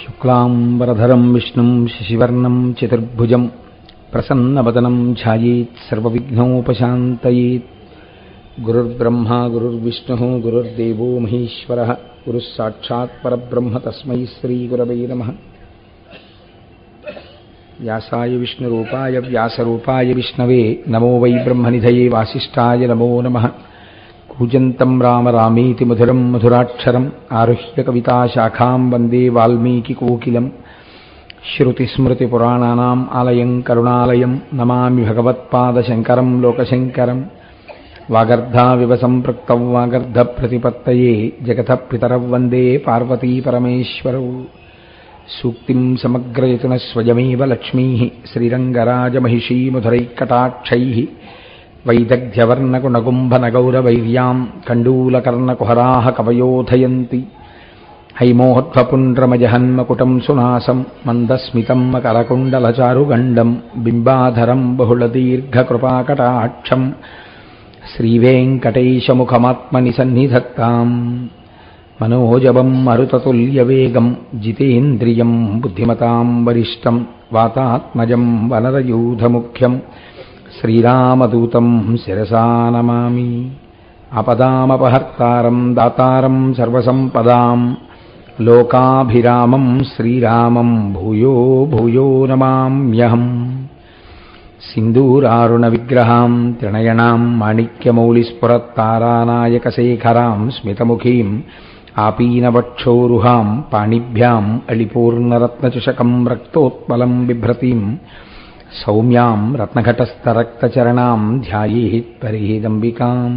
శుక్లాంబరధరం విష్ణుం శశివర్ణం చతుర్భుజం ప్రసన్నవదనం ధ్యాయేత్ సర్వవిఘ్నోపశాంతయేత్. గురుర్బ్రహ్మా గురుర్విష్ణుః గురుర్దేవో మహేశ్వరః గురుః సాక్షాత్ పరబ్రహ్మ తస్మై శ్రీగురవే నమః. వ్యాసాయ విష్ణురూపాయ వ్యాసరూపాయ విష్ణవే నమో వై బ్రహ్మనిధయే వాసిష్ఠాయ నమో నమః. కూజంతం రామ రామేతి మధురం మధురాక్షరం ఆరుహ్య కవితాశాఖాం వందే వాల్మీకికోకిలం. శ్రుతిస్మృతిపురాణానాం ఆలయం కరుణాలయం నమామి భగవత్పాదశంకరం లోకశంకరం. వాగర్ధావివ సంపృక్తౌ వాగర్ధప్రతిపత్తయే జగతః పితరౌ వందే పార్వతీపరమేశ్వరౌ. సూక్తిం సమగ్రయతునః స్వయమేవ లక్ష్మీః శ్రీరంగరాజమహిషీ మధురైకటాక్షైః. వైదగ్ధ్యవర్ణకుణగుంభనగౌరవైర్యాం కండూలకర్ణకుహరాः కవయోధయంతి. హైమోహధ్వపుండ్రమజహన్మకుటం సునాసం మందస్మితం మకరకుండలచారుగండం బింబాధరం బహుళదీర్ఘకృపాకటాక్షం. శ్రీవేంకటేశముఖమాత్మని సన్నిధత్తాం. మనోజవం మరుతతుల్యవేగం జితేంద్రియం బుద్ధిమతాం వరిష్టం వాతాత్మజం వనరయూధముఖ్యం శ్రీరామదూతం శిరసా నమామి. ఆపదామపహర్తారం దాతారం సర్వసంపదాం లోకాభిరామం శ్రీరామం భూయో భూయో నమామ్యహం. సింధూరారుణ విగ్రహాం త్రినయనాం మాణిక్యమౌళిస్ఫురత్తారానాయకశేఖరాం స్మితముఖీం ఆపీనవక్షోరుహాం పాణిభ్యాం అళిపూర్ణరత్నచషకం రక్తోత్పలం బిభ్రతీం సౌమ్యాం రత్నఘటస్థరక్తచరణాం ధ్యాయేత్ పరేదంబికాం.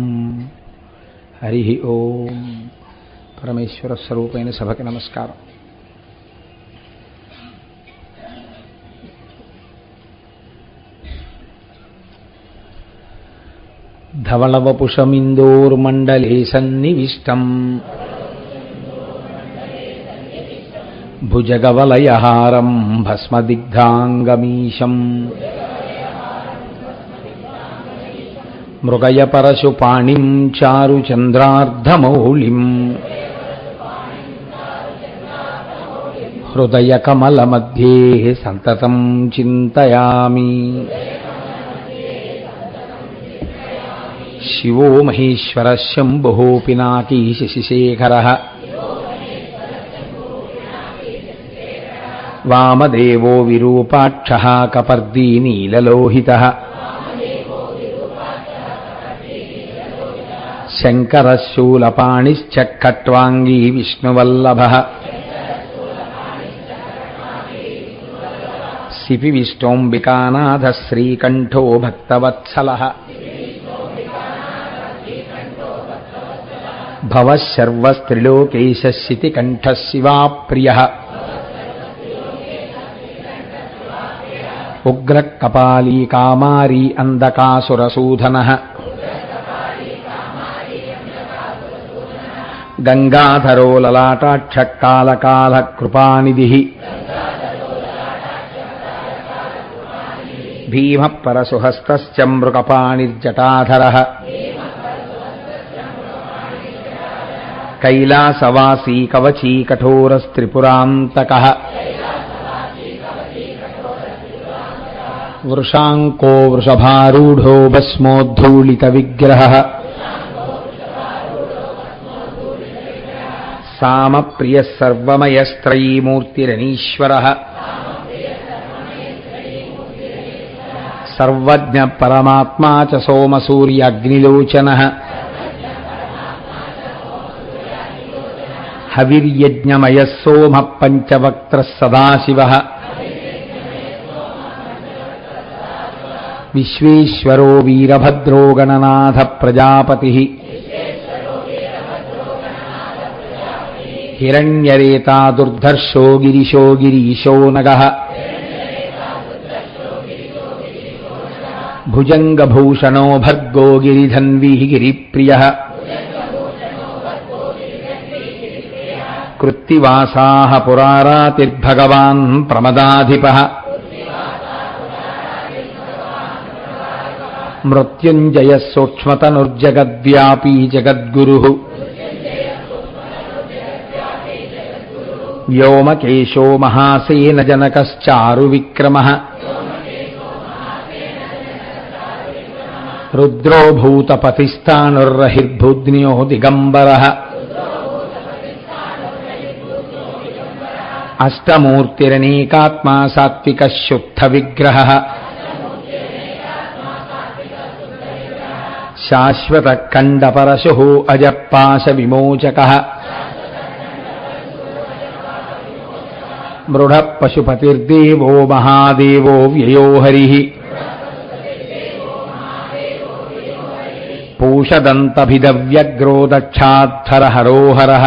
హరి ఓం. పరమేశ్వర స్వరూపైన సభకి నమస్కారం. ధవళవపుషమిందోర్మండలే సన్నివిష్టం భుజగవలయహారం భస్మదిగ్ధాంగమీశం. మృగయపరశుపాణిం చారుచంద్రార్ధమౌళిం హృదయకమలమధ్యే సంతతం చింతయామి. శివో మహేశ్వర శంభుః పినాకీ శశిశేఖరః. వామదేవో విరూపాక్షః కపర్దీ నీలలోహితః. శంకరः శూలపాణిశ్చ ఖట్వాంగీ విష్ణువల్లభః. సిపి విష్ణోంబికానాథः శ్రీకంఠో భక్తవత్సలः. భవః సర్వస్త్రిలోకేశः శితికంఠः శివాప్రియః. ఉగ్రః కపాలీ కామారీ అందకాసురసూదనః. గంగాధరో లలాటాక్షః కాలకాలః కృపానిధిః. భీమః పరశుహస్తశ్చ మృగపాణిర్జటాధరః. కైలాసవాసీ కవచీ కఠోరస్త్రిపురాంతకః. వృషాంకో వృషభారూఢో భస్మోద్ధూళితవిగ్రహః. సామప్రియః సర్వమయస్త్రయీమూర్తిరనీశ్వరః. సర్వజ్ఞః పరమాత్మా చ సోమసూర్యాగ్నిలోచనః. హవిర్యజ్ఞమయః సోమః పంచవక్త్రः సదాశివః. విశ్వేశ్వరో వీరభద్రో గణనాథ ప్రజాపతిః. హిరణ్యరేతా దుర్ధర్షో గిరిశో గిరీశో నగః. భుజంగభూషణో భర్గో గిరిధన్వీ గిరిప్రియః. కృత్తివాసాః పురారాతిర్భగవాన్ ప్రమదాధిపః. మృత్యుంజయः సూక్ష్మతనుర్జగద్వ్యాపీ జగద్గురుః. వ్యోమకేశో మహాసేన జనకశ్చారు విక్రమః రుద్రో భూతపతిస్థానుర్రహిర్భూజ్ఞో దిగంబరః అష్టమూర్తిరనేకాత్మా సాత్వికః శుద్ధ విగ్రహః శాశ్వత ఖండపరశుః అజపాశ విమోచకః మృఢ పశుపతిర్దేవో మహాదేవో వ్యయో హరిః పూషదంతభిదవ్యగ్రో దక్షాద్ధరహరోహరః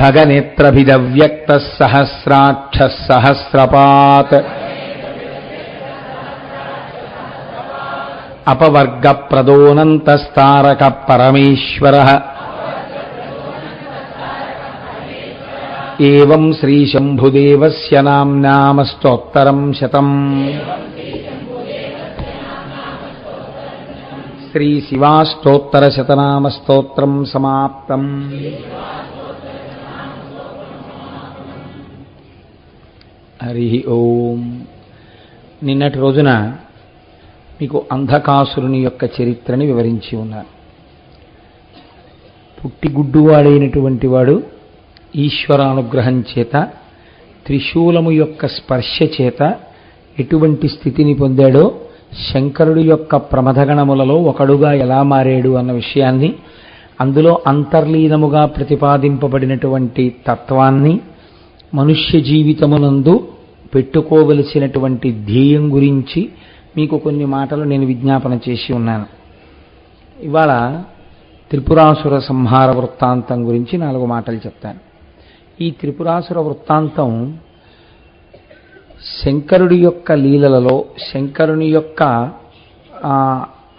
భగనేత్రభిదవ్యక్తః సహస్రాక్షః సహస్రపాత్ అపవర్గప్రదోనంతస్తారక పరమేశ్వరః ఏవం శ్రీశంభుదేవస్య నామ్నామస్తోత్తరం శతం. శ్రీశివాష్టోత్తరశతనామస్తోత్రం సమాప్తం. హరి ఓం. నిన్నటి రోజున మీకు అంధకాసురుని యొక్క చరిత్రని వివరించి ఉన్నారు. పుట్టిగుడ్డువాడైనటువంటి వాడు ఈశ్వరానుగ్రహం చేత త్రిశూలము యొక్క స్పర్శ చేత ఎటువంటి స్థితిని పొందాడో, శంకరుడి యొక్క ప్రమథగణములలో ఒకడుగా ఎలా మారాడు అన్న విషయాన్ని, అందులో అంతర్లీనముగా ప్రతిపాదింపబడినటువంటి తత్వాన్ని, మనుష్య జీవితమునందు పెట్టుకోవలసినటువంటి ధ్యేయం గురించి మీకు కొన్ని మాటలు నేను విజ్ఞాపన చేసి ఉన్నాను. ఇవాళ త్రిపురాసుర సంహార వృత్తాంతం గురించి 4 మాటలు చెప్తాను. ఈ త్రిపురాసుర వృత్తాంతం శంకరుడి యొక్క లీలలలో, శంకరుని యొక్క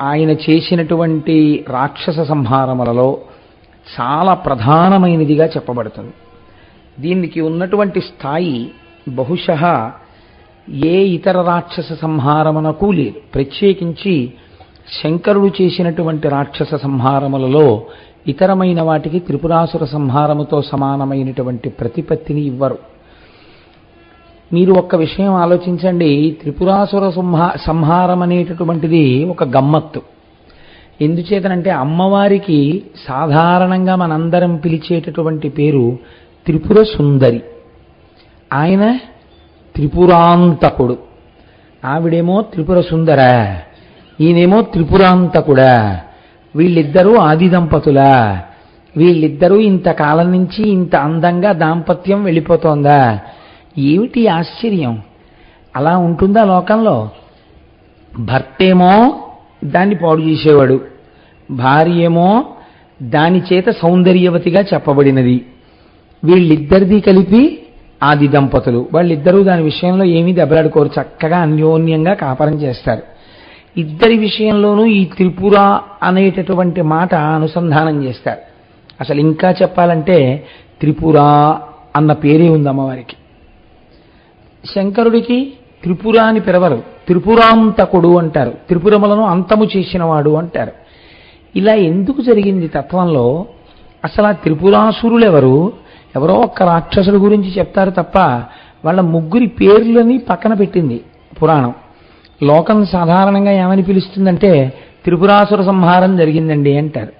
ఆయన చేసినటువంటి రాక్షస సంహారములలో చాలా ప్రధానమైనదిగా చెప్పబడుతుంది. దీనికి ఉన్నటువంటి స్థాయి బహుశః ఏ ఇతర రాక్షస సంహారమునకు లేదు. ప్రత్యేకించి శంకరుడు చేసినటువంటి రాక్షస సంహారములలో ఇతరమైన వాటికి త్రిపురాసుర సంహారముతో సమానమైనటువంటి ప్రతిపత్తిని ఇవ్వరు. మీరు ఒక్క విషయం ఆలోచించండి. త్రిపురాసుర సంహారం అనేటటువంటిది ఒక గమ్మత్తు. ఎందుచేతనంటే అమ్మవారికి సాధారణంగా మనందరం పిలిచేటటువంటి పేరు త్రిపుర సుందరి. ఆయన త్రిపురాంతకుడు. ఆవిడేమో త్రిపుర సుందర, ఈయనేమో త్రిపురాంతకుడా. వీళ్ళిద్దరూ ఆది దంపతులా? వీళ్ళిద్దరూ ఇంతకాలం నుంచి ఇంత అందంగా దాంపత్యం వెళ్ళిపోతోందా? ఏమిటి ఆశ్చర్యం? అలా ఉంటుందా లోకంలో? భర్తేమో దాన్ని పాడు చేసేవాడు, భార్య ఏమో దాని చేత సౌందర్యవతిగా చెప్పబడినది. వీళ్ళిద్దరిది కలిపి ఆది దంపతులు. వాళ్ళిద్దరూ దాని విషయంలో ఏమీ దెబ్బలాడుకోరు, చక్కగా అన్యోన్యంగా కాపరం చేస్తారు. ఇద్దరి విషయంలోనూ ఈ త్రిపుర అనేటటువంటి మాట అనుసంధానం చేస్తారు. అసలు ఇంకా చెప్పాలంటే త్రిపుర అన్న పేరే ఉంది అమ్మవారికి. శంకరుడికి త్రిపుర అని పిలవరు, త్రిపురాంతకుడు అంటారు. త్రిపురములను అంతము చేసినవాడు అంటారు. ఇలా ఎందుకు జరిగింది తత్వంలో? అసలు ఆ త్రిపురాసురులెవరు? ఎవరో ఒక్క రాక్షసుడి గురించి చెప్తారు తప్ప వాళ్ళ ముగ్గురి పేర్లని పక్కన పెట్టింది పురాణం. లోకం సాధారణంగా ఏమని పిలుస్తుందంటే త్రిపురాసుర సంహారం జరిగిందండి అంటారు.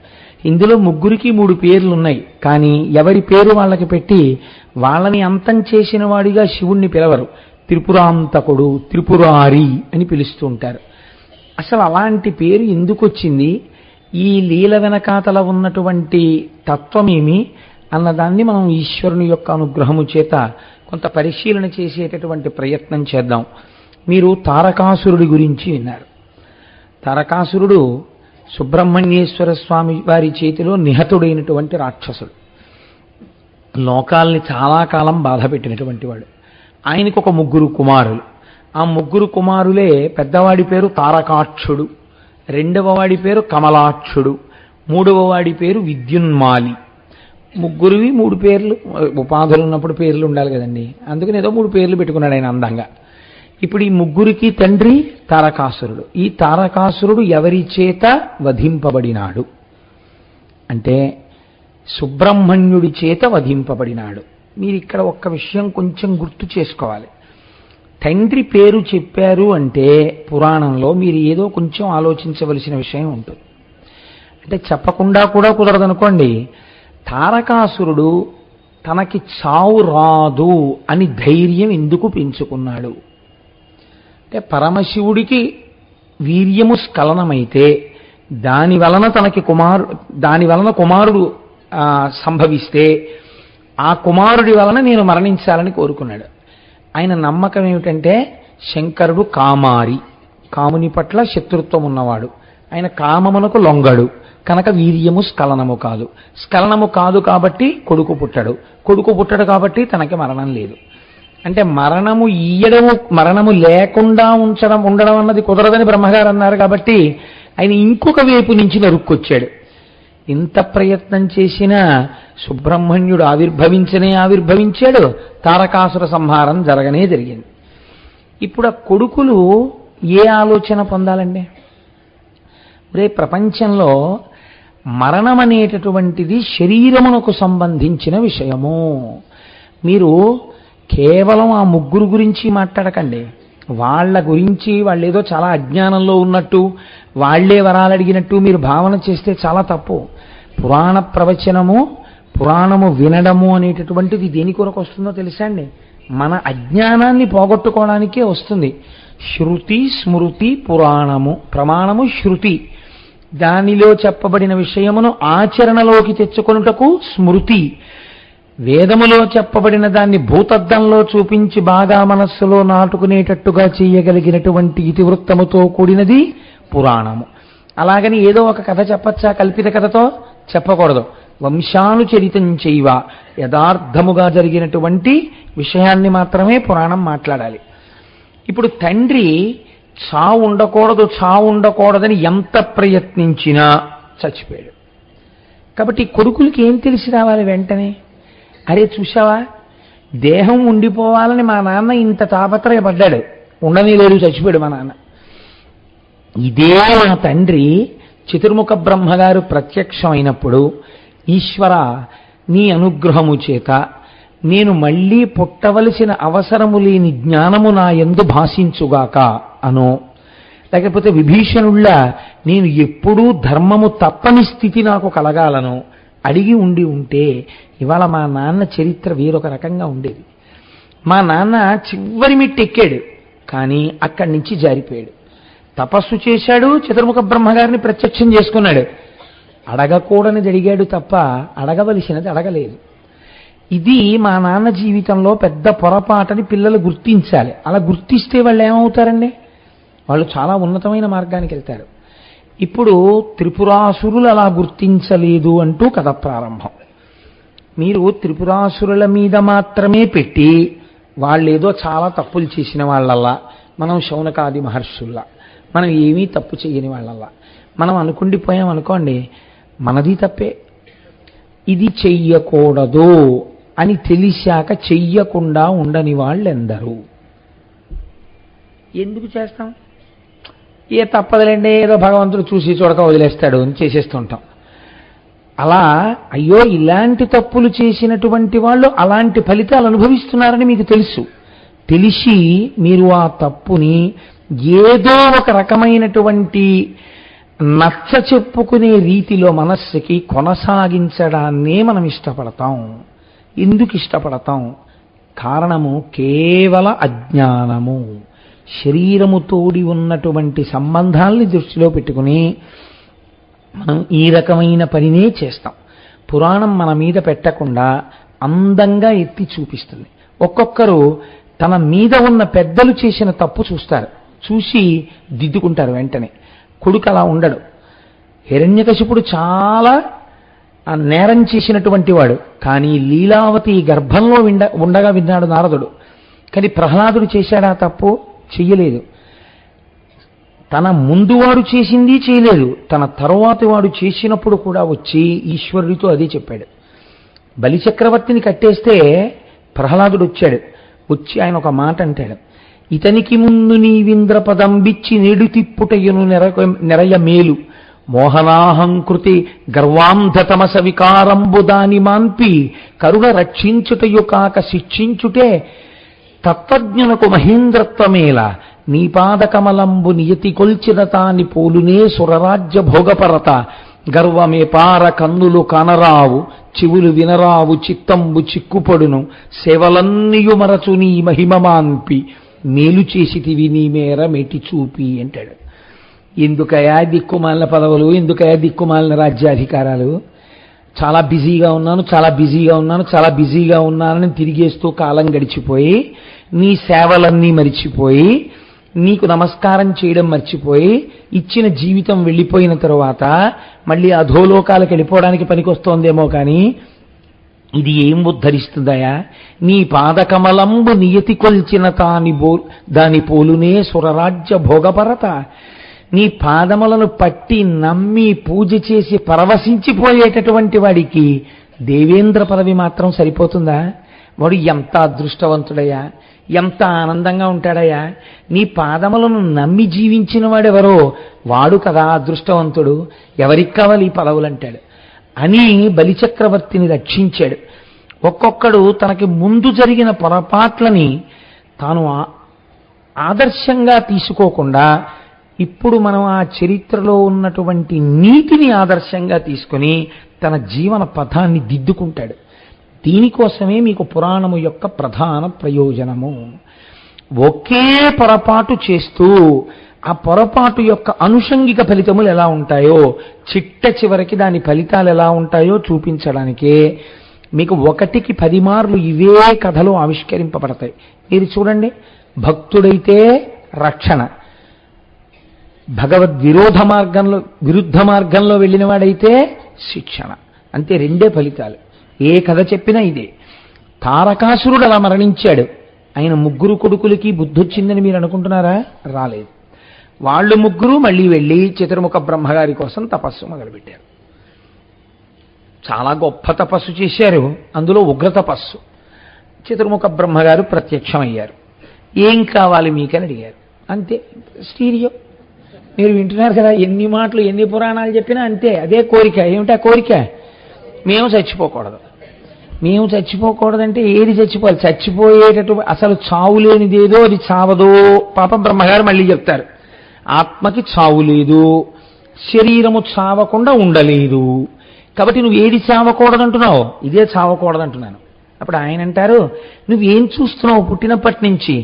ఇందులో ముగ్గురికి 3 పేర్లు ఉన్నాయి. కానీ ఎవరి పేరు వాళ్ళకి పెట్టి వాళ్ళని అంతం చేసిన వాడిగా శివుణ్ణి పిలవరు. త్రిపురాంతకుడు, త్రిపురారి అని పిలుస్తూ ఉంటారు. అసలు అలాంటి పేరు ఎందుకు వచ్చింది? ఈ లీల వెనకాతల ఉన్నటువంటి తత్వమేమి అన్నదాన్ని మనం ఈశ్వరుని యొక్క అనుగ్రహము చేత కొంత పరిశీలన చేసేటటువంటి ప్రయత్నం చేద్దాం. మీరు తారకాసురుడి గురించి విన్నారు. తారకాసురుడు సుబ్రహ్మణ్యేశ్వర స్వామి వారి చేతిలో నిహతుడైనటువంటి రాక్షసుడు. లోకాల్ని చాలా కాలం బాధ పెట్టినటువంటి వాడు. ఆయనకు ఒక 3 కుమారులు. ఆ 3 కుమారులే పెద్దవాడి పేరు తారకాక్షుడు, రెండవ వాడి పేరు కమలాక్షుడు, మూడవ వాడి పేరు విద్యున్మాలి. ముగ్గురివి 3 పేర్లు. ఉపాధులు ఉన్నప్పుడు పేర్లు ఉండాలి కదండి, అందుకని ఏదో 3 పేర్లు పెట్టుకున్నాడు ఆయన అందంగా. ఇప్పుడు ఈ ముగ్గురికి తండ్రి తారకాసురుడు. ఈ తారకాసురుడు ఎవరి చేత వధింపబడినాడు అంటే సుబ్రహ్మణ్యుడి చేత వధింపబడినాడు. మీరు ఇక్కడ ఒక్క విషయం కొంచెం గుర్తు చేసుకోవాలి. తండ్రి పేరు చెప్పారు అంటే పురాణంలో మీరు ఏదో కొంచెం ఆలోచించవలసిన విషయం ఉంటుంది. అంటే చెప్పకుండా కూడా కుదరదనుకోండి. తారకాసురుడు తనకి చావు రాదు అని ధైర్యం ఎందుకు పెంచుకున్నాడు అంటే, పరమశివుడికి వీర్యము స్ఖలనమైతే దాని వలన కుమారుడు సంభవిస్తే ఆ కుమారుడి వలన నేను మరణించాలని కోరుకున్నాడు. ఆయన నమ్మకం ఏమిటంటే, శంకరుడు కామారి, కాముని పట్ల శత్రుత్వం ఉన్నవాడు, ఆయన కామమునకు లొంగడు కనుక వీర్యము స్ఖలనము కాదు. స్ఖలనము కాదు కాబట్టి కొడుకు పుట్టడు, కొడుకు పుట్టడు కాబట్టి తనకి మరణం లేదు. అంటే మరణము లేకుండా ఉండడం అన్నది కుదరదని బ్రహ్మగారు అన్నారు కాబట్టి ఆయన ఇంకొక వైపు నుంచి నరుక్కొచ్చాడు. ఇంత ప్రయత్నం చేసినా సుబ్రహ్మణ్యుడు ఆవిర్భవించాడు, తారకాసుర సంహారం జరగనే జరిగింది. ఇప్పుడు ఆ కొడుకులు ఏ ఆలోచన పొందాలండి? రేపు ప్రపంచంలో మరణం అనేటటువంటిది శరీరమునకు సంబంధించిన విషయము. మీరు కేవలం ఆ ముగ్గురు గురించి మాట్లాడకండి. వాళ్ళ గురించి వాళ్ళేదో చాలా అజ్ఞానంలో ఉన్నట్టు, వాళ్లే వరాలు అడిగినట్టు మీరు భావన చేస్తే చాలా తప్పు. పురాణ ప్రవచనము, పురాణము వినడము అనేటటువంటిది దేని కొరకు వస్తుందో తెలుసా అండి? మన అజ్ఞానాన్ని పోగొట్టుకోవడానికే వస్తుంది. శృతి, స్మృతి, పురాణము. ప్రమాణము శృతి, దానిలో చెప్పబడిన విషయమును ఆచరణలోకి తెచ్చుకొనుటకు స్మృతి. వేదములో చెప్పబడిన దాన్ని భూతద్దంలో చూపించి బాగా మనస్సులో నాటుకునేటట్టుగా చేయగలిగినటువంటి ఇతివృత్తముతో కూడినది పురాణము. అలాగని ఏదో ఒక కథ చెప్పచ్చా? కల్పిత కథతో చెప్పకూడదు. వంశానుచరితం చేయవ, యథార్థముగా జరిగినటువంటి విషయాన్ని మాత్రమే పురాణం మాట్లాడాలి. ఇప్పుడు తండ్రి చావు ఉండకూడదని ఎంత ప్రయత్నించినా చచ్చిపోయాడు. కాబట్టి కొడుకులకి ఏం తెలిసి రావాలి వెంటనే? అరే చూశావా, దేహం ఉండిపోవాలని మా నాన్న ఇంత తాపత్రయపడ్డాడు, ఉండని లేడు, చచ్చిపోయాడు మా నాన్న. ఇదే మా తండ్రి చతుర్ముఖ బ్రహ్మగారు ప్రత్యక్షమైనప్పుడు, ఈశ్వర నీ అనుగ్రహము చేత నేను మళ్లీ పుట్టవలసిన అవసరము లేని జ్ఞానము నా యందు భాషించుగాక అనో, లేకపోతే విభీషణుళ్ళ నేను ఎప్పుడూ ధర్మము తప్పని స్థితి నాకు కలగాలను అడిగి ఉంటే ఇవాళ మా నాన్న చరిత్ర వేరొక రకంగా ఉండేది. మా నాన్న చివరి మెట్టు ఎక్కాడు, కానీ అక్కడి నుంచి జారిపోయాడు. తపస్సు చేశాడు, చతుర్ముఖ బ్రహ్మగారిని ప్రత్యక్షం చేసుకున్నాడు. అడగకూడనిది అడిగాడు తప్ప అడగవలసినది అడగలేదు. ఇది మా నాన్న జీవితంలో పెద్ద పొరపాటని పిల్లలు గుర్తించాలి. అలా గుర్తిస్తే వాళ్ళు ఏమవుతారండి? వాళ్ళు చాలా ఉన్నతమైన మార్గానికి వెళ్తారు. ఇప్పుడు త్రిపురాసురులు అలా గుర్తించలేదు అంటూ కథ ప్రారంభం. మీరు త్రిపురాసురుల మీద మాత్రమే పెట్టి వాళ్ళేదో చాలా తప్పులు చేసిన వాళ్ళల్లా, మనం శౌనకాది మహర్షుల్లా, మనం ఏమీ తప్పు చేయని వాళ్ళల్లా మనం అనుకుండిపోయాం అనుకోండి, మనది తప్పే. ఇది చెయ్యకూడదు అని తెలిసాక చెయ్యకుండా ఉండని వాళ్ళెందరూ? ఎందుకు చేస్తాం? ఏ తప్పదులేండి, ఏదో భగవంతుడు చూసి చూడక వదిలేస్తాడు అని చేసేస్తుంటాం. అలా అయ్యో ఇలాంటి తప్పులు చేసినటువంటి వాళ్ళు అలాంటి ఫలితాలు అనుభవిస్తున్నారని మీకు తెలిసి మీరు ఆ తప్పుని ఏదో ఒక రకమైనటువంటి నచ్చ చెప్పుకునే రీతిలో మనస్సుకి కొనసాగించడాన్నే మనం ఇష్టపడతాం. ఎందుకు ఇష్టపడతాం? కారణము కేవల అజ్ఞానము. శరీరముతోడి ఉన్నటువంటి సంబంధాల్ని దృష్టిలో పెట్టుకుని మనం ఈ రకమైన పనినే చేస్తాం. పురాణం మన మీద పెట్టకుండా అందంగా ఎత్తి చూపిస్తుంది. ఒక్కొక్కరు తన మీద ఉన్న పెద్దలు చేసిన తప్పు చూస్తారు, చూసి దిద్దుకుంటారు వెంటనే. కొడుకు అలా ఉండడు. హిరణ్యకశిపుడు చాలా నేరం చేసినటువంటి వాడు, కానీ లీలావతి గర్భంలో ఉండగా విన్నాడు నారదుడు. కానీ ప్రహ్లాదుడు చేశాడా తప్పు? చెయ్యలేదు. తన ముందు వాడు చేసింది చేయలేదు, తన తరువాతి వాడు చేసినప్పుడు కూడా వచ్చి ఈశ్వరుడితో అదే చెప్పాడు. బలిచక్రవర్తిని కట్టేస్తే ప్రహ్లాదుడు వచ్చి ఆయన ఒక మాట అంటాడు, ఇతనికి ముందు నీవింద్ర పదంబిచ్చి నేడు తిప్పుటయ్యను నెరయ మేలు మోహనాహంకృతి గర్వాంధతమస వికారంబుదాని మాన్పి కరుణ రక్షించుటయు కాక శిక్షించుటే తత్వజ్ఞునకు మహేంద్రత్వమేల నీపాదకమలంబు నియతి కొల్చిన తాని పోలునే సురరాజ్య భోగపరత గర్వమే పార కన్నులు కనరావు చెవులు వినరావు చిత్తంబు చిక్కుపడును సేవలన్నీయు మరచు నీ మహిమమాన్పి మేలు చేసితివి నీ మేర మెటి చూపి అంటాడు. ఎందుకయా దిక్కుమాలిన పదవులు, ఎందుకయా దిక్కుమాలిన రాజ్యాధికారాలు? చాలా బిజీగా ఉన్నాను, చాలా బిజీగా ఉన్నాను, చాలా బిజీగా ఉన్నానని తిరిగేస్తూ కాలం గడిచిపోయి నీ సేవలన్నీ మరిచిపోయి నీకు నమస్కారం చేయడం మర్చిపోయి ఇచ్చిన జీవితం వెళ్ళిపోయిన తరువాత మళ్ళీ అధోలోకాలకు వెళ్ళిపోవడానికి పనికొస్తోందేమో కానీ ఇది ఏం ఉద్ధరిస్తుందయా? నీ పాదకమలంబు నియతి కొల్చిన దాని పోలునే సురరాజ్య భోగపరత. నీ పాదములను పట్టి నమ్మి పూజ చేసి పరవశించిపోయేటటువంటి వాడికి దేవేంద్ర పదవి మాత్రం సరిపోతుందా? వాడు ఎంత అదృష్టవంతుడయ్యా, ఎంత ఆనందంగా ఉంటాడయ్యా. నీ పాదములను నమ్మి జీవించిన వాడెవరో వాడు కదా అదృష్టవంతుడు. ఎవరికి కావాలి ఈ పదవులంటాడు అని బలిచక్రవర్తిని రక్షించాడు. ఒక్కొక్కడు తనకి ముందు జరిగిన పొరపాట్లని తాను ఆదర్శంగా తీసుకోకుండా ఇప్పుడు మనం ఆ చరిత్రలో ఉన్నటువంటి నీతిని ఆదర్శంగా తీసుకుని తన జీవన పథాన్ని దిద్దుకుంటాడు. దీనికోసమే మీకు పురాణము యొక్క ప్రధాన ప్రయోజనము. ఒకే పొరపాటు చేస్తూ ఆ పొరపాటు యొక్క అనుషంగిక ఫలితములు ఎలా ఉంటాయో, చిట్ట చివరికి దాని ఫలితాలు ఎలా ఉంటాయో చూపించడానికే మీకు 1కి 10 మార్లు ఇవే కథలు ఆవిష్కరింపబడతాయి. మీరు చూడండి, భక్తుడైతే రక్షణ, భగవద్విరోధ మార్గంలో విరుద్ధ మార్గంలో వెళ్ళిన వాడైతే శిక్షణ. అంతే, 2 ఫలితాలు. ఏ కథ చెప్పినా ఇదే. తారకాసురుడు అలా మరణించాడు. ఆయన 3 కొడుకులకి బుద్ధి వచ్చిందని మీరు అనుకుంటున్నారా? రాలేదు. వాళ్ళు 3 మళ్ళీ వెళ్ళి చతుర్ముఖ బ్రహ్మగారి కోసం తపస్సు మొదలుపెట్టారు. చాలా గొప్ప తపస్సు చేశారు. అందులో ఉగ్ర తపస్సు. చతుర్ముఖ బ్రహ్మగారు ప్రత్యక్షమయ్యారు. ఏం కావాలి మీకని అడిగారు. అంతే, స్టీరియో. మీరు వింటున్నారు కదా, ఎన్ని మాటలు ఎన్ని పురాణాలు చెప్పినా అంతే, అదే కోరిక. ఏమిటా కోరిక? మేము చచ్చిపోకూడదు. మేము చచ్చిపోకూడదంటే ఏది చచ్చిపోవాలి? చచ్చిపోయేటట్టు అసలు చావు లేనిదేదో అది చావదో. పాపం బ్రహ్మగారు మళ్ళీ చెప్తారు, ఆత్మకి చావు లేదు, శరీరము చావకుండా ఉండలేదు. కాబట్టి నువ్వు ఏది చావకూడదంటున్నావు? ఇదే చావకూడదంటున్నాను. అప్పుడు ఆయన అంటారు, నువ్వేం చూస్తున్నావు? పుట్టినప్పటి నుంచి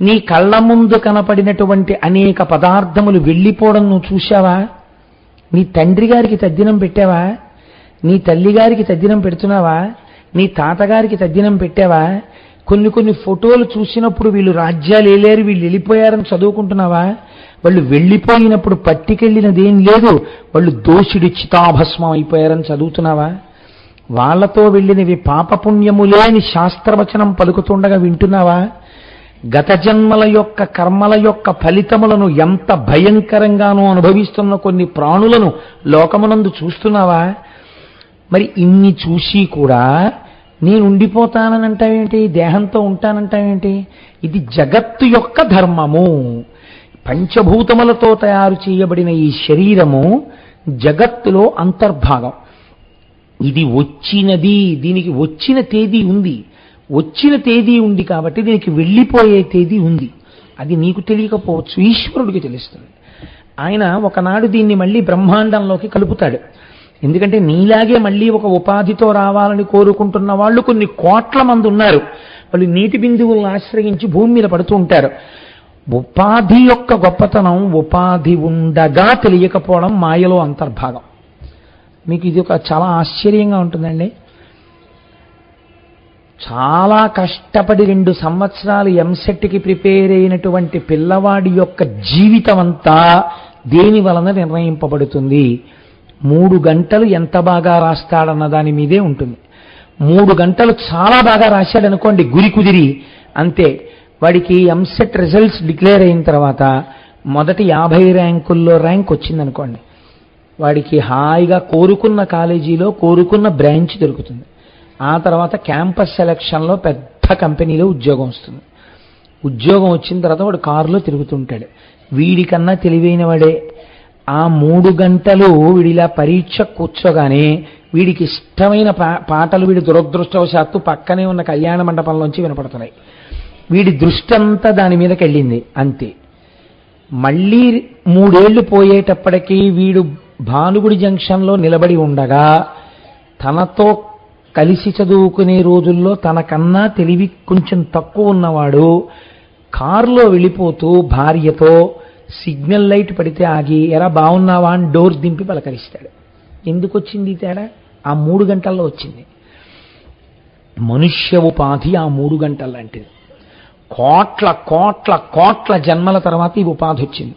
నీ కళ్ళ ముందు కనపడినటువంటి అనేక పదార్థములు వెళ్ళిపోవడం నువ్వు చూశావా? నీ తండ్రి గారికి తద్దినం పెట్టావా? నీ తల్లిగారికి తద్దినం పెడుతున్నావా? నీ తాతగారికి తద్దినం పెట్టావా? కొన్ని ఫోటోలు చూసినప్పుడు వీళ్ళు రాజ్యాలు ఏలేరు, వీళ్ళు వెళ్ళిపోయారని చదువుకుంటున్నావా? వాళ్ళు వెళ్ళిపోయినప్పుడు పట్టికెళ్ళినదేం లేదు, వాళ్ళు దోషుడి చితాభస్మం అయిపోయారని చదువుతున్నావా? వాళ్లతో వెళ్ళినవి పాపపుణ్యములే అని శాస్త్రవచనం పలుకుతుండగా వింటున్నావా? గత జన్మల యొక్క కర్మల యొక్క ఫలితములను ఎంత భయంకరంగానూ అనుభవిస్తున్న కొన్ని ప్రాణులను లోకమునందు చూస్తున్నావా? మరి ఇన్ని చూసి కూడా నేను ఉండిపోతానని అంటావేంటి? దేహంతో ఉంటానంటావేంటి? ఇది జగత్తు యొక్క ధర్మము. పంచభూతములతో తయారు చేయబడిన ఈ శరీరము జగత్తులో అంతర్భాగం. ఇది వచ్చినది, దీనికి వచ్చిన తేదీ ఉంది. వచ్చిన తేదీ ఉంది కాబట్టి దీనికి వెళ్ళిపోయే తేదీ ఉంది. అది నీకు తెలియకపోవచ్చు, ఈశ్వరుడికి తెలుస్తుంది. ఆయన ఒకనాడు దీన్ని మళ్ళీ బ్రహ్మాండంలోకి కలుపుతాడు. ఎందుకంటే నీలాగే మళ్ళీ ఒక ఉపాధితో రావాలని కోరుకుంటున్న వాళ్ళు కొన్ని కోట్ల మంది ఉన్నారు. వాళ్ళు నీటి బిందువులను ఆశ్రయించి భూమి మీద పడుతూ ఉంటారు. ఉపాధి యొక్క గొప్పతనం ఉపాధి ఉండగా తెలియకపోవడం మాయలో అంతర్భాగం. మీకు ఇది ఒక చాలా ఆశ్చర్యంగా ఉంటుందండి. చాలా కష్టపడి 2 సంవత్సరాలు ఎంసెట్కి ప్రిపేర్ అయినటువంటి పిల్లవాడి యొక్క జీవితం అంతా దేని వలన నిర్ణయింపబడుతుంది? 3 గంటలు ఎంత బాగా రాస్తాడన్న దాని మీదే ఉంటుంది. 3 గంటలు చాలా బాగా రాశాడనుకోండి, గురి కుదిరి అంతే. వాడికి ఎంసెట్ రిజల్ట్స్ డిక్లేర్ అయిన తర్వాత మొదటి 50 ర్యాంకుల్లో ర్యాంక్ వచ్చిందనుకోండి, వాడికి హాయిగా కోరుకున్న కాలేజీలో కోరుకున్న బ్రాంచ్ దొరుకుతుంది. ఆ తర్వాత క్యాంపస్ సెలక్షన్లో పెద్ద కంపెనీలో ఉద్యోగం వస్తుంది. ఉద్యోగం వచ్చిన తర్వాత వాడు కారులో తిరుగుతుంటాడు. వీడికన్నా తెలివైన వాడే ఆ 3 గంటలు వీడిలా పరీక్ష కూర్చోగానే వీడికి ఇష్టమైన పాటలు వీడి దురదృష్టవశాత్తు పక్కనే ఉన్న కళ్యాణ మండపంలోంచి వినపడుతున్నాయి. వీడి దృష్టి అంతా దాని మీదకి వెళ్ళింది అంతే. మళ్ళీ 3 ఏళ్లు పోయేటప్పటికీ వీడు భానుగుడి జంక్షన్లో నిలబడి ఉండగా తనతో కలిసి చదువుకునే రోజుల్లో తనకన్నా తెలివి కొంచెం తక్కువ ఉన్నవాడు కారులో వెళ్ళిపోతూ భార్యతో సిగ్నల్ లైట్ పడితే ఆగి ఎరా బాగున్నావా అని డోర్ దింపి పలకరిస్తాడు. ఎందుకు వచ్చింది తేడా? ఆ 3 గంటల్లో వచ్చింది. మనుష్య ఉపాధి ఆ 3 గంటల లాంటిది. కోట్ల కోట్ల కోట్ల జన్మల తర్వాత ఈ ఉపాధి వచ్చింది.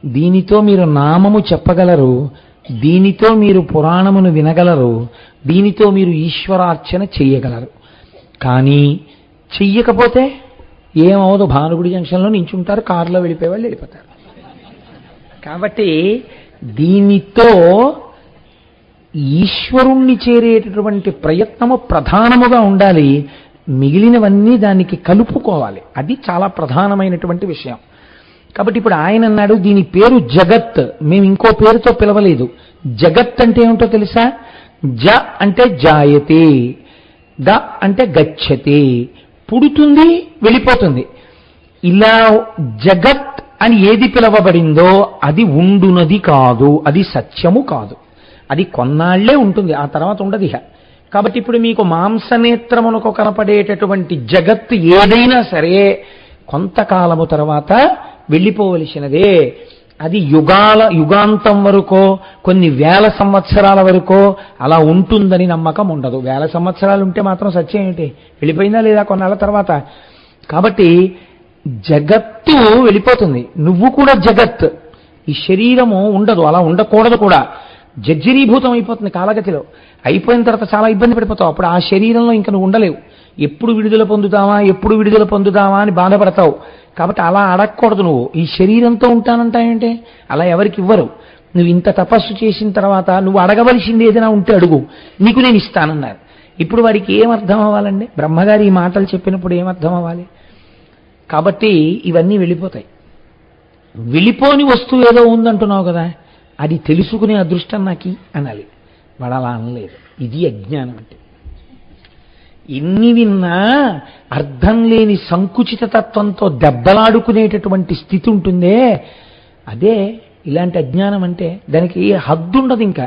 దీనితో మీరు నామము చెప్పగలరు, దీనితో మీరు పురాణమును వినగలరు, దీనితో మీరు ఈశ్వరార్చన చెయ్యగలరు. కానీ చెయ్యకపోతే ఏమవదు, భానుగుడి జంక్షన్లో నించుంటారు, కారులో వెళ్ళిపోయేవాళ్ళు వెళ్ళిపోతారు. కాబట్టి దీనితో ఈశ్వరుణ్ణి చేరేటటువంటి ప్రయత్నము ప్రధానముగా ఉండాలి. మిగిలినవన్నీ దానికి కలుపుకోవాలి. అది చాలా ప్రధానమైనటువంటి విషయం. కాబట్టి ఇప్పుడు ఆయన అన్నాడు దీని పేరు జగత్, మేము ఇంకో పేరుతో పిలవలేదు. జగత్ అంటే ఏమిటో తెలుసా? జ అంటే జాయతే, గ అంటే గచ్చతే, పుడుతుంది వెళ్ళిపోతుంది. ఇలా జగత్ అని ఏది పిలవబడిందో అది ఉండునది కాదు, అది సత్యము కాదు. అది కొన్నాళ్లే ఉంటుంది, ఆ తర్వాత ఉండదు ఇహ. కాబట్టి ఇప్పుడు మీకు మాంసనేత్రమునకు కనపడేటటువంటి జగత్ ఏదైనా సరే కొంతకాలము తర్వాత వెళ్ళిపోవలసినదే. అది యుగాంతం వరకో కొన్ని వేల సంవత్సరాల వరకో అలా ఉంటుందని నమ్మకం ఉండదు. వేల సంవత్సరాలు ఉంటే మాత్రం సత్యం ఏంటి? వెళ్ళిపోయిందా లేదా కొన్నాళ్ళ తర్వాత? కాబట్టి జగత్తు వెళ్ళిపోతుంది, నువ్వు కూడా జగత్. ఈ శరీరము ఉండదు, అలా ఉండకూడదు కూడా. జర్జరీభూతం అయిపోతుంది కాలగతిలో. అయిపోయిన తర్వాత చాలా ఇబ్బంది పడిపోతావు. అప్పుడు ఆ శరీరంలో ఇంకా నువ్వు ఉండలేవు. ఎప్పుడు విడుదల పొందుతావా అని బాధపడతావు. కాబట్టి అలా అడగకూడదు. నువ్వు ఈ శరీరంతో ఉంటానంటాయంటే అలా ఎవరికి ఇవ్వరు. నువ్వు ఇంత తపస్సు చేసిన తర్వాత నువ్వు అడగవలసింది ఏదైనా ఉంటే అడుగు, నీకు నేను ఇస్తానన్నారు. ఇప్పుడు వాడికి ఏమర్థం అవ్వాలండి? బ్రహ్మగారి ఈ మాటలు చెప్పినప్పుడు ఏమర్థం అవ్వాలి? కాబట్టి ఇవన్నీ వెళ్ళిపోతాయి. వెళ్ళిపోని వస్తువు ఏదో ఉందంటున్నావు కదా, అది తెలుసుకునే అదృష్టం నాకి అనాలి. వాడు అలా అనలేదు. ఇది అజ్ఞానం అంటే. ఎన్ని విన్నా అర్థం లేని సంకుచిత తత్వంతో దెబ్బలాడుకునేటటువంటి స్థితి ఉంటుందే, అదే ఇలాంటి అజ్ఞానం అంటే. దానికి ఏ హద్దు ఉండదు. ఇంకా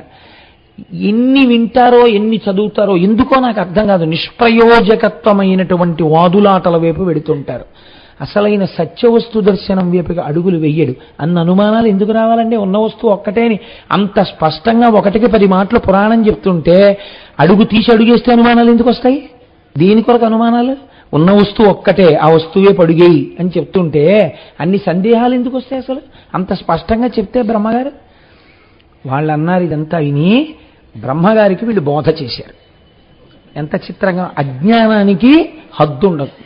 ఎన్ని వింటారో ఎన్ని చదువుతారో ఎందుకో నాకు అర్థం కాదు. నిష్ప్రయోజకత్వమైనటువంటి వాదులాటల వైపు వెడుతుంటారు. అసలైన సత్యవస్తు దర్శనం వైపుగా అడుగులు వెయ్యడు. అన్న అనుమానాలు ఎందుకు రావాలండి? ఉన్న వస్తువు ఒక్కటే అని అంత స్పష్టంగా 1కి 10 మాటలు పురాణం చెప్తుంటే అడుగు తీసి అడుగేస్తే అనుమానాలు ఎందుకు వస్తాయి? దీని కొరకు అనుమానాలు? ఉన్న వస్తువు ఒక్కటే, ఆ వస్తువే పడుగేయి అని చెప్తుంటే అన్ని సందేహాలు ఎందుకు వస్తాయి? అసలు అంత స్పష్టంగా చెప్తే బ్రహ్మగారు వాళ్ళు అన్నారు. ఇదంతా విని బ్రహ్మగారికి వీళ్ళు బోధ చేశారు. ఎంత చిత్రంగా! అజ్ఞానానికి హద్దు ఉండదు.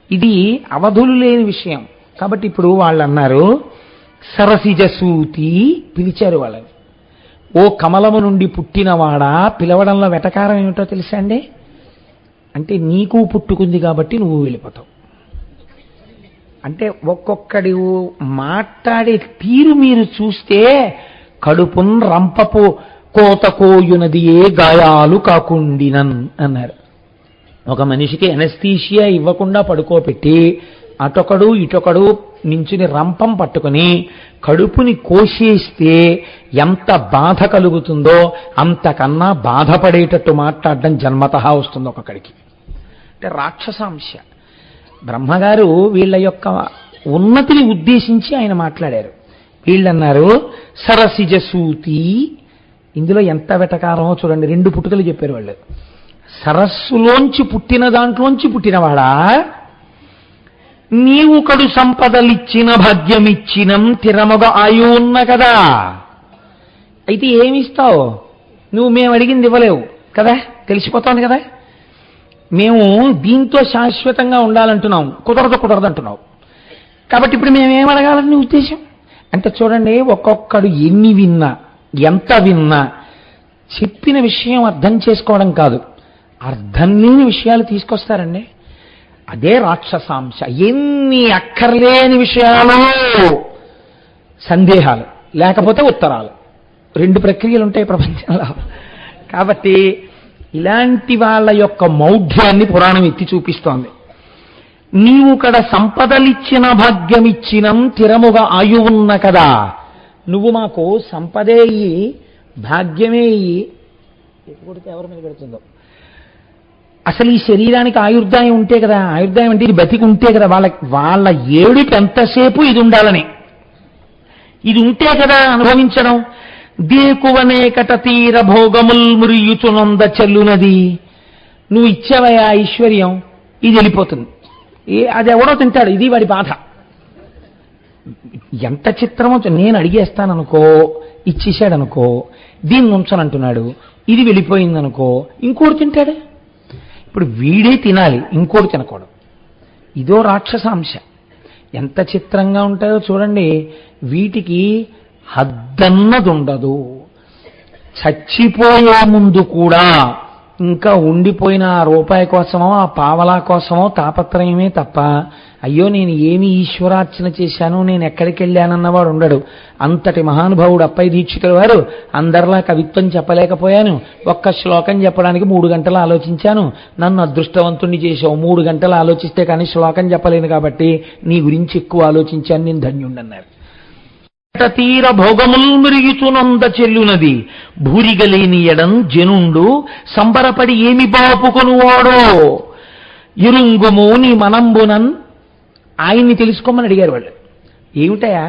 ఇది అవధులు లేని విషయం. కాబట్టి ఇప్పుడు వాళ్ళు అన్నారు సరసిజసూతి, పిలిచారు వాళ్ళని. ఓ కమలము నుండి పుట్టినవాడా, పిలవడంలో వెటకారం ఏమిటో తెలుసా అండి? అంటే నీకు పుట్టుకుంది కాబట్టి నువ్వు వెళ్ళిపోతావు. అంటే ఒక్కొక్కడి మాట్లాడే తీరు మీరు చూస్తే కడుపున్ రంపపు కోతకోయునది ఏ గాయాలు కాకుండినన్ అన్నారు. ఒక మనిషికి ఎనస్థీషియా ఇవ్వకుండా పడుకోబెట్టి అటొకడు ఇటొకడు నించుని రంపం పట్టుకుని కడుపుని కోసేస్తే ఎంత బాధ కలుగుతుందో అంతకన్నా బాధపడేటట్టు మాట్లాడడం జన్మతహా వస్తుంది ఒక్కొక్కడికి. అంటే రాక్షసాంశ. బ్రహ్మగారు వీళ్ళ యొక్క ఉన్నతిని ఉద్దేశించి ఆయన మాట్లాడారు. వీళ్ళన్నారు సరసిజసూతి. ఇందులో ఎంత వెటకారమో చూడండి. 2 పుట్టుకలు చెప్పారు వాళ్ళు. సరస్సులోంచి పుట్టిన దాంట్లోంచి పుట్టినవాడా, నీవు కడు సంపదలిచ్చిన భాగ్యమిచ్చినం తిరమగ ఆయు ఉన్న కదా. అయితే ఏమిస్తావు నువ్వు? మేము అడిగింది ఇవ్వలేవు కదా, తెలిసిపోతాను కదా. మేము దీంతో శాశ్వతంగా ఉండాలంటున్నాం, కుదరదు అంటున్నావు. కాబట్టి ఇప్పుడు మేమేం అడగాలని నీ ఉద్దేశం? అంటే చూడండి, ఒక్కొక్కడు ఎన్ని విన్నా ఎంత విన్నా చెప్పిన విషయం అర్థం చేసుకోవడం కాదు, అర్థం లేని విషయాలు తీసుకొస్తారండి. అదే రాక్షసాంశ. ఎన్ని అక్కర్లేని విషయాలు, సందేహాలు లేకపోతే ఉత్తరాలు. 2 ప్రక్రియలు ఉంటాయి ప్రపంచంలో. కాబట్టి ఇలాంటి వాళ్ళ యొక్క మౌఢ్యాన్ని పురాణం ఎత్తి చూపిస్తోంది. నీవు కడ సంపదలిచ్చిన భాగ్యమిచ్చినం తిరముగా ఆయువున్న కదా, నువ్వు మాకు సంపదే భాగ్యమే కొడితే ఎవరి మీద పెడుతుందో. అసలు ఈ శరీరానికి ఆయుర్దాయం ఉంటే కదా, ఆయుర్దాయం అంటే ఇది బతికి ఉంటే కదా, వాళ్ళ ఏడుకి ఎంతసేపు ఇది ఉండాలని, ఇది ఉంటే కదా అనుభవించడం. దేకువనేకట తీర భోగముల్ మురియుచునొంద చెల్లునది, నువ్వు ఇచ్చావయ్యా ఐశ్వర్యం, ఇది వెళ్ళిపోతుంది, అది ఎవడో తింటాడు, ఇది వాడి బాధ. ఎంత చిత్రమో. నేను అడిగేస్తాననుకో, ఇచ్చేసాడనుకో, దీన్ని ఉంచనంటున్నాడు, ఇది వెళ్ళిపోయిందనుకో, ఇంకోటి తింటాడు. ఇప్పుడు వీడే తినాలి, ఇంకోటి తినకూడదు. ఇదో రాక్షసాంశ. ఎంత చిత్రంగా ఉంటాయో చూడండి. వీటికి హద్దన్నది ఉండదు. చచ్చిపోయే ముందు కూడా ఇంకా ఉండిపోయిన ఆ రూపాయి కోసమో ఆ పావలా కోసమో తాపత్రయమే తప్ప, అయ్యో నేను ఏమి ఈశ్వరార్చన చేశాను, నేను ఎక్కడికి వెళ్ళానన్నవాడు ఉండడు. అంతటి మహానుభావుడు అప్పయ్య దీక్షితుల వారు, అందరిలా కవిత్వం చెప్పలేకపోయాను, ఒక్క శ్లోకం చెప్పడానికి 3 గంటలు ఆలోచించాను, నన్ను అదృష్టవంతుణ్ణి చేశావు, 3 గంటలు ఆలోచిస్తే కానీ శ్లోకం చెప్పలేను కాబట్టి నీ గురించి ఎక్కువ ఆలోచించాను, నేను ధన్యుండన్నారు. తీర భోగముల్ మిరుగుచునంద చెల్లునది, భూరిగలేని ఎడం జనుండు సంబరపడి ఏమి బాపుకొనువాడో, ఇరుంగుము నీ మనంబునన్. ఆయన్ని తెలుసుకోమని అడిగారు వాళ్ళు. ఏమిటయా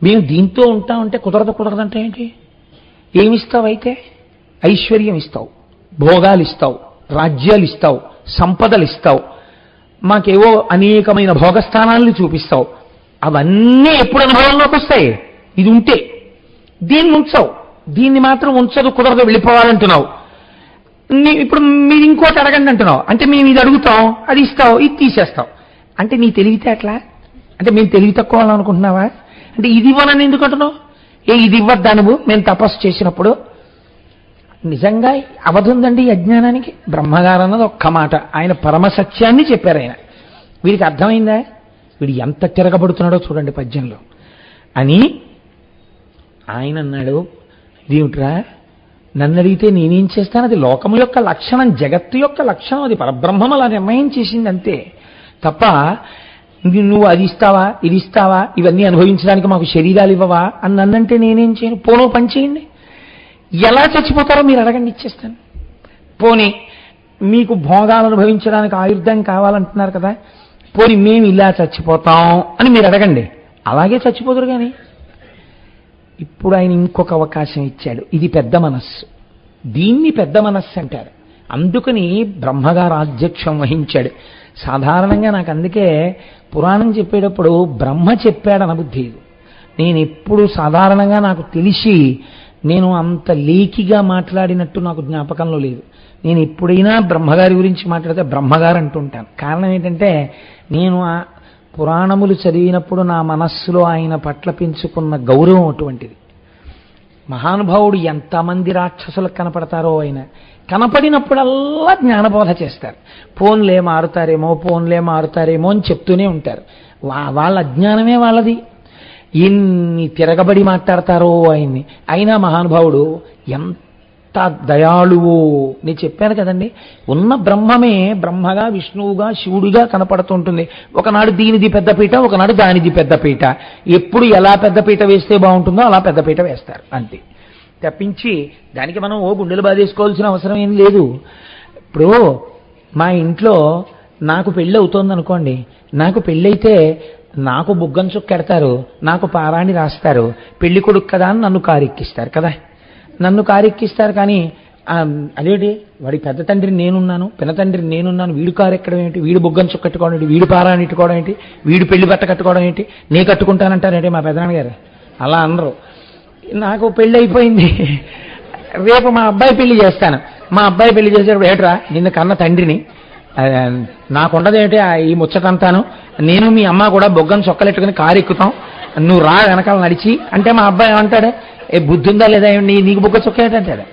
మేము దీంతో ఉంటామంటే కుదరదంటే ఏంటి? ఏమిస్తావైతే? ఐశ్వర్యం ఇస్తావు, భోగాలు ఇస్తావు, రాజ్యాలు ఇస్తావు, సంపదలు ఇస్తావు, మాకేవో అనేకమైన భోగస్థానాల్ని చూపిస్తావు. అవన్నీ ఎప్పుడు అనుభవంలోకి వస్తాయి? ఇది ఉంటే. దీన్ని ఉంచావు, దీన్ని మాత్రం ఉంచదు, కుదరదు, వెళ్ళిపోవాలంటున్నావు. ఇప్పుడు మీరు ఇంకోటి అడగండి అంటున్నావు, అంటే మేము ఇది అడుగుతాం, అది ఇస్తావు, ఇది తీసేస్తావు. అంటే నీ తెలివితే అట్లా? అంటే మేము తెలివి తక్కువ అనుకుంటున్నావా? అంటే ఇది ఇవ్వనని ఎందుకు అంటున్నావు? ఇది ఇవ్వద్దా నువ్వు మేము తపస్సు చేసినప్పుడు? నిజంగా అవధి ఉందండి ఈ అజ్ఞానానికి. బ్రహ్మగారు అన్నది ఒక్క మాట, ఆయన పరమసత్యాన్ని చెప్పారు. ఆయన వీడికి అర్థమైందా? వీడు ఎంత తిరగబడుతున్నాడో చూడండి పద్యంలో అని. ఆయన అన్నాడు, దేవుట్రా నన్ను అడిగితే నేనేం చేస్తాను? అది లోకము యొక్క లక్షణం, జగత్తు యొక్క లక్షణం, అది పరబ్రహ్మం అలా నిర్ణయం చేసింది అంతే తప్ప నువ్వు అది ఇస్తావా, ఇది ఇస్తావా, ఇవన్నీ అనుభవించడానికి మాకు శరీరాలు ఇవ్వవా అని నన్నంటే నేనేం చేయను. పోను పని చేయండి, ఎలా చచ్చిపోతారో మీరు అడగండి, ఇచ్చేస్తాను. పోనీ మీకు భోగాలు అనుభవించడానికి ఆయుర్దాయం కావాలంటున్నారు కదా, పోనీ మేము ఇలా చచ్చిపోతాం అని మీరు అడగండి, అలాగే చచ్చిపోతారు. కానీ ఇప్పుడు ఆయన ఇంకొక అవకాశం ఇచ్చాడు. ఇది పెద్ద మనస్సు, దీన్ని పెద్ద మనస్సు అంటారు. అందుకని బ్రహ్మగారు ఆధ్యక్షం వహించాడు. సాధారణంగా నాకు అందుకే పురాణం చెప్పేటప్పుడు బ్రహ్మ చెప్పాడు అనబుద్ధి. నేను ఎప్పుడు సాధారణంగా నాకు తెలిసి నేను అంత లేకిగా మాట్లాడినట్టు నాకు జ్ఞాపకంలో లేదు. నేను ఎప్పుడైనా బ్రహ్మగారి గురించి మాట్లాడితే బ్రహ్మగారు అంటుంటాను. కారణం ఏంటంటే నేను ఆ పురాణములు చదివినప్పుడు నా మనస్సులో ఆయన పట్ల పెంచుకున్న గౌరవం అటువంటిది. మహానుభావుడు ఎంతమంది రాక్షసులకు కనపడతారో, ఆయన కనపడినప్పుడల్లా జ్ఞానబోధ చేస్తారు. ఫోన్లే మారుతారేమో అని చెప్తూనే ఉంటారు. వాళ్ళ అజ్ఞానమే వాళ్ళది. ఎన్ని తిరగబడి మాట్లాడతారో ఆయన్ని. అయినా మహానుభావుడు ఎంత దయాళువో. నేను చెప్పాను కదండి, ఉన్న బ్రహ్మమే బ్రహ్మగా, విష్ణువుగా, శివుడిగా కనపడుతుంటుంది. ఒకనాడు దీనిది పెద్దపీట, ఒకనాడు దానిది పెద్దపీట. ఎప్పుడు ఎలా పెద్దపీట వేస్తే బాగుంటుందో అలా పెద్దపీట వేస్తారు అంతే తప్పించి దానికి మనం గుండెలు బాధేసుకోవాల్సిన అవసరం ఏం లేదు. ఇప్పుడు మా ఇంట్లో నాకు పెళ్ళి అవుతోంది అనుకోండి, నాకు పెళ్ళైతే నాకు బుగ్గం చుక్కెడతారు, నాకు పారాణి రాస్తారు, పెళ్లి కొడుకు కదా అని నన్ను కారెక్కిస్తారు కదా, నన్ను కారెక్కిస్తారు. కానీ అదేంటి, వాడి పెద్ద తండ్రి నేనున్నాను, పిన్న తండ్రి నేనున్నాను, వీడు కారెక్కడం ఏంటి, వీడు బుగ్గం చుక్కట్టుకోవడం ఏంటి, వీడు పారాణి ఇట్టుకోవడం ఏంటి, వీడు పెళ్లి బట్ట కట్టుకోవడం ఏంటి, నే కట్టుకుంటానంటారేంటి మా పెద్దనాన్నగారు. అలా అనరు. నాకు పెళ్ళి అయిపోయింది, రేపు మా అబ్బాయి పెళ్లి చేస్తాను. మా అబ్బాయి పెళ్లి చేసేటప్పుడు ఏట్రా నిన్న కన్న తండ్రిని, నాకుండదేమిటి ఈ ముచ్చటంతాను, నేను మీ అమ్మ కూడా బొగ్గం చొక్కలెట్టుకుని కారు ఎక్కుతాం, నువ్వు రా వెనకాల నడిచి అంటే మా అబ్బాయి ఏమంటాడు, బుద్ధి ఉందా లేదా నీకు బొగ్గ చొక్క ఏంటంటాడు.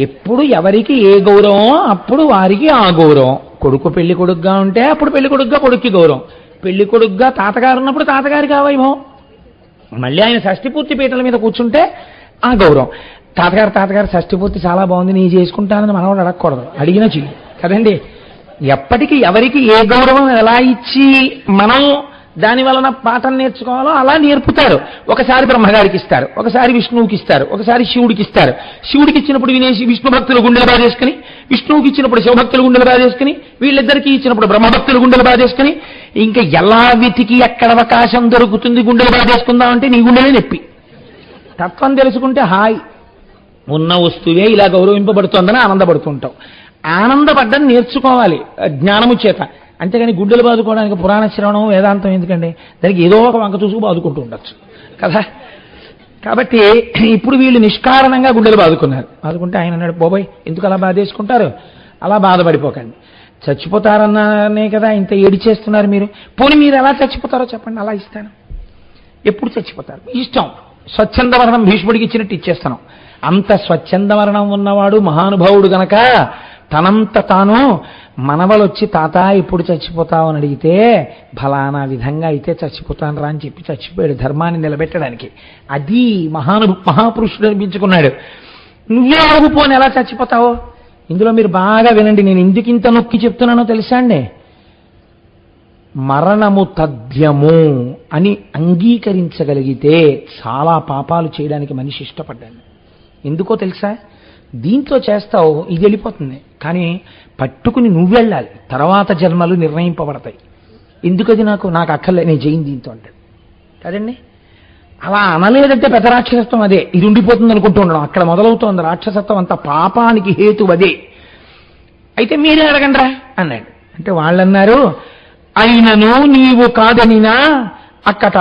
ఎప్పుడు ఎవరికి ఏ గౌరవం అప్పుడు వారికి ఆ గౌరవం. కొడుకు పెళ్లి కొడుకుగా ఉంటే అప్పుడు పెళ్లి కొడుకుగా కొడుక్కి గౌరవం, పెళ్లి కొడుకుగా తాతగారు ఉన్నప్పుడు తాతగారికి ఆ వైభవం. మళ్ళీ ఆయన షష్ఠిపూర్తి పీటల మీద కూర్చుంటే ఆ గౌరవం. తాతగారు షష్ఠిపూర్తి చాలా బాగుంది, నీ చేసుకుంటానని మనవాడు అడగకూడదు, అడిగినా చెయ్యి కదండి. ఎప్పటికీ ఎవరికి ఏ గౌరవం ఎలా ఇచ్చి మనం దాని వలన పాఠం నేర్చుకోవాలో అలా నేర్పుతారు. ఒకసారి బ్రహ్మగారికి ఇస్తారు, ఒకసారి విష్ణువుకి ఇస్తారు, ఒకసారి శివుడికి ఇస్తారు. శివుడికి ఇచ్చినప్పుడు వినేసి విష్ణు భక్తులు గుండెలు బాధేసుకుని, విష్ణువుకి ఇచ్చినప్పుడు శివభక్తులు గుండెలు బాధేసుకుని, వీళ్ళిద్దరికీ ఇచ్చినప్పుడు బ్రహ్మభక్తులు గుండెలు బాధేసుకుని, ఇంకా ఎలా వెతికి ఎక్కడ అవకాశం దొరుకుతుంది గుండెలు బాధేసుకుందామంటే నీ గుండెలే నొప్పి. తత్వం తెలుసుకుంటే హాయ్, ఉన్న వస్తువే ఇలా గౌరవింపబడుతోందని ఆనందపడుతుంటాం. ఆనందపడ్డం నేర్చుకోవాలి జ్ఞానము చేత. అంతేగాని గుడ్డలు బాదుకోవడానికి పురాణ శ్రవణం వేదాంతం ఎందుకండి? దానికి ఏదో ఒక వంక చూసుకు బాదుకుంటూ ఉండొచ్చు కదా. కాబట్టి ఇప్పుడు వీళ్ళు నిష్కారణంగా గుడ్డలు బాదుకుంటే ఆయన అన్నాడు, బాబోయ్ ఎందుకు అలా బాధేసుకుంటారు, అలా బాధపడిపోకండి, చచ్చిపోతారన్నానే కదా ఇంత ఏడి చేస్తున్నారు మీరు, పోనీ మీరు ఎలా చచ్చిపోతారో చెప్పండి, అలా ఇస్తాను. ఎప్పుడు చచ్చిపోతారు ఇష్టం, స్వచ్ఛంద మరణం భీష్ముడికి ఇచ్చినట్టు ఇచ్చేస్తాను. అంత స్వచ్ఛంద మరణం ఉన్నవాడు మహానుభావుడు గనక తనంత తాను మనవలొచ్చి తాత ఎప్పుడు చచ్చిపోతావు అని అడిగితే ఫలానా విధంగా అయితే చచ్చిపోతాను రా అని చెప్పి చచ్చిపోయాడు ధర్మాన్ని నిలబెట్టడానికి. అది మహాపురుషుడు అనిపించుకున్నాడు. నువ్వే అడుగుపోని ఎలా చచ్చిపోతావో. ఇందులో మీరు బాగా వినండి, నేను ఎందుకు ఇంత నొక్కి చెప్తున్నానో తెలుసా అండి? మరణము తథ్యము అని అంగీకరించగలిగితే చాలా పాపాలు చేయడానికి మనిషి ఇష్టపడ్డాడు. ఎందుకో తెలుసా? దీంతో చేస్తావు ఇది వెళ్ళిపోతుంది, కానీ పట్టుకుని నువ్వు వెళ్ళాలి, తర్వాత జన్మలు నిర్ణయింపబడతాయి. ఎందుకది నాకు అక్కర్లే, నేను చేయింది దీంతో అంటాడు కదండి. అలా అనలేదంటే పెద్ద రాక్షసత్వం అదే. ఇది ఉండిపోతుంది అనుకుంటూ ఉండడం అక్కడ మొదలవుతోంది రాక్షసత్వం. అంత పాపానికి హేతు అదే. అయితే మీరే అడగండిరా అన్నాడు. అంటే వాళ్ళన్నారు, అయినను నీవు కాదనినా అక్కట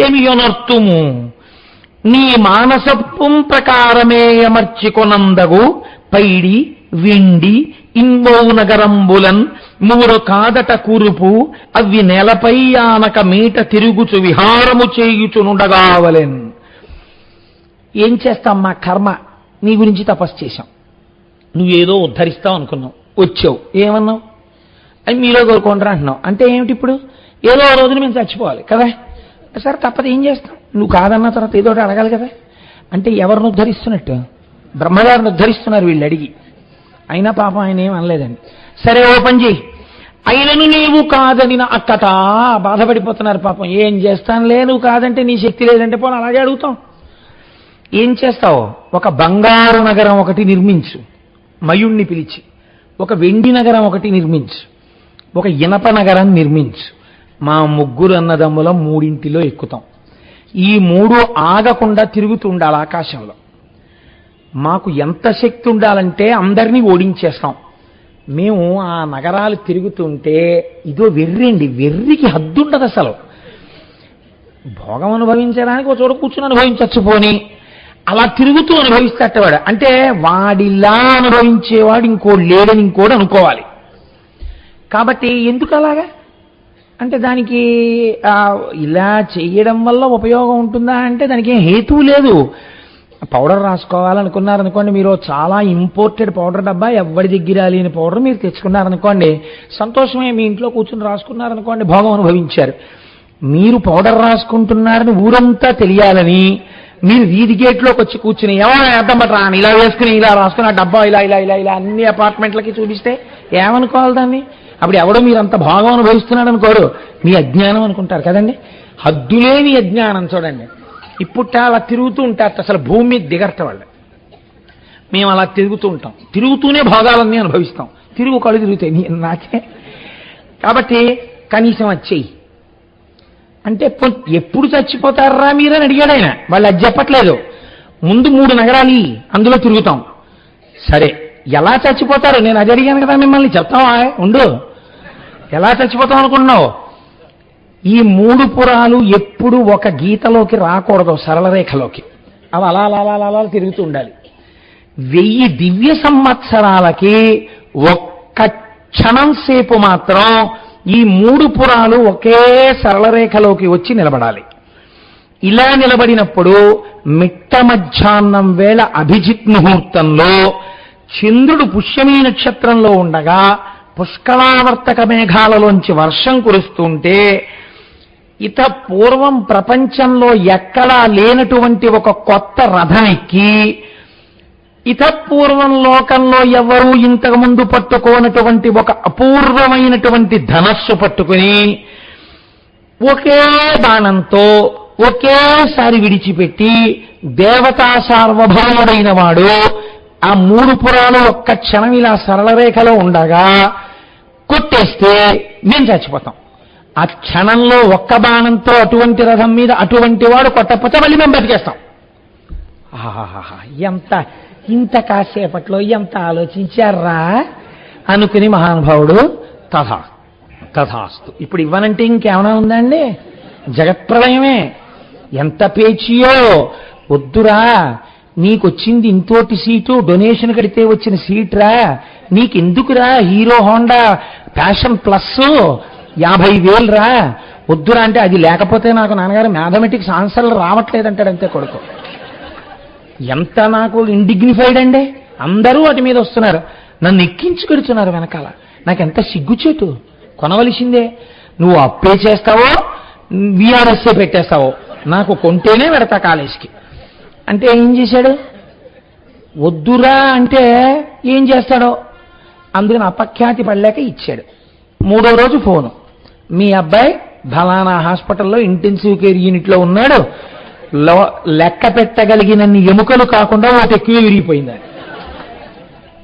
ఏమి యొనర్తుము, నీ మానసత్వం ప్రకారమే అమర్చికొనందగు పైడి విండి ఇన్వౌ నగరంబులన్ మూరు కాదట కూరుపు అవి నెలపై ఆనక మీట తిరుగుచు విహారము చేయుచునుండగావలెన్. ఏం చేస్తాం, మా కర్మ. నీ గురించి తపస్సు చేశాం, నువ్వేదో ఉద్ధరిస్తావు అనుకున్నావు, వచ్చావు, ఏమన్నావు అని మీలో కోరుకోండిరా అంటున్నావు. అంటే ఏమిటి ఇప్పుడు? ఏదో రోజున మేము చచ్చిపోవాలి కదా, సరే తప్పదు, ఏం చేస్తాం? నువ్వు కాదన్న తర్వాత ఏదో అడగాలి కదా. అంటే ఎవరిని ఉద్ధరిస్తున్నట్టు? బ్రహ్మగారిని ఉద్ధరిస్తున్నారు వీళ్ళు అడిగి. అయినా పాపం ఆయన ఏం అనలేదండి. సరే ఓ పని చేయి, అయినను నీవు కాదని అక్కట బాధపడిపోతున్నారు పాపం. ఏం చేస్తానులే, నువ్వు కాదంటే నీ శక్తి లేదంటే పోనీ అలాగే అడుగుతాం. ఏం చేస్తావు? ఒక బంగారు నగరం ఒకటి నిర్మించు, మయుణ్ణి పిలిచి. ఒక వెండి నగరం ఒకటి నిర్మించు, ఒక ఇనప నగరం నిర్మించు. మా ముగ్గురు అన్నదమ్ములం మూడింటిలో ఎక్కుతాం. ఈ మూడు ఆగకుండా తిరుగుతూ ఉండాలి ఆకాశంలో. మాకు ఎంత శక్తి ఉండాలంటే అందరినీ ఓడించేస్తాం. మేము ఆ నగరాలు తిరుగుతుంటే ఇదో వెర్రండి, వెర్రికి హద్దుండదు అసలు. భోగం అనుభవించడానికి ఒక చోట కూర్చుని అనుభవించచ్చు పోని, అలా తిరుగుతూ అనుభవిస్తేవాడు. అంటే వాడిలా అనుభవించేవాడు ఇంకోటి లేడని ఇంకోటి అనుకోవాలి. కాబట్టి ఎందుకు అలాగా అంటే దానికి ఇలా చేయడం వల్ల ఉపయోగం ఉంటుందా అంటే దానికి ఏం హేతువు లేదు. పౌడర్ రాసుకోవాలనుకున్నారనుకోండి, మీరు చాలా ఇంపోర్టెడ్ పౌడర్ డబ్బా, ఎవరి దగ్గర లేని పౌడర్ మీరు తెచ్చుకున్నారనుకోండి, సంతోషమే. మీ ఇంట్లో కూర్చుని రాసుకున్నారనుకోండి, భోగం అనుభవించారు. మీరు పౌడర్ రాసుకుంటున్నారని ఊరంతా తెలియాలని మీరు వీధి గేట్లోకి వచ్చి కూర్చుని ఏమైనా అర్థం పట్టరా అని ఇలా వేసుకుని ఇలా రాసుకుని ఆ డబ్బా ఇలా ఇలా ఇలా ఇలా అన్ని అపార్ట్మెంట్లకి చూపిస్తే ఏమనుకోవాలి దాన్ని? అప్పుడు ఎవడో మీరు అంత భాగం అనుభవిస్తున్నాడు అనుకోరు, మీ అజ్ఞానం అనుకుంటారు కదండి. హద్దులేని అజ్ఞానం చూడండి. ఇప్పుట అలా తిరుగుతూ ఉంటారు, అసలు భూమి మీద దిగరట వాళ్ళు. మేము అలా తిరుగుతూ ఉంటాం, తిరుగుతూనే భోగాలన్నీ అనుభవిస్తాం. తిరుగు కళ్ళు తిరుగుతాయి నాకే. కాబట్టి కనీసం వచ్చేయి అంటే ఎప్పుడు చచ్చిపోతారా మీరని అడిగాడు ఆయన. వాళ్ళు అది చెప్పట్లేదు. ముందు 3 నగరాలు అందులో తిరుగుతాం. సరే ఎలా చచ్చిపోతారు నేను అది అడిగాను కదా మిమ్మల్ని, చెప్తావా? ఉండు, ఎలా చచ్చిపోతాం అనుకుంటున్నావు? ఈ 3 పురాలు ఎప్పుడు ఒక గీతలోకి రాకూడదు, సరళ రేఖలోకి. అవి అలా అలా అలా అలా తిరుగుతూ ఉండాలి. 1000 దివ్య సంవత్సరాలకి ఒక్క క్షణం సేపు మాత్రం ఈ 3 పురాలు ఒకే సరళ రేఖలోకి వచ్చి నిలబడాలి. ఇలా నిలబడినప్పుడు మిట్ట మధ్యాహ్నం వేళ అభిజిత్ ముహూర్తంలో చంద్రుడు పుష్యమీ నక్షత్రంలో ఉండగా పుష్కలావర్తక మేఘాలలోంచి వర్షం కురుస్తుంటే ఇత పూర్వం ప్రపంచంలో ఎక్కడా లేనటువంటి ఒక కొత్త రథం ఎక్కి ఇత పూర్వం లోకంలో ఎవరూ ఇంతకుముందు పట్టుకోనటువంటి ఒక అపూర్వమైనటువంటి ధనస్సు పట్టుకుని ఒకే బాణంతో ఒకేసారి విడిచిపెట్టి దేవతా సార్వభౌముడైన వాడు ఆ 3 పురాలు ఒక్క క్షణం ఇలా సరళరేఖలో ఉండగా కొట్టేస్తే మేము చచ్చిపోతాం. ఆ క్షణంలో ఒక్క బాణంతో అటువంటి రథం మీద అటువంటి వాడు కొట్టకపోతే మళ్ళీ మేము బతికేస్తాం. ఇంత కాసేపట్లో ఎంత ఆలోచించారా అనుకుని మహానుభావుడు తథాస్తు. ఇప్పుడు ఇవ్వనంటే ఇంకేమైనా ఉందండి? జగత్ప్రళయమే. ఎంత పేచియో వద్దురా, నీకొచ్చింది ఇంతోటి సీటు, డొనేషన్ కడితే వచ్చిన సీట్రా, నీకెందుకురా హీరో హోండా ప్యాషన్ ప్లస్ 50,000 రా, వద్దురా అంటే అది లేకపోతే నాకు నాన్నగారు మ్యాథమెటిక్స్ ఆన్సర్లు రావట్లేదంటాడు అంతే కొడుకు. ఎంత నాకు ఇండిగ్నిఫైడ్ అండి. అందరూ వాటి మీద వస్తున్నారు, నన్ను ఎక్కించుకెడుతున్నారు వెనకాల. నాకెంత సిగ్గుచేటు. కొనవలసిందే. నువ్వు అప్పే చేస్తావో విఆర్ఎస్ఏ పెట్టేస్తావో, నాకు కొంటేనే పెడతా కాలేజీకి అంటే ఏం చేశాడు? వద్దురా అంటే ఏం చేస్తాడో అందుకని అపఖ్యాతి పడలేక ఇచ్చాడు. 3వ రోజు ఫోను, మీ అబ్బాయి ఫలానా హాస్పిటల్లో ఇంటెన్సివ్ కేర్ యూనిట్లో ఉన్నాడు, లెక్క పెట్టగలిగినన్ని ఎముకలు కాకుండా వాటి ఎక్కువ విరిగిపోయిందని.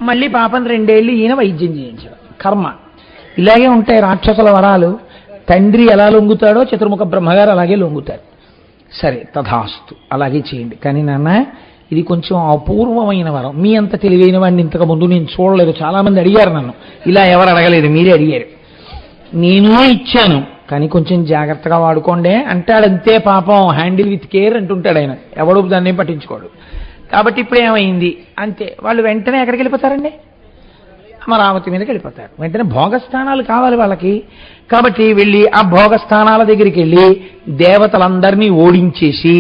మళ్ళీ పాపం 2 ఏళ్ళు ఈయన వైద్యం చేయించాడు. కర్మ. ఇలాగే ఉంటాయి రాక్షసుల వరాలు. తండ్రి ఎలా లొంగుతాడో చతుర్ముఖ బ్రహ్మగారు అలాగే లొంగుతారు. సరే తథాస్తు, అలాగే చేయండి. కానీ నాన్న ఇది కొంచెం అపూర్వమైన వరం. మీ అంత తెలివైన వాడిని ఇంతకు ముందు నేను చూడలేదు. చాలా మంది అడిగారు నన్ను, ఇలా ఎవరు అడగలేదు, మీరే అడిగారు. నేను ఇచ్చాను కానీ కొంచెం జాగ్రత్తగా వాడుకోండి అంటాడంతే. పాపం హ్యాండిల్ విత్ కేర్ అంటుంటాడు ఆయన, ఎవడు దాన్ని పట్టించుకోడు. కాబట్టి ఇప్పుడు ఏమైంది అంతే, వాళ్ళు వెంటనే ఎక్కడికి వెళ్ళిపోతారండి? అమరావతి మీదకి వెళ్ళిపోతారు. వెంటనే భోగస్థానాలు కావాలి వాళ్ళకి. కాబట్టి వెళ్ళి ఆ భోగస్థానాల దగ్గరికి వెళ్ళి దేవతలందరినీ ఓడించేసి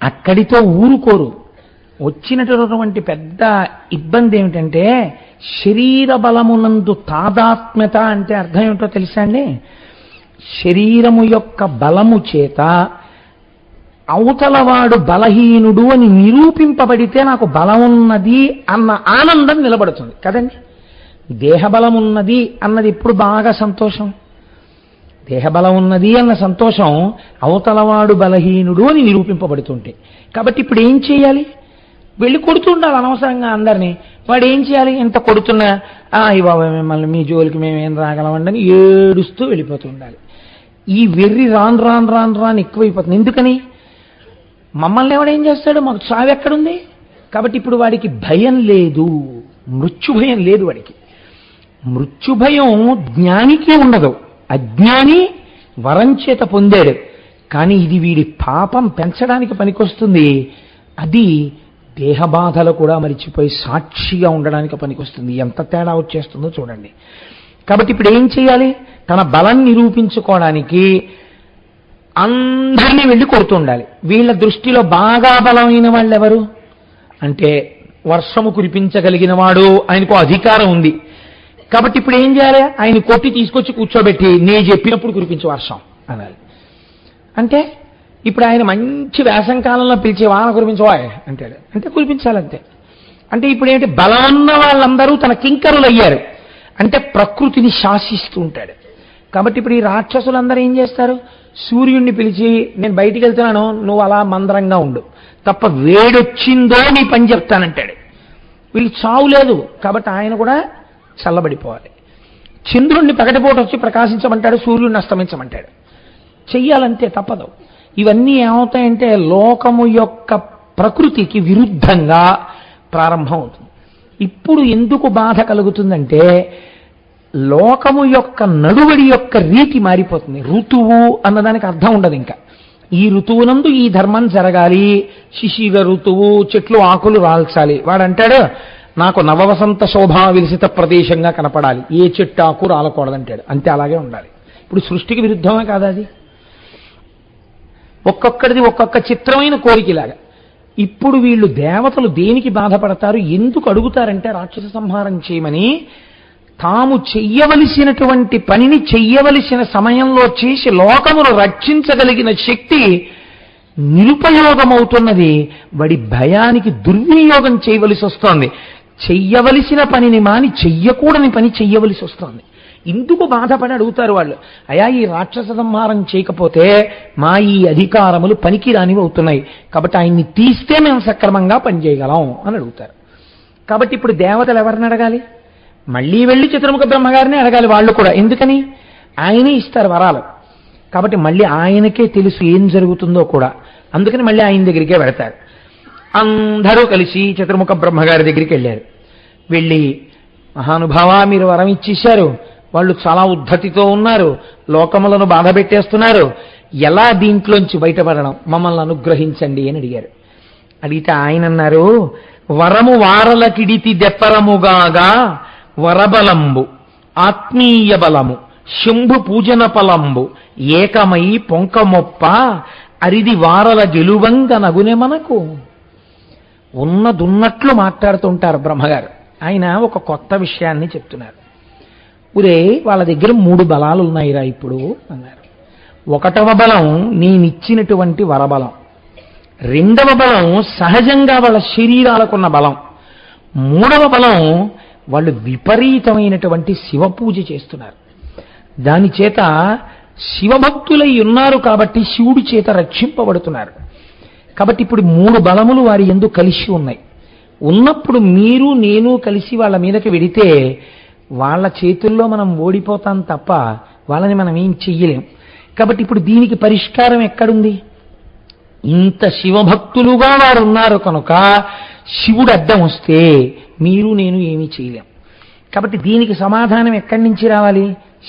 అక్కడితో ఊరుకోరు. వచ్చినటువంటి పెద్ద ఇబ్బంది ఏమిటంటే శరీర బలమునందు తాదాత్మ్యత అంటే అర్థం ఏమిటో తెలుసా అండి? శరీరము యొక్క బలము చేత అవతలవాడు బలహీనుడు అని నిరూపింపబడితే నాకు బలం ఉన్నది అన్న ఆనందం నిలబడుతుంది కదండి. దేహబలం ఉన్నది అన్నది ఇప్పుడు బాగా సంతోషం. దేహబలం ఉన్నది అన్న సంతోషం అవతలవాడు బలహీనుడు అని నిరూపింపబడుతుంటే. కాబట్టి ఇప్పుడు ఏం చేయాలి? వెళ్ళి కొడుతుండాలి అనవసరంగా అందరినీ. వాడు ఏం చేయాలి? ఎంత కొడుతున్నా బాబా మిమ్మల్ని మీ జోలికి మేమేం రాగలమండి అని ఏడుస్తూ వెళ్ళిపోతూ ఉండాలి. ఈ వెర్రి రాను ఎక్కువైపోతుంది. ఎందుకని? మమ్మల్ని ఎవడేం చేస్తాడు, మాకు చావు ఎక్కడుంది? కాబట్టి ఇప్పుడు వాడికి భయం లేదు, మృత్యుభయం లేదు వాడికి. మృత్యుభయం జ్ఞానికి ఉండదు, అజ్ఞాని వరం చేత పొందాడు. కానీ ఇది వీడి పాపం పెంచడానికి పనికొస్తుంది. అది దేహబాధలు కూడా మరిచిపోయి సాక్షిగా ఉండడానికి పనికొస్తుంది. ఎంత తేడా వచ్చేస్తుందో చూడండి. కాబట్టి ఇప్పుడు ఏం చేయాలి? తన బలం నిరూపించుకోవడానికి అందరినీ వెళ్ళి కొడుతుండాలి. వీళ్ళ దృష్టిలో బాగా బలమైన వాళ్ళు ఎవరు అంటే వర్షము కురిపించగలిగిన వాడు, ఆయనకు అధికారం ఉంది. కాబట్టి ఇప్పుడు ఏం చేయాలి? ఆయన కొట్టి తీసుకొచ్చి కూర్చోబెట్టి నేను చెప్పినప్పుడు కురిపించే వర్షం అనాలి. అంటే ఇప్పుడు ఆయన మంచి వేసం కాలంలో పిలిచే వాన కురిపించవాయ్ అంటాడు, అంటే కురిపించాలంతే. అంటే ఇప్పుడు ఏంటి? బలం ఉన్న వాళ్ళందరూ తన కింకరులు అయ్యారు. అంటే ప్రకృతిని శాసిస్తూ ఉంటాడు. కాబట్టి ఇప్పుడు ఈ రాక్షసులందరూ ఏం చేస్తారు? సూర్యుడిని పిలిచి నేను బయటికి వెళ్తున్నాను, నువ్వు అలా మందరంగా ఉండు, తప్ప వేడొచ్చిందో నీ పని చెప్తానంటాడు. వీళ్ళకి చావు లేదు కాబట్టి ఆయన కూడా చల్లబడిపోవాలి. చంద్రుణ్ణి పగటిపూట వచ్చి ప్రకాశించమంటాడు, సూర్యుడిని అస్తమించమంటాడు. చెయ్యాలంతే, తప్పదు. ఇవన్నీ ఏమవుతాయంటే లోకము యొక్క ప్రకృతికి విరుద్ధంగా ప్రారంభం అవుతుంది. ఇప్పుడు ఎందుకు బాధ కలుగుతుందంటే లోకము యొక్క నడువడి యొక్క రీతి మారిపోతుంది. ఋతువు అన్నదానికి అర్థం ఉండదు. ఇంకా ఈ ఋతువునందు ఈ ధర్మం జరగాలి, శిశిర ఋతువు, చెట్లు ఆకులు రాల్చాలి. వాడంటాడు నాకు నవవసంత శోభా విలసిత ప్రదేశంగా కనపడాలి, ఏ చెట్టు ఆకు రాలకూడదంటాడు. అంతే, అలాగే ఉండాలి. ఇప్పుడు సృష్టికి విరుద్ధమే కాదా అది? ఒక్కొక్కడిది ఒక్కొక్క చిత్రమైన కోరికలాగా. ఇప్పుడు వీళ్ళు దేవతలు దేనికి బాధపడతారు, ఎందుకు అడుగుతారంటే రాక్షస సంహారం చేయమని తాము చెయ్యవలసినటువంటి పనిని చెయ్యవలసిన సమయంలో చేసి లోకమును రక్షించగలిగిన శక్తి నిరుపయోగమవుతున్నది. వాడి భయానికి దుర్వినియోగం చేయవలసి వస్తోంది. చెయ్యవలసిన పనిని మాని చెయ్యకూడని పని చెయ్యవలసి వస్తోంది. ఇందుకు బాధపడి అడుగుతారు వాళ్ళు, అయా ఈ రాక్షస సంహారం చేయకపోతే మా ఈ అధికారములు పనికిరానివి అవుతున్నాయి, కాబట్టి ఆయన్ని తీస్తే మేము సక్రమంగా పనిచేయగలం అని అడుగుతారు. కాబట్టి ఇప్పుడు దేవతలు ఎవరిని అడగాలి? మళ్ళీ వెళ్ళి చతుర్ముఖ బ్రహ్మగారిని అడగాలి వాళ్ళు కూడా. ఎందుకని? ఆయనే ఇస్తారు వరాలు. కాబట్టి మళ్ళీ ఆయనకే తెలుసు ఏం జరుగుతుందో కూడా. అందుకని మళ్ళీ ఆయన దగ్గరికే వెళతారు. అందరూ కలిసి చతుర్ముఖ బ్రహ్మగారి దగ్గరికి వెళ్ళారు. వెళ్ళి, మహానుభావ మీరు వరం ఇచ్చేశారు, వాళ్ళు చాలా ఉద్ధతితో ఉన్నారు, లోకములను బాధ పెట్టేస్తున్నారు, ఎలా దీంట్లోంచి బయటపడడం, మమ్మల్ని అనుగ్రహించండి అని అడిగారు. అడిగితే ఆయన అన్నారు, వరము వారలకిడితి దెప్పరముగాగా వరబలంబు ఆత్మీయ బలము శంభు పూజన ఫలంబు ఏకమై పొంకమొప్ప అరిది వారల గెలువంగ నగునే మనకు. ఉన్నదున్నట్లు మాట్లాడుతుంటారు బ్రహ్మగారు. ఆయన ఒక కొత్త విషయాన్ని చెప్తున్నారు. ఊరే వాళ్ళ దగ్గర 3 బలాలు ఉన్నాయిరా ఇప్పుడు అన్నారు. 1వ బలం నేనిచ్చినటువంటి వరబలం, 2వ బలం సహజంగా వాళ్ళ శరీరాలకున్న బలం, 3వ బలం వాళ్ళు విపరీతమైనటువంటి శివ పూజ చేస్తున్నారు. దాని చేత శివభక్తులై ఉన్నారు కాబట్టి శివుడి చేత రక్షింపబడుతున్నారు. కాబట్టి ఇప్పుడు 3 బలములు వారి యందు కలిసి ఉన్నాయి. ఉన్నప్పుడు మీరు నేను కలిసి వాళ్ళ మీదకి వెడితే వాళ్ళ చేతుల్లో మనం ఓడిపోతాం తప్ప వాళ్ళని మనం ఏం చెయ్యలేం. కాబట్టి ఇప్పుడు దీనికి పరిష్కారం ఎక్కడుంది? ఇంత శివభక్తులుగా వారు ఉన్నారు కనుక శివుడు అడ్డం వస్తే మీరు నేను ఏమీ చేయలేం. కాబట్టి దీనికి సమాధానం ఎక్కడి నుంచి రావాలి?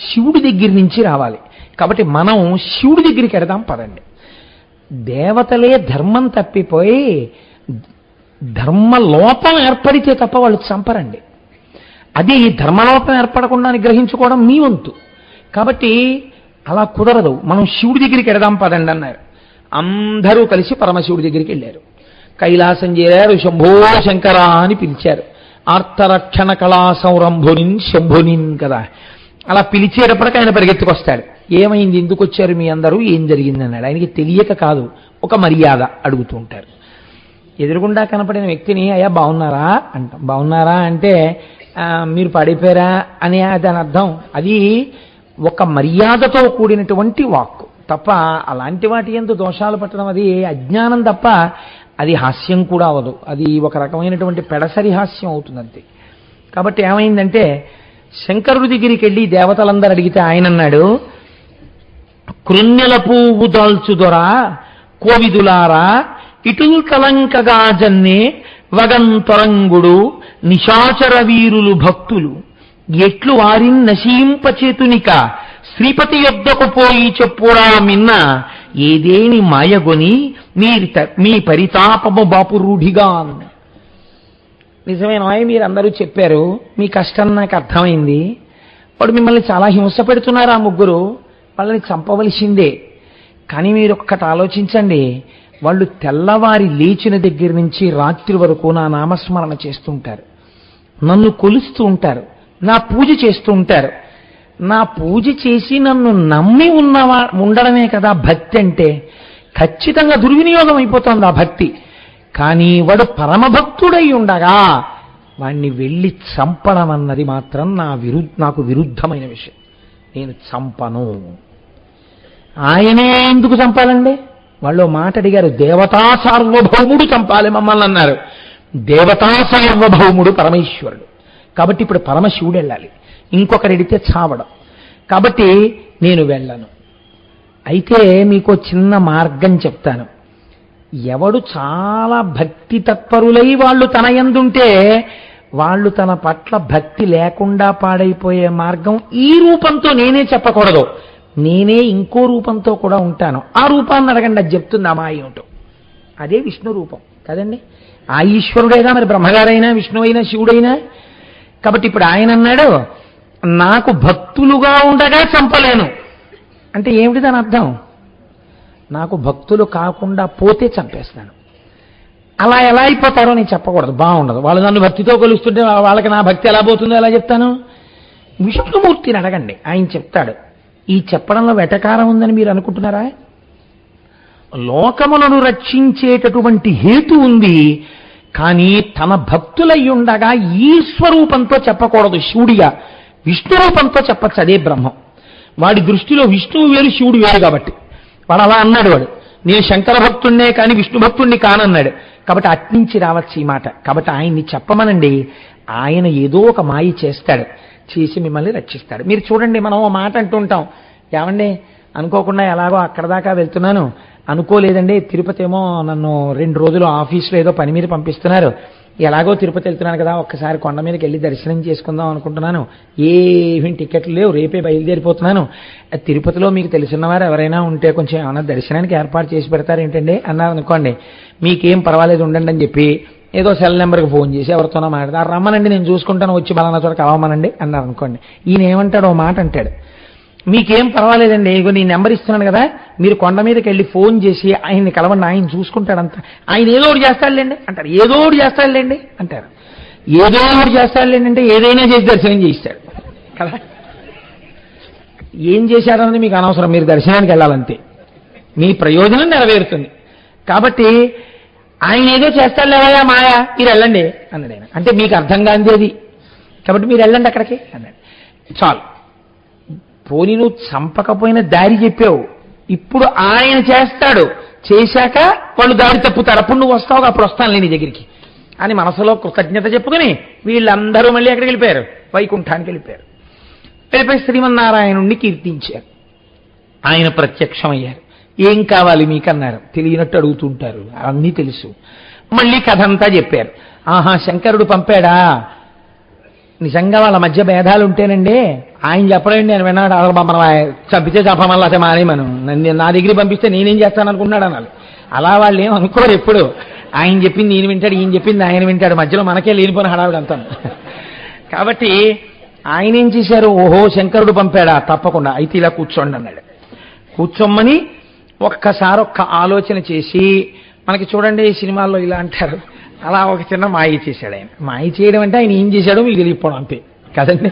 శివుడి దగ్గర నుంచి రావాలి. కాబట్టి మనం శివుడి దగ్గరికి ఎడదాం పదండి. దేవతలే ధర్మం తప్పిపోయి ధర్మలోపం ఏర్పడితే తప్ప వాళ్ళు చంపరండి. అది ధర్మలోపం ఏర్పడకుండా గ్రహించుకోవడం మీ వంతు. కాబట్టి అలా కుదరదు. మనం శివుడి దగ్గరికి ఎడదాం పదండి అన్నారు. అందరూ కలిసి పరమశివుడి దగ్గరికి వెళ్ళారు. కైలాసం చేరారు. శంభో శంకర అని పిలిచారు. ఆర్తరక్షణ కళా సౌరంభునిన్ శంభునిన్ కదా. అలా పిలిచేటప్పటికి ఆయన పరిగెత్తుకొస్తాడు. ఏమైంది, ఎందుకు వచ్చారు మీ అందరూ, ఏం జరిగింది అన్నాడు. ఆయనకి తెలియక కాదు, ఒక మర్యాద అడుగుతూ ఉంటారు. ఎదురుగుండా కనపడిన వ్యక్తిని అయ్యా బాగున్నారా అంటాం. బాగున్నారా అంటే మీరు పడిపోయారా అని దాని అర్థం. అది ఒక మర్యాదతో కూడినటువంటి వాక్కు తప్ప అలాంటి వాటి యందు దోషాలు పట్టడం అది అజ్ఞానం తప్ప అది హాస్యం కూడా అవదు. అది ఒక రకమైనటువంటి పెడసరి హాస్యం అవుతుంది అంతే. కాబట్టి ఏమైందంటే శంకరుడి దగ్గరికి వెళ్ళి దేవతలందరూ అడిగితే ఆయన అన్నాడు, కృణ్యల పువ్వు దాల్చుదొరా కోవిదులారా ఇటుల్ కలంకగా జన్నే వగంతొరంగుడు నిశాచర వీరులు భక్తులు ఎట్లు వారిని నశింపచేతునిక శ్రీపతి యొద్దకు పోయి చెప్పుడా మిన్న ఏదేని మాయగొని మీ పరితాపము బాపు రూఢిగా. నిజమేనా? మీరందరూ చెప్పారు, మీ కష్టం నాకు అర్థమైంది. వాడు మిమ్మల్ని చాలా హింస పెడుతున్నారు. ఆ 3 వాళ్ళని చంపవలసిందే. కానీ మీరు ఒక్కటి ఆలోచించండి, వాళ్ళు తెల్లవారి లేచిన దగ్గర నుంచి రాత్రి వరకు నా నామస్మరణ చేస్తుంటారు, నన్ను కొలుస్తూ ఉంటారు, నా పూజ చేస్తూ ఉంటారు. నా పూజ చేసి నన్ను నమ్మి ఉండడమే కదా భక్తి అంటే. ఖచ్చితంగా దుర్వినియోగం అయిపోతుంది ఆ భక్తి. కానీ వాడు పరమభక్తుడై ఉండగా వాణ్ణి వెళ్ళి చంపడం అన్నది మాత్రం నాకు విరుద్ధమైన విషయం. నేను చంపను. ఆయనే ఎందుకు చంపాలండి? వాళ్ళు మాట అడిగారు, దేవతా సార్వభౌముడు చంపాలి మమ్మల్ని అన్నారు. దేవతా సార్వభౌముడు పరమేశ్వరుడు. కాబట్టి ఇప్పుడు పరమశివుడు వెళ్ళాలి, ఇంకొకరు ఎడితే చావడం. కాబట్టి నేను వెళ్ళను. అయితే మీకు చిన్న మార్గం చెప్తాను. ఎవడు చాలా భక్తి తత్పరులై వాళ్ళు తన యందుంటే వాళ్ళు తన పట్ల భక్తి లేకుండా పాడైపోయే మార్గం ఈ రూపంతో నేనే చెప్పకూడదు, నేనే ఇంకో రూపంతో కూడా ఉంటాను. ఆ రూపాన్ని అడగండి, అది చెప్తుంది ఆ మాయ ఏమిటో. అదే విష్ణు రూపం కదండి. ఆ ఈశ్వరుడైనా మరి బ్రహ్మగారైనా విష్ణువైనా శివుడైనా. కాబట్టి ఇప్పుడు ఆయన అన్నాడు, నాకు భక్తులుగా ఉండగా చంపలేను అంటే ఏమిటి దాని అర్థం? నాకు భక్తులు కాకుండా పోతే చంపేస్తాను. అలా ఎలా అయిపోతారో నేను చెప్పకూడదు, బాగుండదు. వాళ్ళు నన్ను భక్తితో కొలుస్తుంటే వాళ్ళకి నా భక్తి ఎలా పోతుందో ఎలా చెప్తాను? విష్ణుమూర్తిని అడగండి, ఆయన చెప్తాడు. ఈ చెప్పడంలో వెటకారం ఉందని మీరు అనుకుంటున్నారా? లోకములను రక్షించేటటువంటి హేతు ఉంది, కానీ తన భక్తులయ్యుండగా ఈ స్వరూపంతో చెప్పకూడదు. శివుడిగా విష్ణు రూపంతో చెప్పచ్చు, అదే బ్రహ్మం. వాడి దృష్టిలో విష్ణువు వేరు, శివుడు వేరు. కాబట్టి వాడు అలా అన్నాడు. వాడు నేను శంకర భక్తుడినే కానీ విష్ణు భక్తుడిని కానన్నాడు. కాబట్టి అట్నుంచి రావచ్చు ఈ మాట. కాబట్టి ఆయన్ని చెప్పమనండి, ఆయన ఏదో ఒక మాయ చేస్తాడు, చేసి మిమ్మల్ని రక్షిస్తాడు. మీరు చూడండి, మనం ఓ మాట అంటుంటాం, ఏమండి అనుకోకుండా ఎలాగో అక్కడ దాకా వెళ్తున్నాను, అనుకోలేదండి తిరుపతి ఏమో నన్ను 2 రోజులు ఆఫీస్లో ఏదో పని మీద పంపిస్తున్నారు, ఎలాగో తిరుపతి వెళ్తున్నాను కదా, ఒక్కసారి కొండ మీదకి వెళ్ళి దర్శనం చేసుకుందాం అనుకుంటున్నాను, ఏమీ టికెట్లు లేవు, రేపే బయలుదేరిపోతున్నాను, తిరుపతిలో మీకు తెలిసినవారు ఎవరైనా ఉంటే కొంచెం ఏమైనా దర్శనానికి ఏర్పాటు చేసి పెడతారు ఏంటండి అన్నారు అనుకోండి, మీకేం పర్వాలేదు ఉండండి అని చెప్పి ఏదో సెల్ నెంబర్కి ఫోన్ చేసి ఎవరితోనో మాట్లాడతారు, రమ్మనండి నేను చూసుకుంటాను, వచ్చి బలానా చోట కలవమనండి అన్నారు అనుకోండి. ఈయన ఏమంటాడు, ఓ మాట అంటాడు, మీకేం పర్వాలేదండి, ఇగో నీ నెంబర్ ఇస్తున్నాను కదా, మీరు కొండ మీదకి వెళ్ళి ఫోన్ చేసి ఆయన్ని కలవండి, ఆయన చూసుకుంటాడంత, ఆయన ఏదో ఒకటి చేస్తాడులేండి అంటారు. ఏదో ఒకటి చేస్తాడులేండి అంటారు. ఏదో ఒకటి చేస్తాడులేండి అంటే ఏదైనా చేసి దర్శనం చేయిస్తాడు కదా. ఏం చేశాడన్నది మీకు అనవసరం, మీరు దర్శనానికి వెళ్ళాలంతే, మీ ప్రయోజనం నెరవేరుతుంది. కాబట్టి ఆయన ఏదో చేస్తాడులేవయా మాయా, మీరు వెళ్ళండి అన్నాడు ఆయన. అంటే మీకు అర్థం కాంది అది, కాబట్టి మీరు వెళ్ళండి అక్కడికి అన్నాడు. చాలు, పోనీ నువ్వు చంపకపోయిన దారి చెప్పావు, ఇప్పుడు ఆయన చేస్తాడు, చేశాక వాళ్ళు దారి తప్పుతారు, అప్పుడు నువ్వు వస్తావు, అప్పుడు వస్తాను నీ దగ్గరికి అని మనసులో కృతజ్ఞత చెప్పుకుని వీళ్ళందరూ మళ్ళీ ఎక్కడికి వెళ్ళిపోయారు, వైకుంఠానికి వెళ్ళిపోయారు. వెళ్ళిపోయి శ్రీమన్నారాయణుణ్ణి కీర్తించారు. ఆయన ప్రత్యక్షమయ్యారు. ఏం కావాలి మీకన్నారు. తెలియనట్టు అడుగుతుంటారు, అన్నీ తెలుసు. మళ్ళీ కథ అంతా చెప్పారు. ఆహా, శంకరుడు పంపాడా, నిజంగా వాళ్ళ మధ్య భేదాలు ఉంటేనండి ఆయన చెప్పడండి నేను విన్నాడు, మనం చంపితే చంపమల్లా అయితే మానే మనం నా దగ్గర పంపిస్తే నేనేం చేస్తాను అనుకున్నాడు అనాలి. అలా వాళ్ళు ఏం అనుకోరు ఎప్పుడు. ఆయన చెప్పింది నేను వింటాడు, ఈయన చెప్పింది ఆయన వింటాడు, మధ్యలో మనకే లేనిపోయిన హడావిడి అంతాను. కాబట్టి ఆయన ఏం చేశారు, ఓహో శంకరుడు పంపాడా, తప్పకుండా అయితే ఇలా కూర్చోండి అన్నాడు. కూర్చోమ్మని ఒక్కసారి ఒక్క ఆలోచన చేసి, మనకి చూడండి సినిమాల్లో ఇలా అంటారు, అలా ఒక చిన్న మాయ చేశాడు ఆయన. మాయ చేయడం అంటే ఆయన ఏం చేశాడో మీకు తెలియకపోవడం అంతే కదండి.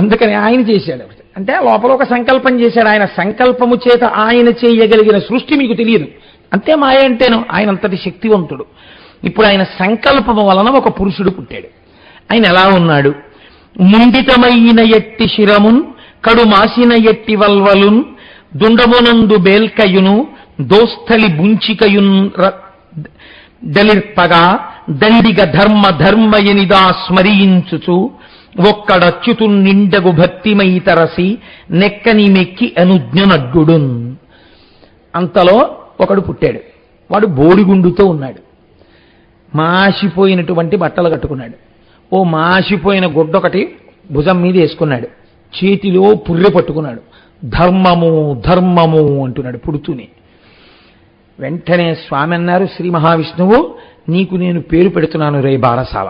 అందుకని ఆయన చేశాడు అంటే లోపల ఒక సంకల్పం చేశాడు. ఆయన సంకల్పము చేత ఆయన చేయగలిగిన సృష్టి మీకు తెలియదు, అంతే మాయ అంటేను. ఆయన అంతటి శక్తివంతుడు. ఇప్పుడు ఆయన సంకల్పము వలన ఒక పురుషుడు పుట్టాడు. ఆయన ఎలా ఉన్నాడు, ముండితమైన ఎట్టి శిరమున్ కడు మాసిన ఎట్టి వల్వలున్ దుండమునందు బేల్కయును దోస్థలి బుంచికయున్ దలిర్పగా దండిగ ధర్మ ధర్మయనిదా స్మరించుచు ఒక్కడచ్యుతు నిండగు భక్తిమై తరసి నెక్కని మెక్కి అనుజ్ఞనడ్డుడున్. అంతలో ఒకడు పుట్టాడు. వాడు బోడిగుండుతో ఉన్నాడు, మాసిపోయినటువంటి బట్టలు కట్టుకున్నాడు, ఓ మాసిపోయిన గుడ్డొకటి భుజం మీద వేసుకున్నాడు, చేతిలో పుర్రె పట్టుకున్నాడు, ధర్మము ధర్మము అంటున్నాడు పుడుతూనే. వెంటనే స్వామి అన్నారు, శ్రీ మహావిష్ణువు నీకు నేను పేరు పెడుతున్నాను రే బారసాల.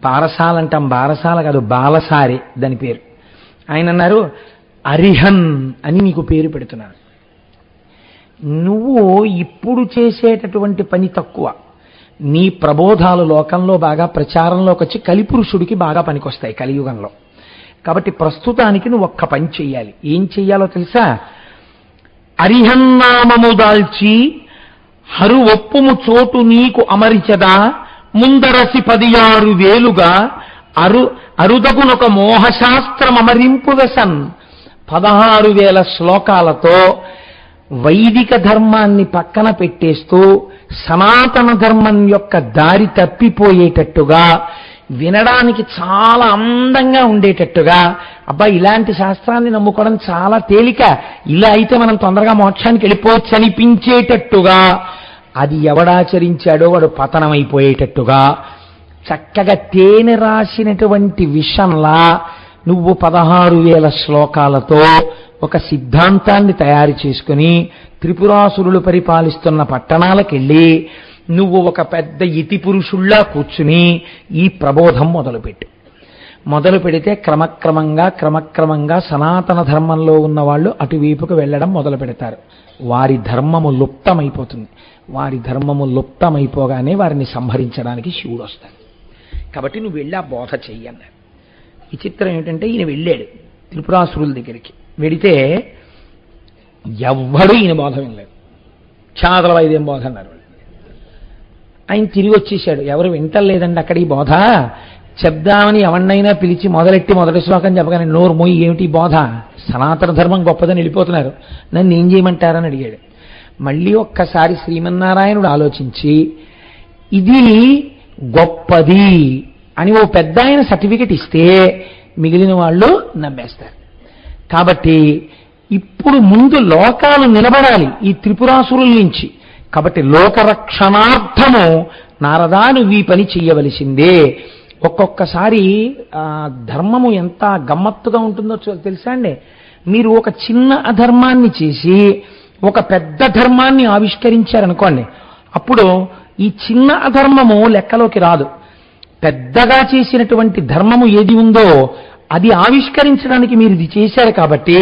బారసాల అంటాం, బారసాల కాదు బాలసారి దాని పేరు. ఆయన అన్నారు అరిహన్ అని నీకు పేరు పెడుతున్నాను. నువ్వు ఇప్పుడు చేసేటటువంటి పని తక్కువ, నీ ప్రబోధాలు లోకంలో బాగా ప్రచారంలోకి వచ్చి కలిపురుషుడికి బాగా పనికొస్తాయి కలియుగంలో. కాబట్టి ప్రస్తుతానికి నువ్వు ఒక్క పని చెయ్యాలి. ఏం చెయ్యాలో తెలుసా, అరిహన్నామము దాల్చి హరు ఒప్పుము చోటు నీకు అమరిచదా ముందరసి 16 వేలుగా అరుదగునొక మోహశాస్త్రమరింపు వెసన్. 16,000 శ్లోకాలతో వైదిక ధర్మాన్ని పక్కన పెట్టేస్తూ సనాతన ధర్మం యొక్క దారి తప్పిపోయేటట్టుగా, వినడానికి చాలా అందంగా ఉండేటట్టుగా, అబ్బా ఇలాంటి శాస్త్రాన్ని నమ్ముకోవడం చాలా తేలిక, ఇలా అయితే మనం తొందరగా మోక్షానికి వెళ్ళిపోవచ్చు అనిపించేటట్టుగా, అది ఎవడాచరించాడో వాడు పతనమైపోయేటట్టుగా, చక్కగా తేనె రాసినటువంటి విషంలా నువ్వు 16,000 శ్లోకాలతో ఒక సిద్ధాంతాన్ని తయారు చేసుకుని త్రిపురాసురులు పరిపాలిస్తున్న పట్టణాలకెళ్ళి నువ్వు ఒక పెద్ద ఇతి పురుషుల్లా కూర్చుని ఈ ప్రబోధం మొదలుపెట్టు. మొదలు పెడితే క్రమక్రమంగా సనాతన ధర్మంలో ఉన్న వాళ్ళు అటువైపుకు వెళ్ళడం మొదలు పెడతారు. వారి ధర్మము లుప్తమైపోతుంది. వారి ధర్మము లుప్తమైపోగానే వారిని సంహరించడానికి శివుడు వస్తాడు. కాబట్టి నువ్వు వెళ్ళి ఆ బోధ చెయ్యన్నారు. విచిత్రం ఏమిటంటే ఈయన వెళ్ళాడు త్రిపురాసురుల దగ్గరికి. వెడితే ఎవ్వడూ ఈయన బోధ వినలేదు. క్షాతల వైద్యం బోధ అన్నారు. ఆయన తిరిగి వచ్చేసాడు. ఎవరు వింటలేదండి అక్కడ ఈ బోధ, చెప్దామని ఎవరినైనా పిలిచి మొదటి శ్లోకం చెప్పగానే నోరు మోయి ఏమిటి బోధ, సనాతన ధర్మం గొప్పదని వెళ్ళిపోతున్నారు, నన్ను ఏం చేయమంటారని అడిగాడు. మళ్ళీ ఒక్కసారి శ్రీమన్నారాయణుడు ఆలోచించి ఇది గొప్పది అని ఓ పెద్ద ఆయన సర్టిఫికెట్ ఇస్తే మిగిలిన వాళ్ళు నమ్మేస్తారు. కాబట్టి ఇప్పుడు ముందు లోకాలు నిలబడాలి ఈ త్రిపురాసురుల నుంచి. కాబట్టి లోకరక్షణార్థము నారదా నువ్వు ఈ పని చెయ్యవలసిందే. ఒక్కొక్కసారి ధర్మము ఎంత గమ్మత్తుగా ఉంటుందో తెలుసా అండి. మీరు ఒక చిన్న అధర్మాన్ని చేసి ఒక పెద్ద ధర్మాన్ని ఆవిష్కరించారనుకోండి, అప్పుడు ఈ చిన్న అధర్మము లెక్కలోకి రాదు. పెద్దగా చేసినటువంటి ధర్మము ఏది ఉందో అది ఆవిష్కరించడానికి మీరు ఇది చేశారు కాబట్టి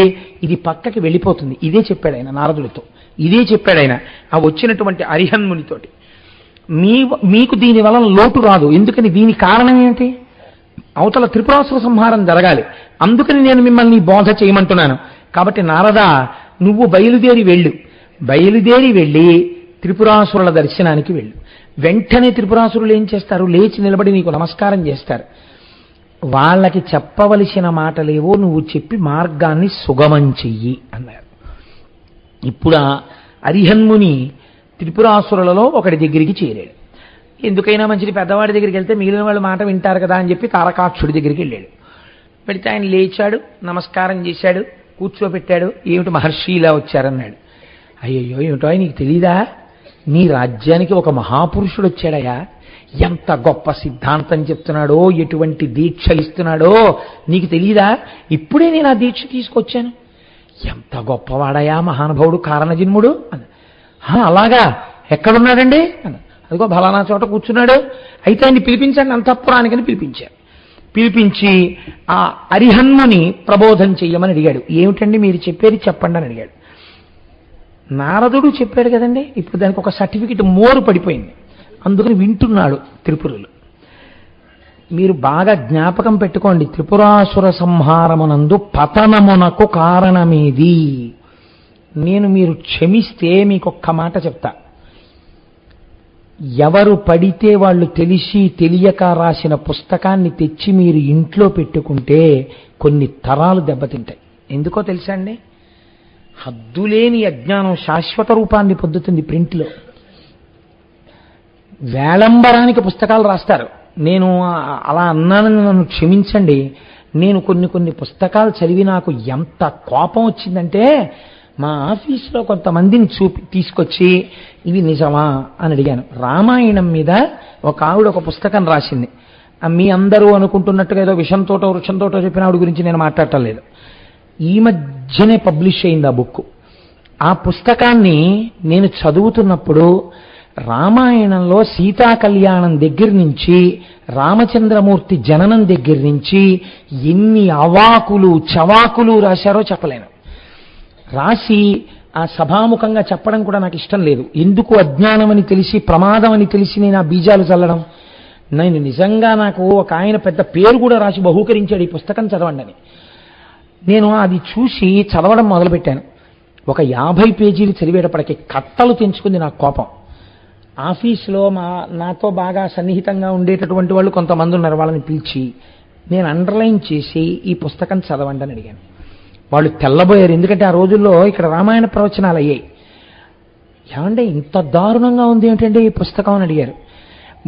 ఇది పక్కకి వెళ్ళిపోతుంది. ఇదే చెప్పాడు ఆయన నారదుడితో, ఇదే చెప్పాడు ఆయన ఆ వచ్చినటువంటి అరిహన్మునితోటి. మీకు దీని వలన లోటు రాదు. ఎందుకని? దీని కారణం ఏంటి? అవతల త్రిపురాసుర సంహారం జరగాలి. అందుకని నేను మిమ్మల్ని బోధ చేయమంటున్నాను. కాబట్టి నారదా నువ్వు బయలుదేరి వెళ్ళి త్రిపురాసురుల దర్శనానికి వెళ్ళు. వెంటనే త్రిపురాసురులు ఏం చేస్తారు? లేచి నిలబడి నీకు నమస్కారం చేస్తారు. వాళ్ళకి చెప్పవలసిన మాటలేవో నువ్వు చెప్పి మార్గాన్ని సుగమం చెయ్యి అన్నారు. ఇప్పుడు అరిహన్ముని త్రిపురాసురులలో ఒకటి దగ్గరికి చేరాడు. ఎందుకైనా మంచిది పెద్దవాడి దగ్గరికి వెళ్తే మిగిలిన వాళ్ళు మాట వింటారు కదా అని చెప్పి తారకాక్షుడి దగ్గరికి వెళ్ళాడు. వెళితే ఆయన లేచాడు, నమస్కారం చేశాడు, కూర్చోబెట్టాడు. ఏమిటి మహర్షి ఇలా వచ్చారన్నాడు. అయ్యయ్యో ఏమిటో నీకు తెలీదా, నీ రాజ్యానికి ఒక మహాపురుషుడు వచ్చాడయా, ఎంత గొప్ప సిద్ధాంతం చెప్తున్నాడో, ఎటువంటి దీక్ష ఇస్తున్నాడో నీకు తెలీదా? ఇప్పుడే నేను ఆ దీక్ష తీసుకొచ్చాను. ఎంత గొప్పవాడయా మహానుభావుడు కారణజన్ముడు అన్న. అలాగా, ఎక్కడున్నాడండి అన్న. అదిగో బలానా చోట కూర్చున్నాడు. అయితే ఆయన్ని పిలిపించండి అంతఃపురానికని పిలిపించారు. పిలిపించి ఆ అరిహన్ముని ప్రబోధం చెయ్యమని అడిగాడు. ఏమిటండి మీరు చెప్పేది చెప్పండి అని అడిగాడు. నారదుడు చెప్పాడు కదండి, ఇప్పుడు దానికి ఒక సర్టిఫికెట్ మోరు పడిపోయింది. అందుకని వింటున్నాడు త్రిపురులు. మీరు బాగా జ్ఞాపకం పెట్టుకోండి, త్రిపురాసుర సంహారమునందు పతనమునకు కారణమేది. నేను మీరు క్షమిస్తే మీకు ఒక్క మాట చెప్తా. ఎవరు పడితే వాళ్ళు తెలిసి తెలియక రాసిన పుస్తకాన్ని తెచ్చి మీరు ఇంట్లో పెట్టుకుంటే కొన్ని తరాలు దెబ్బతింటాయి. ఎందుకో తెలుసా అండి? హద్దులేని అజ్ఞానం శాశ్వత రూపాన్ని పొందుతుంది ప్రింట్లో. వేళంబరానికి పుస్తకాలు రాస్తారు. నేను అలా అన్నానని నన్ను క్షమించండి. నేను కొన్ని పుస్తకాలు చదివి నాకు ఎంత కోపం వచ్చిందంటే, మా ఆఫీసులో కొంతమందిని తీసుకొచ్చి ఇవి నిజమా అని అడిగాను. రామాయణం మీద ఒక ఆవిడ ఒక పుస్తకం రాసింది. మీ అందరూ అనుకుంటున్నట్టుగా ఏదో విషంతోటో వృక్షంతోటో చెప్పిన ఆవిడ గురించి నేను మాట్లాడటం లేదు. ఈ మధ్యనే పబ్లిష్ అయింది ఆ బుక్. ఆ పుస్తకాన్ని నేను చదువుతున్నప్పుడు రామాయణంలో సీతా కళ్యాణం దగ్గర నుంచి రామచంద్రమూర్తి జననం దగ్గర నుంచి ఎన్ని అవాకులు చవాకులు రాశారో చెప్పలేను. రాసి ఆ సభాముఖంగా చెప్పడం కూడా నాకు ఇష్టం లేదు. ఎందుకు అజ్ఞానం అని తెలిసి ప్రమాదం అని తెలిసి నేను ఆ బీజాలు చల్లడం. నేను నిజంగా నాకు ఒక ఆయన పెద్ద పేరు కూడా రాసి బహూకరించాడు ఈ పుస్తకం చదవండి అని. నేను అది చూసి చదవడం మొదలుపెట్టాను. ఒక 50 పేజీలు చదివేటప్పటికి కట్టలు తెంచుకుంది నాకు కోపం. ఆఫీసులో నాతో బాగా సన్నిహితంగా ఉండేటటువంటి వాళ్ళు కొంతమంది ఉన్నారు. వాళ్ళని పిలిచి నేను అండర్లైన్ చేసి ఈ పుస్తకం చదవండి అని అడిగాను. వాళ్ళు తెల్లబోయారు. ఎందుకంటే ఆ రోజుల్లో ఇక్కడ రామాయణ ప్రవచనాలు అయ్యాయి. ఏమంటే ఇంత దారుణంగా ఉంది ఏమిటంటే ఈ పుస్తకం అని అడిగారు.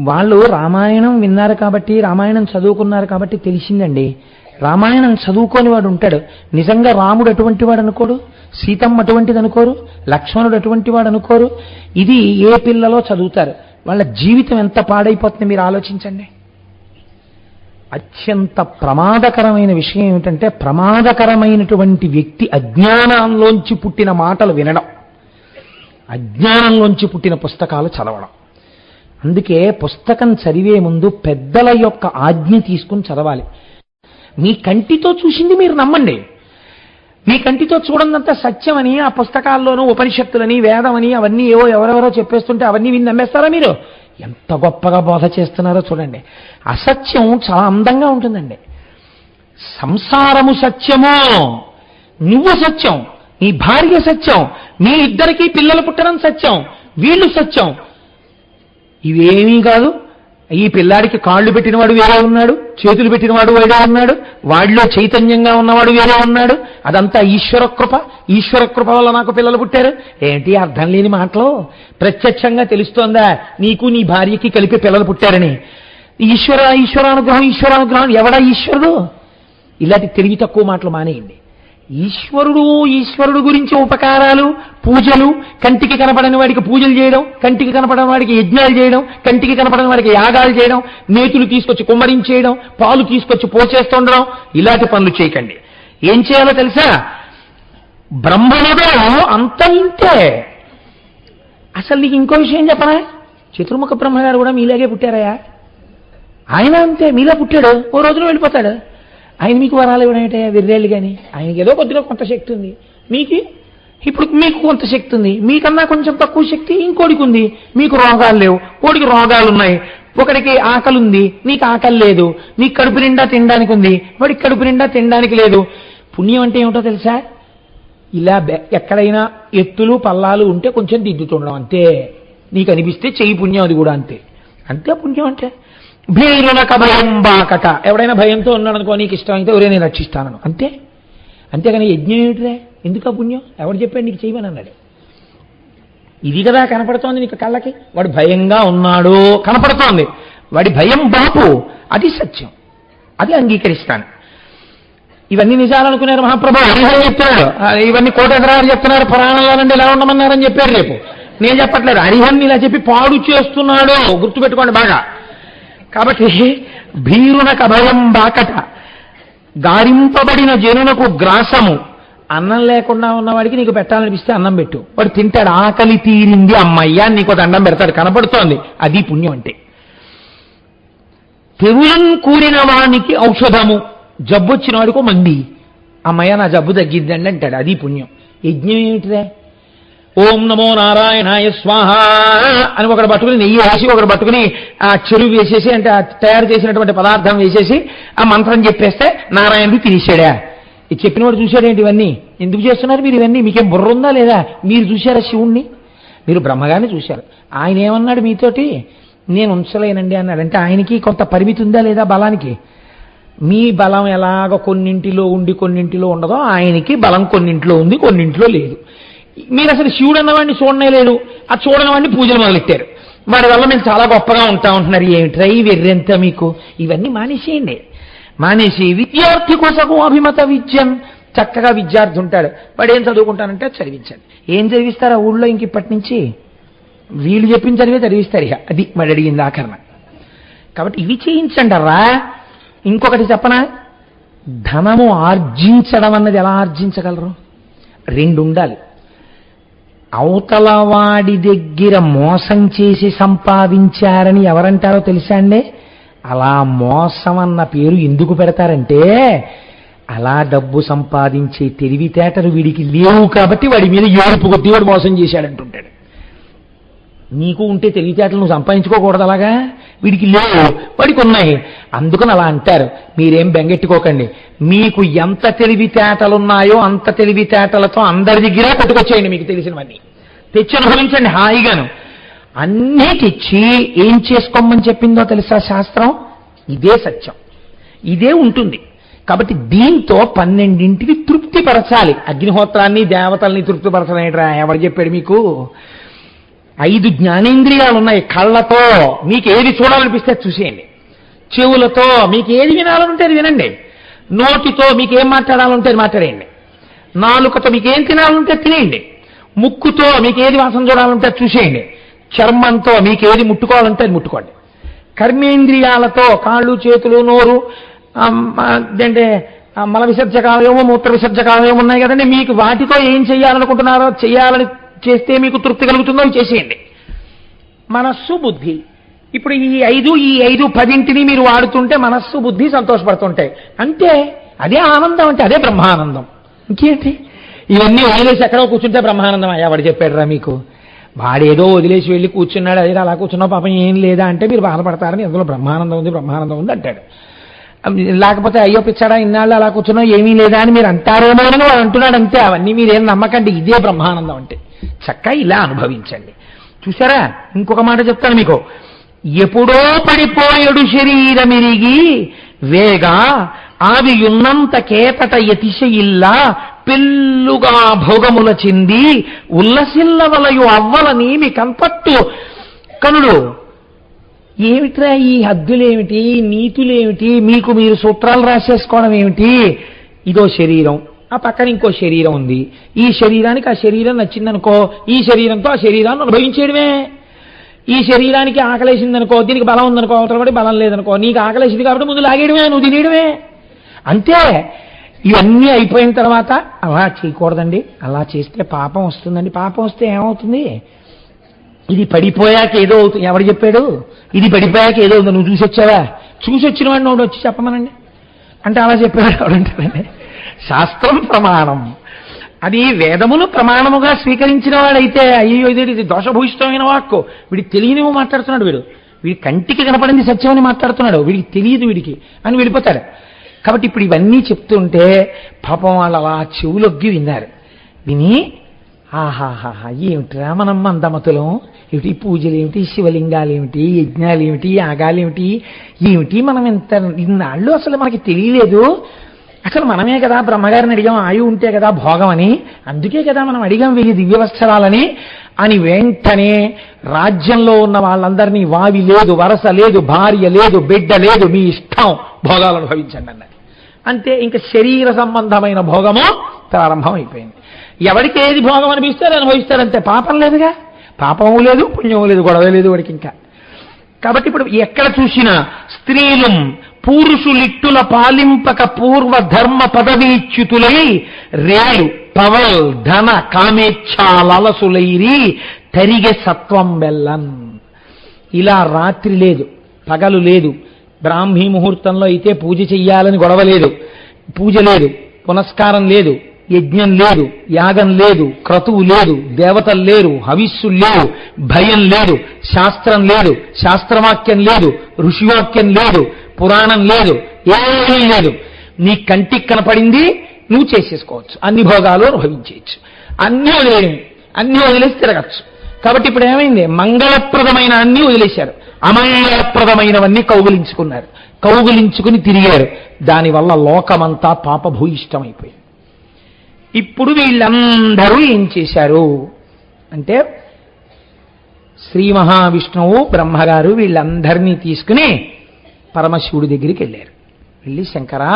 వాళ్ళు రామాయణం విన్నారు కాబట్టి, రామాయణం చదువుకున్నారు కాబట్టి తెలిసిందండి. రామాయణం చదువుకొని వాడు ఉంటాడు. నిజంగా రాముడు అటువంటి వాడు అనుకోడు, సీతమ్మ అటువంటిది అనుకోరు, లక్ష్మణుడు అటువంటి వాడు అనుకోరు. ఇది ఏ పిల్లలో చదువుతారు. వాళ్ళ జీవితం ఎంత పాడైపోతుంది మీరు ఆలోచించండి. అత్యంత ప్రమాదకరమైన విషయం ఏమిటంటే, ప్రమాదకరమైనటువంటి వ్యక్తి అజ్ఞానంలోంచి పుట్టిన మాటలు వినడం, అజ్ఞానంలోంచి పుట్టిన పుస్తకాలు చదవడం. అందుకే పుస్తకం చదివే ముందు పెద్దల యొక్క ఆజ్ఞ తీసుకుని చదవాలి. మీ కంటితో చూసింది మీరు నమ్మండి. మీ కంటితో చూడందంతా సత్యమని ఆ పుస్తకాల్లోనూ ఉపనిషత్తులని వేదమని అవన్నీ ఏవో ఎవరెవరో చెప్పేస్తుంటే అవన్నీ విని నమ్మేస్తారా మీరు? ఎంత గొప్పగా బోధ చేస్తున్నారో చూడండి. అసత్యం చాలా అందంగా ఉంటుందండి. సంసారము సత్యమో, నువ్వు సత్యం, నీ భార్య సత్యం, మీ ఇద్దరికీ పిల్లలు పుట్టడం సత్యం, వీళ్ళు సత్యం. ఇవేమీ కాదు. ఈ పిల్లాడికి కాళ్ళు పెట్టినవాడు వేరే ఉన్నాడు, చేతులు పెట్టినవాడు వేరే ఉన్నాడు, వాడిలో చైతన్యంగా ఉన్నవాడు వేరే ఉన్నాడు. అదంతా ఈశ్వర కృప. ఈశ్వర కృప వల్ల నాకు పిల్లలు పుట్టారు. ఏంటి అర్థం లేని మాటలు? ప్రత్యక్షంగా తెలుస్తోందా నీకు నీ భార్యకి కలిపి పిల్లలు పుట్టారని? ఈశ్వరానుగ్రహం ఎవడా ఈశ్వరుడు? ఇలాంటి తెలివి తక్కువ మాటలు మానేయండి. ఈశ్వరుడు గురించి ఉపకారాలు, పూజలు, కంటికి కనపడని వాడికి పూజలు చేయడం, కంటికి కనపడని వాడికి యజ్ఞాలు చేయడం, కంటికి కనపడని వాడికి యాగాలు చేయడం, నేతులు తీసుకొచ్చి కుమ్మరించేయడం, పాలు తీసుకొచ్చి పోచేస్తుండడం, ఇలాంటి పనులు చేయకండి. ఏం చేయాలో తెలుసా? బ్రహ్మణుడు అంత ఇంతే. అసలు నీకు ఇంకో విషయం చెప్పనా? చతుర్ముఖ బ్రహ్మగారు కూడా మీలాగే పుట్టారయా. ఆయన అంతే, మీలా పుట్టాడు, ఓ రోజున వెళ్ళిపోతాడు. ఆయన మీకు వరాలు ఇవ్వడమేటయా వెర్రేళ్ళు కానీ? ఆయనకి ఏదో కొద్దిగా కొంత శక్తి ఉంది, ఇప్పుడు మీకు కొంత శక్తి ఉంది, మీకన్నా కొంచెం తక్కువ శక్తి ఇంకోడికి ఉంది. మీకు రోగాలు లేవు, కోడికి రోగాలు ఉన్నాయి. ఒకడికి ఆకలి ఉంది, నీకు ఆకలి లేదు. నీకు కడుపు నిండా తినడానికి ఉంది, వాడికి కడుపు నిండా తినడానికి లేదు. పుణ్యం అంటే ఏమిటో తెలుసా? ఇలా ఎక్కడైనా ఎత్తులు పల్లాలు ఉంటే కొంచెం దిద్దుతుండడం అంతే. నీకు అనిపిస్తే చెయ్యి పుణ్యం, అది కూడా అంతే. అంతే పుణ్యం అంటే. భీరునక భయం బాకట. ఎవడైనా భయంతో ఉన్నాడు అనుకో, నీకు ఇష్టమైతే ఎవరే నేను రక్షిస్తాను అంతే. అంతేగాని యజ్ఞం ఏమిటిరే, ఎందుకు పుణ్యం? ఎవడు చెప్పాడు నీకు చేయమని అన్నాడు? ఇది కదా కనపడుతోంది నీకు కళ్ళకి. వాడు భయంగా ఉన్నాడు కనపడుతోంది, వాడి భయం బాపు, అది సత్యం, అది అంగీకరిస్తాను. ఇవన్నీ నిజాలు అనుకున్నారు మహాప్రభు. హరిహరి చెప్తున్నాడు, ఇవన్నీ కోటేశ్వరాలు చెప్తున్నారు, పురాణంలోనండి ఎలా ఉండమన్నారని చెప్పారు. రేపు నేను చెప్పట్లేదు, హరిహరిని ఇలా చెప్పి పాడు చేస్తున్నాడు, గుర్తుపెట్టుకోండి బాగా. కాబట్టి భీరునక భయం బాకట, గారింపబడిన జనునకు గ్రాసము. అన్నం లేకుండా ఉన్నవాడికి నీకు పెట్టాలనిపిస్తే అన్నం పెట్టు, వాడు తింటాడు. ఆకలి తీరింది అమ్మయ్యా నీకు దండం పెడతాడు, కనపడుతోంది, అది పుణ్యం అంటే. తెవులం కూడిన వానికి ఔషధము. జబ్బు వచ్చిన వాడికో మంది, అమ్మయ్య నా జబ్బు తగ్గిద్దండి అంటాడు, అది పుణ్యం. యజ్ఞం ఏమిటిదే? ఓం నమో నారాయణాయ స్వాహ అని ఒకడు పట్టుకుని నెయ్యి వేసి, ఒకడు పట్టుకుని ఆ చెరువు వేసేసి, అంటే తయారు చేసినటువంటి పదార్థం వేసేసి ఆ మంత్రం చెప్పేస్తే నారాయణుడు తినేసాడా? ఇది చెప్పినవాడు చూశాడేంటి? ఇవన్నీ ఎందుకు చేస్తున్నారు మీరు? ఇవన్నీ మీకేం బుర్ర ఉందా లేదా? మీరు చూశారా శివుణ్ణి? మీరు బ్రహ్మగారిని చూశారు. ఆయన ఏమన్నాడు మీతోటి? నేను ఉంచలేనండి అన్నాడు. అంటే ఆయనకి కొంత పరిమితి ఉందా లేదా బలానికి? మీ బలం ఎలాగ కొన్నింటిలో ఉండి కొన్నింటిలో ఉండదో, ఆయనకి బలం కొన్నింటిలో ఉంది కొన్నింటిలో లేదు. మీరు అసలు శివుడు అన్నవాడిని చూడనే లేదు, ఆ చూడని వాడిని పూజలు మొదలెట్టారు. వాడి వల్ల మీరు చాలా గొప్పగా ఉంటా ఉంటున్నారు. ఏమిట్రై వెర్రెంత మీకు? ఇవన్నీ మానేసేయండి. మానేసి విద్యార్థి కోసకు అభిమత విద్యం. చక్కగా విద్యార్థి ఉంటాడు, వాడు ఏం చదువుకుంటానంటే చదివించండి. ఏం చదివిస్తారు ఆ ఊళ్ళో ఇంక ఇప్పటి నుంచి? వీళ్ళు చెప్పిన చదివే చదివిస్తారు. ఇక అది మరి అడిగింది ఆకరణ. కాబట్టి ఇవి చేయించండి రా. ఇంకొకటి చెప్పనా? ధనము ఆర్జించడం అన్నది ఎలా ఆర్జించగలరు? రెండు ఉండాలి. అవతల వాడి దగ్గర మోసం చేసి సంపాదించారని ఎవరంటారో తెలుసా అండి? అలా మోసం అన్న పేరు ఎందుకు పెడతారంటే, అలా డబ్బు సంపాదించే తెలివితేటలు వీడికి లేవు కాబట్టి వాడి మీద ఏడుపు కొద్ది వాడు మోసం చేశాడంటుంటాడు. నీకు ఉంటే తెలివితేటలు నువ్వు సంపాదించుకోకూడదు, అలాగా వీడికి లేవు, వాడికి ఉన్నాయి, అందుకని అలా అంటారు. మీరేం బెంగెట్టుకోకండి. మీకు ఎంత తెలివితేటలున్నాయో అంత తెలివితేటలతో అందరి దగ్గర పట్టుకొచ్చేయండి. మీకు తెలిసినవన్నీ తెచ్చి అనుభవించండి హాయిగాను. అన్నీ తెచ్చి ఏం చేసుకోమని చెప్పిందో తెలుసా శాస్త్రం? ఇదే సత్యం, ఇదే ఉంటుంది. కాబట్టి దీంతో 12ంటికి తృప్తిపరచాలి. అగ్నిహోత్రాన్ని దేవతల్ని తృప్తిపరచలేట్రా ఎవరు చెప్పాడు మీకు? 5 జ్ఞానేంద్రియాలు ఉన్నాయి. కళ్ళతో మీకు ఏది చూడాలనిపిస్తే చూసేయండి, చెవులతో మీకు ఏది వినాలనుంటే అది వినండి, నోటితో మీకు ఏం మాట్లాడాలంటే అది మాట్లాడేయండి, నాలుకతో మీకు ఏం తినాలంటే తినేయండి, ముక్కుతో మీకు ఏది వాసన చూడాలంటే అది చూసేయండి, చర్మంతో మీకు ఏది ముట్టుకోవాలంటే అది ముట్టుకోండి, కర్మేంద్రియాలతో కాళ్ళు చేతులు నోరు అంటే మల విసర్జకాలయమో మూత్ర విసర్జకాలయం ఉన్నాయి కదండి, మీకు వాటితో ఏం చేయాలనుకుంటున్నారో చేయాలని చేస్తే మీకు తృప్తి కలుగుతుందో చేసేయండి. మనస్సు బుద్ధి, ఇప్పుడు ఈ 5 10ంటిని మీరు వాడుతుంటే మనస్సు బుద్ధి సంతోషపడుతుంటాయి. అంటే అదే ఆనందం, అంటే అదే బ్రహ్మానందం. ఇంకేంటి? ఇవన్నీ వదిలేసి ఎక్కడో కూర్చుంటే బ్రహ్మానందం అయ్యా వాడు చెప్పాడురా మీకు. వాడేదో వదిలేసి వెళ్ళి కూర్చున్నాడు, అదే అలా కూర్చున్నావు పాపం ఏం లేదా అంటే మీరు బాధపడతారని, అందులో బ్రహ్మానందం ఉంది బ్రహ్మానందం ఉంది అంటాడు. లేకపోతే అయ్యో పిచ్చాడా ఇన్నాళ్ళు అలా కూర్చున్నా ఏమీ లేదా అని మీరు అంటారేమో అని వాడు అంటున్నాడు అంతే. అవన్నీ మీరేం నమ్మకండి. ఇదే బ్రహ్మానందం అంటే. చక్కగా ఇలా అనుభవించండి. చూసారా, ఇంకొక మాట చెప్తాను మీకు. ఎప్పుడో పడిపోయడు శరీరమిరిగి వేగా ఆవియున్నంత కేతట యతిశయిల్లా పెళ్ళుగా భోగముల చెంది ఉల్లసిల్లవలయు అవ్వల నీమి కన్పట్టు కనుడు. ఏమిట్రా ఈ హద్దులేమిటి, నీతులేమిటి, మీకు మీరు సూత్రాలు రాసేసుకోవడం ఏమిటి? ఇదో శరీరం, ఆ పక్కన ఇంకో శరీరం ఉంది. ఈ శరీరానికి ఆ శరీరం నచ్చిందనుకో, ఈ శరీరంతో ఆ శరీరాన్ని అనుభవించేయడమే. ఈ శరీరానికి ఆకలేసిందనుకో, దీనికి బలం ఉందనుకో, అవతల బలం లేదనుకో, నీకు ఆకలేసింది కాబట్టి ముందు లాగేయడమే, నువ్వు తినేయడమే అంతే. ఇవన్నీ అయిపోయిన తర్వాత అలా చేయకూడదండి, అలా చేస్తే పాపం వస్తుందండి. పాపం వస్తే ఏమవుతుంది? ఇది పడిపోయాక ఏదో అవుతుంది. ఎవడు చెప్పాడు? ఇది పడిపోయాక ఏదో అవుతుంది. నువ్వు చూసొచ్చావా? చూసొచ్చిన వాడిని ఒకటి వచ్చి చెప్పమనండి అంటే అలా చెప్పాడు ఎవడంటారండి? శాస్త్రం ప్రమాణం. అది వేదమును ప్రమాణముగా స్వీకరించిన వాడైతే అయ్యో ఇది దోషభూయిష్టమైన వాక్కు, వీడికి తెలియనివో మాట్లాడుతున్నాడు, వీడి కంటికి కనపడింది సత్యమని మాట్లాడుతున్నాడు, వీడికి తెలియదు వీడికి అని వెళ్ళిపోతాడు. కాబట్టి ఇప్పుడు ఇవన్నీ చెప్తుంటే పాపం వాళ్ళు అలా చెవులొగ్గి విన్నారు. విని ఆహాహా ఏమిట్రా మనం మందమతులం, ఏమిటి పూజలు ఏమిటి, శివలింగాలు ఏమిటి, యజ్ఞాలు ఏమిటి, యాగాలు ఏమిటి, ఏమిటి మనం ఇన్నాళ్ళు అసలు మనకి తెలియలేదు. అసలు మనమే కదా బ్రహ్మగారిని అడిగాం ఆయువు ఉంటే కదా భోగం అని, అందుకే కదా మనం అడిగాం 1000 దివ్యవత్సరాలని అని. వెంటనే రాజ్యంలో ఉన్న వాళ్ళందరినీ వావి లేదు, వరస లేదు, భార్య లేదు, బిడ్డ లేదు, మీ ఇష్టం భోగాలు అనుభవించండి అన్నది. అంతే, ఇంకా శరీర సంబంధమైన భోగము ప్రారంభం అయిపోయింది. ఎవరికి ఏది భోగం అనిపిస్తే అనుభవిస్తారంతే. పాపం లేదుగా, పాపము లేదు, పుణ్యము లేదు, గొడవ లేదు వాడికి ఇంకా. కాబట్టి ఇప్పుడు ఎక్కడ చూసినా స్త్రీలు పురుషులిట్టుల పాలింపక పూర్వ ధర్మ పదవీచ్యుతులై రేలు పవల్ ధన కామేచ్ఛాలసులైరి తరిగే సత్వం బెల్లన్. ఇలా రాత్రి లేదు, పగలు లేదు, బ్రాహ్మీ ముహూర్తంలో అయితే పూజ చెయ్యాలని గొడవ లేదు, పూజ లేదు, పునస్కారం లేదు, యజ్ఞం లేదు, యాగం లేదు, క్రతువు లేదు, దేవతలు లేరు, హవిస్సులు లేవు, భయం లేదు, శాస్త్రం లేదు, శాస్త్రవాక్యం లేదు, ఋషివాక్యం లేదు, పురాణం లేదు, ఏమీ లేదు. నీ కంటికి కనపడింది నువ్వు చేసేసుకోవచ్చు, అన్ని భోగాలు అనుభవించేయచ్చు, అన్నీ వదిలేసి తిరగచ్చు. కాబట్టి ఇప్పుడు ఏమైంది? మంగళప్రదమైన అన్నీ వదిలేశారు, అమంగళప్రదమైనవన్నీ కౌగులించుకున్నారు, కౌగులించుకుని తిరిగారు. దానివల్ల లోకమంతా పాపభూయిష్టమైపోయింది. ఇప్పుడు వీళ్ళందరూ ఏం చేశారు అంటే శ్రీ మహావిష్ణువు బ్రహ్మగారు వీళ్ళందరినీ తీసుకుని పరమశివుడి దగ్గరికి వెళ్ళారు. వెళ్ళి శంకరా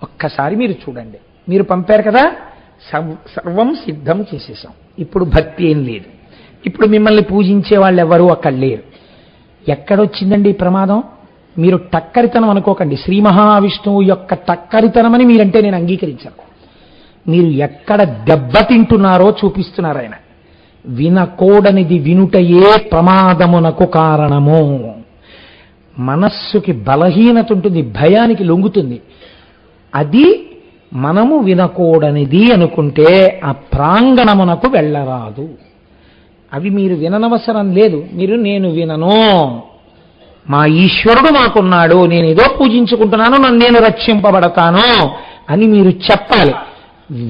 ఒక్కసారి మీరు చూడండి, మీరు పంపారు కదా, సర్వం సిద్ధం చేసేసాం, ఇప్పుడు భక్తి ఏం లేదు, ఇప్పుడు మిమ్మల్ని పూజించే వాళ్ళు ఎవరు అక్కడ లేరు. ఎక్కడొచ్చిందండి ఈ ప్రమాదం? మీరు టక్కరితనం అనుకోకండి, శ్రీ మహావిష్ణువు యొక్క టక్కరితనమని మీరంటే నేను అంగీకరించాను. మీరు ఎక్కడ దెబ్బతింటున్నారో చూపిస్తున్నారు ఆయన. వినకూడనిది వినుటయే ప్రమాదమునకు కారణము. మనస్సుకి బలహీనత ఉంటుంది, భయానికి లొంగుతుంది. అది మనము వినకూడనిది అనుకుంటే ఆ ప్రాంగణమునకు వెళ్ళరాదు. అవి మీరు విననవసరం లేదు. నేను వినను, మా ఈశ్వరుడు మాకున్నాడు, నేను ఏదో పూజించుకుంటున్నాను, నేను రక్షింపబడతాను అని మీరు చెప్పాలి.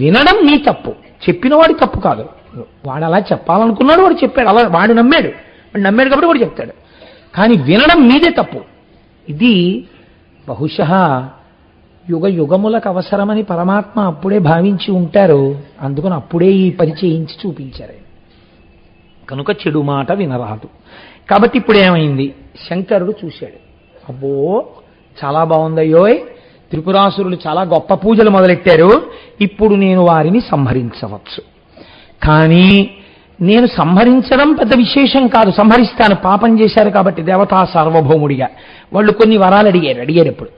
వినడం నీ తప్పు, చెప్పినవాడి తప్పు కాదు. వాడు అలా చెప్పాలనుకున్నాడు, వాడు చెప్పాడు, అలా వాడు నమ్మాడు కాబట్టి వాడు చెప్తాడు. కానీ వినడం మీదే తప్పు. ఇది బహుశः యుగ యుగములకు అవసరమని పరమాత్మ అప్పుడే భావించి ఉంటారు. అందుకని అప్పుడే ఈ పని చేయించి చూపించారు. కనుక చెడు మాట వినరాదు. కాబట్టి ఇప్పుడు ఏమైంది? శంకరుడు చూశాడు, అబ్బో చాలా బాగుందయ్యోయ్, త్రిపురాసురులు చాలా గొప్ప పూజలు మొదలెట్టారు, ఇప్పుడు నేను వారిని సంహరించవచ్చు. కానీ నేను సంహరించడం పెద్ద విశేషం కాదు, సంహరిస్తాను, పాపం చేశారు కాబట్టి దేవతా సార్వభౌముడిగా. వాళ్ళు కొన్ని వరాలు అడిగారు. ఎప్పుడు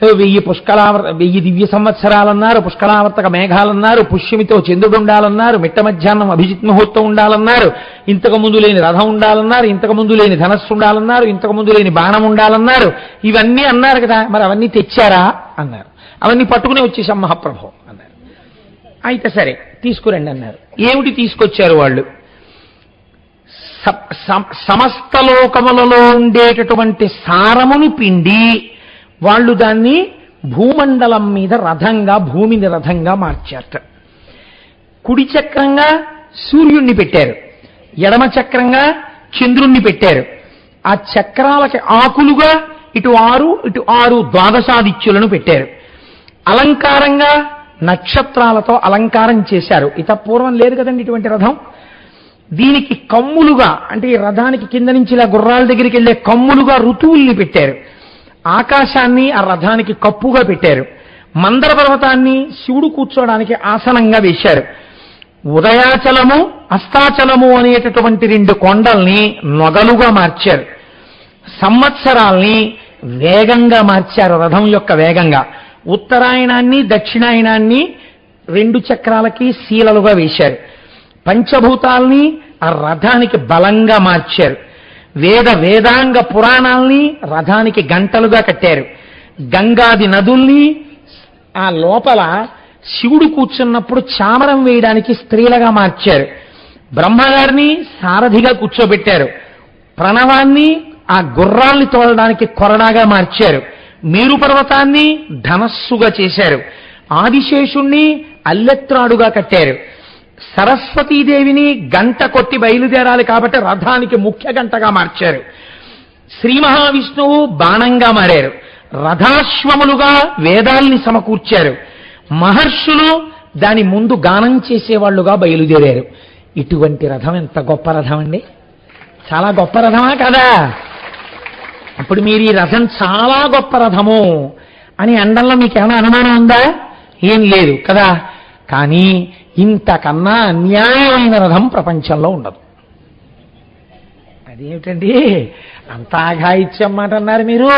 1000 దివ్య సంవత్సరాలన్నారు, పుష్కరావర్తక మేఘాలన్నారు, పుష్యమితో చంద్రుడు ఉండాలన్నారు, మిట్ట మధ్యాహ్నం అభిజిత్ ముహూర్తం ఉండాలన్నారు, ఇంతకు ముందు లేని రథం ఉండాలన్నారు, ఇంతకు ముందు లేని ధనస్సు ఉండాలన్నారు, ఇంతకు ముందు లేని బాణం ఉండాలన్నారు. ఇవన్నీ అన్నారు కదా, మరి అవన్నీ తెచ్చారా అన్నారు. అవన్నీ పట్టుకుని వచ్చేసాం మహాప్రభు అన్నారు. అయితే సరే తీసుకురండి అన్నారు. ఏమిటి తీసుకొచ్చారు వాళ్ళు? సమస్త లోకములలో ఉండేటటువంటి సారమును పిండి వాళ్ళు దాన్ని భూమండలం మీద రథంగా, భూమిని రథంగా మార్చారట. కుడి చక్రంగా సూర్యుణ్ణి పెట్టారు, ఎడమ చక్రంగా చంద్రుణ్ణి పెట్టారు. ఆ చక్రాలకి ఆకులుగా ఇటు 6 ఇటు 6 ద్వాదశాదిత్యులను పెట్టారు. అలంకారంగా నక్షత్రాలతో అలంకారం చేశారు. పూర్వం లేదు కదండి ఇటువంటి రథం. దీనికి కమ్ములుగా, అంటే ఈ రథానికి కింద నుంచి ఇలా గుర్రాల దగ్గరికి వెళ్ళే కమ్ములుగా ఋతువుల్ని పెట్టారు. ఆకాశాన్ని ఆ రథానికి కప్పుగా పెట్టారు. మందర పర్వతాన్ని శివుడు కూర్చోడానికి ఆసనంగా వేశారు. ఉదయాచలము, అస్తాచలము అనేటటువంటి 2 కొండల్ని నొగలుగా మార్చారు. సంవత్సరాల్ని వేగంగా మార్చారు, రథం యొక్క వేగంగా. ఉత్తరాయణాన్ని, దక్షిణాయనాన్ని 2 చక్రాలకి శీలలుగా వేశారు. పంచభూతాల్ని ఆ రథానికి బలంగా మార్చారు. వేదాంగ పురాణాల్ని రథానికి గంటలుగా కట్టారు. గంగాది నదుల్ని ఆ లోపల శివుడు కూర్చున్నప్పుడు చామరం వేయడానికి స్త్రీలుగా మార్చారు. బ్రహ్మగారిని సారథిగా కూర్చోబెట్టారు. ప్రణవాన్ని ఆ గుర్రాల్ని తోలడానికి కొరడాగా మార్చారు. మేరు పర్వతాన్ని ధనస్సుగా చేశారు. ఆదిశేషుణ్ణి అల్లెత్రాడుగా కట్టారు. సరస్వతీదేవిని గంట కొట్టి బయలుదేరాలి కాబట్టి రథానికి ముఖ్య గంటగా మార్చారు. శ్రీ మహావిష్ణువు బాణంగా మారారు. రథాశ్వములుగా వేదాల్ని సమకూర్చారు. మహర్షులు దాని ముందు గానం చేసేవాళ్లుగా బయలుదేరారు. ఇటువంటి రథం ఎంత గొప్ప రథం అండి! చాలా గొప్ప రథమా కదా? అప్పుడు మీరు ఈ రథం చాలా గొప్ప రథము అని అనడంలో మీకు ఏమైనా అనుమానం ఉందా? ఏం లేదు కదా. కానీ ఇంతకన్నా అన్యాయమైన రథం ప్రపంచంలో ఉండదు. అదేమిటండి అంత ఆఘాయిత్యం మాట అన్నారు మీరు?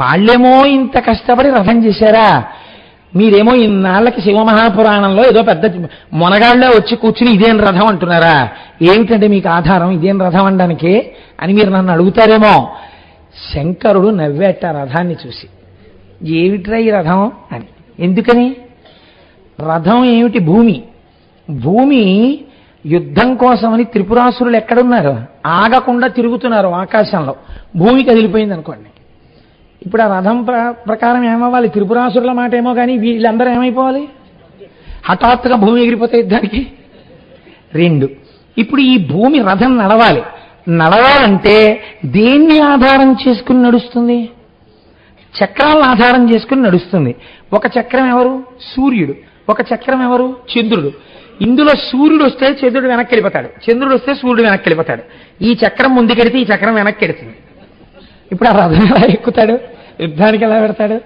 వాళ్ళేమో ఇంత కష్టపడి రథం చేశారా? మీరేమో ఇన్నాళ్ళకి శివమహాపురాణంలో ఏదో పెద్ద మొనగాళ్ళే వచ్చి కూర్చుని ఇదేం రథం అంటున్నారా? ఏమిటంటే మీకు ఆధారం ఇదేం రథం అనడానికి అని మీరు నన్ను అడుగుతారేమో. శంకరుడు నవ్వేట రథాన్ని చూసి, ఏమిట్రా ఈ రథం అని. ఎందుకని? రథం ఏమిటి? భూమి. భూమి యుద్ధం కోసమని త్రిపురాసురులు ఎక్కడున్నారు? ఆగకుండా తిరుగుతున్నారు ఆకాశంలో. భూమి కదిలిపోయింది అనుకోండి. ఇప్పుడు ఆ రథం ప్రకారం ఏమవ్వాలి? త్రిపురాసురుల మాట ఏమో కానీ వీళ్ళందరూ ఏమైపోవాలి? హఠాత్తుగా భూమి ఎగిరిపోతే యుద్ధానికి. 2. ఇప్పుడు ఈ భూమి రథం నడవాలి. నడవాలంటే దేన్ని ఆధారం చేసుకుని నడుస్తుంది? చక్రాలను ఆధారం చేసుకుని నడుస్తుంది. ఒక చక్రం ఎవరు? సూర్యుడు. ఒక చక్రం ఎవరు? చంద్రుడు. ఇందులో సూర్యుడు వస్తే చంద్రుడు వెనక్కి వెళ్ళిపోతాడు, చంద్రుడు వస్తే సూర్యుడు వెనక్కి వెళ్ళిపోతాడు. ఈ చక్రం ముందుకెడితే ఈ చక్రం వెనక్కి ఎడుతుంది. ఇప్పుడు ఆ రథం ఎలా ఎక్కుతాడు? యుద్ధానికి ఎలా పెడతాడు?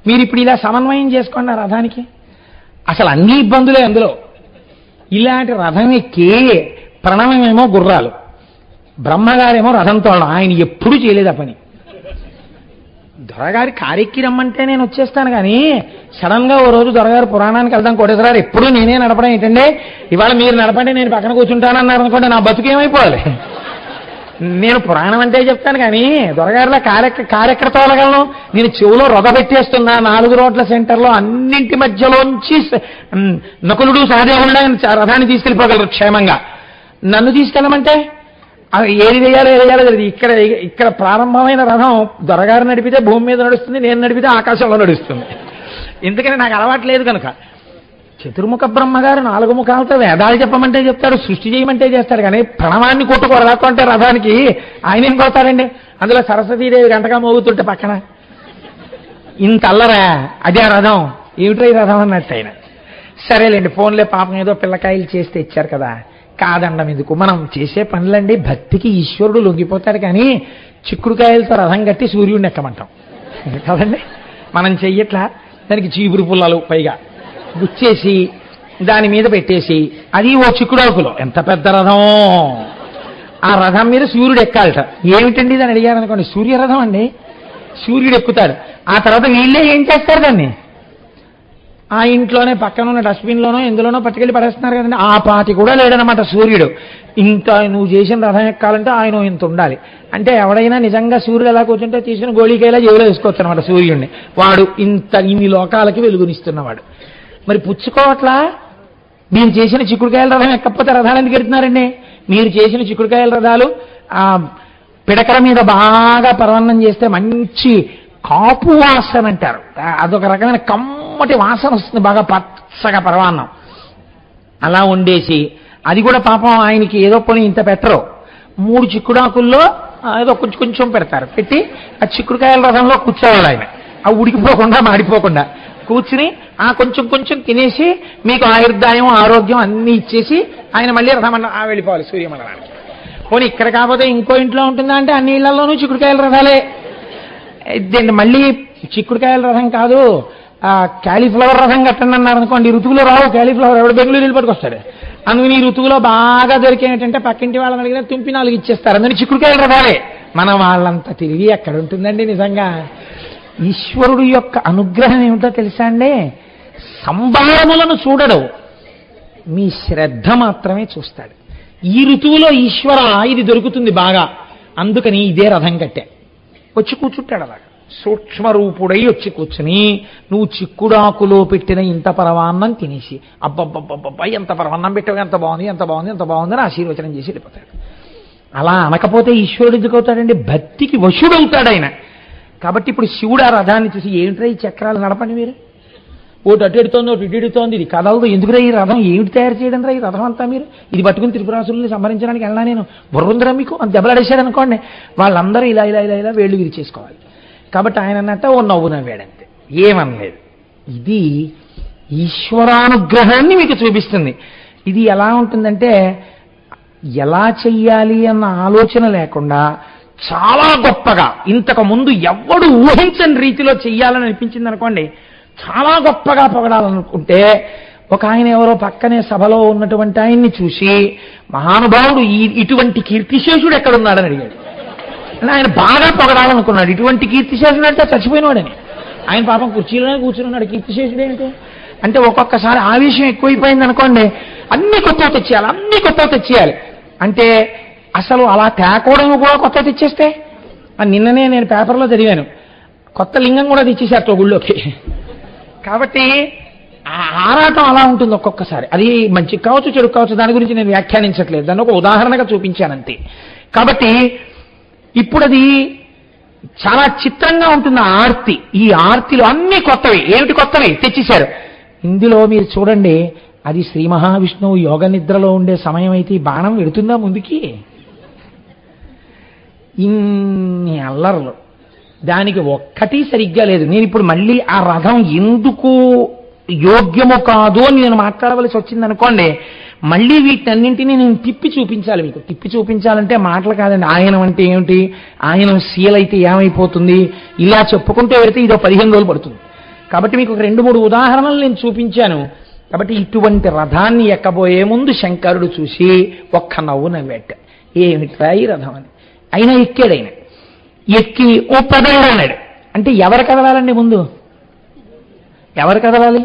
మీరు ఇప్పుడు ఇలా సమన్వయం చేసుకోండి ఆ రథానికి. అసలు అన్ని ఇబ్బందులే అందులో. ఇలాంటి రథం ఎక్కి ప్రణవమేమో గుర్రాలు, బ్రహ్మగారేమో రథం తోడడం. ఆయన ఎప్పుడూ చేయలేదు ఆ పని. దొరగారి కారెక్కి రమ్మంటే నేను వచ్చేస్తాను, కానీ సడన్ గా ఓ రోజు దొరగారు పురాణానికి వెళ్దాం కోటేశ్వరారు ఎప్పుడూ నేనే నడపడం ఏంటంటే, ఇవాళ మీరు నడపండి నేను పక్కన కూర్చుంటానన్నారు అనుకోండి, నా బతుకేమైపోవాలి? నేను పురాణం అంటే చెప్తాను కానీ దొరగారిలో కారెక్కడ తోలగలను? నేను చెవులో రొద పెట్టేస్తున్నా 4 రోడ్ల సెంటర్లో అన్నింటి మధ్యలోంచి నకులుడు సహదేవుడు రథాన్ని తీసుకెళ్ళిపోగలరు క్షేమంగా. నన్ను తీసుకెళ్ళమంటే ఏది వేయాలో తెలియదు. ఇక్కడ ప్రారంభమైన రథం దొరగారు నడిపితే భూమి మీద నడుస్తుంది, నేను నడిపితే ఆకాశంలో నడుస్తుంది. ఎందుకని నాకు అలవాటు లేదు కనుక. చతుర్ముఖ బ్రహ్మగారు 4 ముఖాలతో వేదాలు చెప్పమంటే చెప్తాడు, సృష్టి చేయమంటే చేస్తాడు. కానీ ప్రణవాన్ని కొట్టుకోరలాకుంటే రథానికి ఆయన ఏం కొడతాడండి? అందులో సరస్వతీదేవి గంటగా మోగుతుంటే పక్కన ఇంత అల్లరా? అదే రథం. ఏమిటో ఈ రథం అన్నట్టు ఆయన. సరేలేండి, ఫోన్లే పాపం ఏదో పిల్లకాయలు చేస్తే ఇచ్చారు కదా, కాదండం ఎందుకు? మనం చేసే పనులండి భక్తికి ఈశ్వరుడు లొంగిపోతాడు. కానీ చిక్కుడుకాయలతో రథం కట్టి సూర్యుడిని ఎక్కమంటాం కదండి. మనం చెయ్యట్లా? దానికి చీపురు పుల్లలు పైగా గుచ్చేసి దాని మీద పెట్టేసి, అది ఓ చిక్కుడాకులో ఎంత పెద్ద రథం! ఆ రథం మీద సూర్యుడు ఎక్కాలట. ఏమిటండి దాన్ని అడిగారు అనుకోండి, సూర్యరథం అండి. సూర్యుడు ఎక్కుతాడు. ఆ తర్వాత వీళ్ళే ఏం చేస్తారు? దాన్ని ఆ ఇంట్లోనే పక్కన ఉన్న డస్ట్బిన్లోనో ఎందులోనో పట్టుకెళ్ళి పడేస్తున్నారు కదండి. ఆ పాటి కూడా లేడనమాట సూర్యుడు. ఇంత నువ్వు చేసిన రథం ఎక్కాలంటే ఆయన ఇంత ఉండాలి. అంటే ఎవడైనా నిజంగా సూర్యుడు ఎలా కూర్చుంటే తీసుకుని గోళీకేలా జేబులో వేసుకోవచ్చు అనమాట సూర్యుడిని. వాడు ఇన్ని లోకాలకి వెలుగునిస్తున్నవాడు. మరి పుచ్చుకోవట్లా? మీరు చేసిన చిక్కుడుకాయల రథం ఎక్కపోతే రథాలు ఎందుకు ఎడుతున్నారండి? మీరు చేసిన చిక్కుడుకాయల రథాలు ఆ పిడకల మీద బాగా పరవన్నం చేస్తే మంచి కాపు వాసన అంటారు. అదొక రకమైన కమ్మటి వాసన వస్తుంది, బాగా పచ్చగా పరవాన్నం అలా వండేసి, అది కూడా పాపం ఆయనకి ఏదో పని ఇంత పెట్టరు, 3 చిక్కుడాకుల్లో ఏదో కొంచెం కొంచెం పెడతారు. పెట్టి ఆ చిక్కుడుకాయల రథంలో కూర్చోవాలి ఆయన, ఆ ఉడికిపోకుండా మాడిపోకుండా కూర్చుని ఆ కొంచెం కొంచెం తినేసి మీకు ఆయుర్దాయం ఆరోగ్యం అన్నీ ఇచ్చేసి ఆయన మళ్ళీ రథమండ వెళ్ళిపోవాలి సూర్యమండలానికి. పోనీ ఇక్కడ కాకపోతే ఇంకో ఇంట్లో ఉంటుందా అంటే అన్ని ఇళ్లలోనూ చిక్కుడుకాయల రథాలే. మళ్ళీ చిక్కుడుకాయల రథం కాదు, క్యాలీఫ్లవర్ రథం కట్టండి అన్నారు అనుకోండి, ఋతువులో రావు క్యాలీఫ్లవర్, ఎవడు బెంగళూరు వెళ్ళి పట్టుకొస్తాడు. అందుకని ఈ ఋతువులో బాగా దొరికేటంటే పక్కింటి వాళ్ళని అడిగినా తుంపి 4 ఇచ్చేస్తారు. అందుకని చిక్కుడుకాయల రథాలే. మన వాళ్ళంతా తిరిగి ఎక్కడ ఉంటుందండి నిజంగా. ఈశ్వరుడు యొక్క అనుగ్రహం ఏమిటో తెలుసా అండి, సంభారములను చూడడు, మీ శ్రద్ధ మాత్రమే చూస్తాడు. ఈ ఋతువులో ఈశ్వర ఇది దొరుకుతుంది బాగా, అందుకని ఇదే రథం కట్టే వచ్చి కూర్చుంటాడు. అలాగా సూక్ష్మరూపుడై వచ్చి కూర్చుని నువ్వు చిక్కుడాకులో పెట్టిన ఇంత పరమాన్నం తినేసి అబ్బబ్బబ్బబ్బా ఎంత పరమాన్నం పెట్టావు, ఎంత బాగుంది ఎంత బాగుంది ఎంత బాగుందని ఆశీర్వచనం చేసి వెళ్ళిపోతాడు. అలా అనకపోతే ఈశ్వరుడు ఎందుకు అవుతాడండి, భక్తికి వశుడవుతాడు ఆయన. కాబట్టి ఇప్పుడు శివుడు ఆ రథాన్ని చూసి ఏమిట్రా ఈ చక్రాలు నడపండి మీరు, ఒకటి అటు ఎడుతోంది ఒకటి ఇటు ఎడుతోంది, ఇది కదలదు, ఎందుకురా ఈ రథం, ఏమిటి తయారు చేయడం రా ఈ రథం అంతా, మీరు ఇది పట్టుకుని త్రిపురాసుల్ని సంహరించడానికి వెళ్ళా నేను, బుర్రందిరా మీకు అని దెబ్బలాడేశాడు అనుకోండి, వాళ్ళందరూ ఇలా ఇలా ఇలా ఇలా వేళ్ళు విరిచేసుకోవాలి. కాబట్టి ఆయన అన్నట్ట ఓ నవ్వు నవ్వాడంతే, ఏమనలేదు. ఇది ఈశ్వరానుగ్రహాన్ని మీకు చూపిస్తుంది. ఇది ఎలా ఉంటుందంటే ఎలా చెయ్యాలి అన్న ఆలోచన లేకుండా చాలా గొప్పగా, ఇంతకు ముందు ఎవ్వడు ఊహించని రీతిలో చెయ్యాలని అనిపించింది అనుకోండి, చాలా గొప్పగా పొగడాలనుకుంటే ఒక ఆయన ఎవరో పక్కనే సభలో ఉన్నటువంటి ఆయన్ని చూసి మహానుభావుడు ఇటువంటి కీర్తిశేషుడు ఎక్కడున్నాడని అడిగాడు. ఆయన బాగా పొగడాలనుకున్నాడు, ఇటువంటి కీర్తిశేషుడు అంటే చచ్చిపోయినవాడని. ఆయన పాపం కుర్చీలోనే కూర్చున్నాడు, కీర్తిశేషుడు ఏంటి అంటే ఒక్కొక్కసారి ఆవేశం ఎక్కువైపోయింది అనుకోండి, అన్ని కొత్తవి తెచ్చేయాలి అన్ని కొత్తవి తెచ్చేయాలి అంటే అసలు అలా తేకోవడం కూడా కొత్త తెచ్చేస్తే, నిన్ననే నేను పేపర్లో చదివాను, కొత్త లింగం కూడా తెచ్చేశారు గుళ్ళోకి. కాబట్టి ఆ ఆరాటం అలా ఉంటుంది ఒక్కొక్కసారి. అది మంచి కావచ్చు చెడు కావచ్చు, దాని గురించి నేను వ్యాఖ్యానించట్లేదు, దాన్ని ఒక ఉదాహరణగా చూపించానంతే. కాబట్టి ఇప్పుడు అది చాలా చిత్రంగా ఉంటుంది ఆ ఆర్తి. ఈ ఆర్తిలో అన్ని కొత్తవి, ఏమిటి కొత్తవి తెచ్చేశారు. ఇందులో మీరు చూడండి, అది శ్రీ మహావిష్ణువు యోగ నిద్రలో ఉండే సమయం అయితే ఈ బాణం వెడుతుందా ముందుకి, ఇన్ని అల్లర్లు, దానికి ఒక్కటి సరిగ్గా లేదు. నేను ఇప్పుడు మళ్ళీ ఆ రథం ఎందుకు యోగ్యము కాదు అని నేను మాట్లాడవలసి వచ్చిందనుకోండి, మళ్ళీ వీటన్నింటినీ నేను తిప్పి చూపించాలి మీకు. తిప్పి చూపించాలంటే మాటలు కాదండి, ఆయనం అంటే ఏమిటి, ఆయనం సీలైతే ఏమైపోతుంది, ఇలా చెప్పుకుంటూ వెళితే ఇదో 15 రోజులు పడుతుంది. కాబట్టి మీకు ఒక 2-3 ఉదాహరణలు నేను చూపించాను. కాబట్టి ఇటువంటి రథాన్ని ఎక్కబోయే ముందు శంకరుడు చూసి ఒక్క నవ్వు నవ్వేట, ఏమిట్రా ఈ రథం అని. అయినా ఎక్కాడు. ఆయన ఎక్కి ఓ పదండి అన్నాడు. అంటే ఎవరు కదలాలండి ముందు, ఎవరు కదలాలి?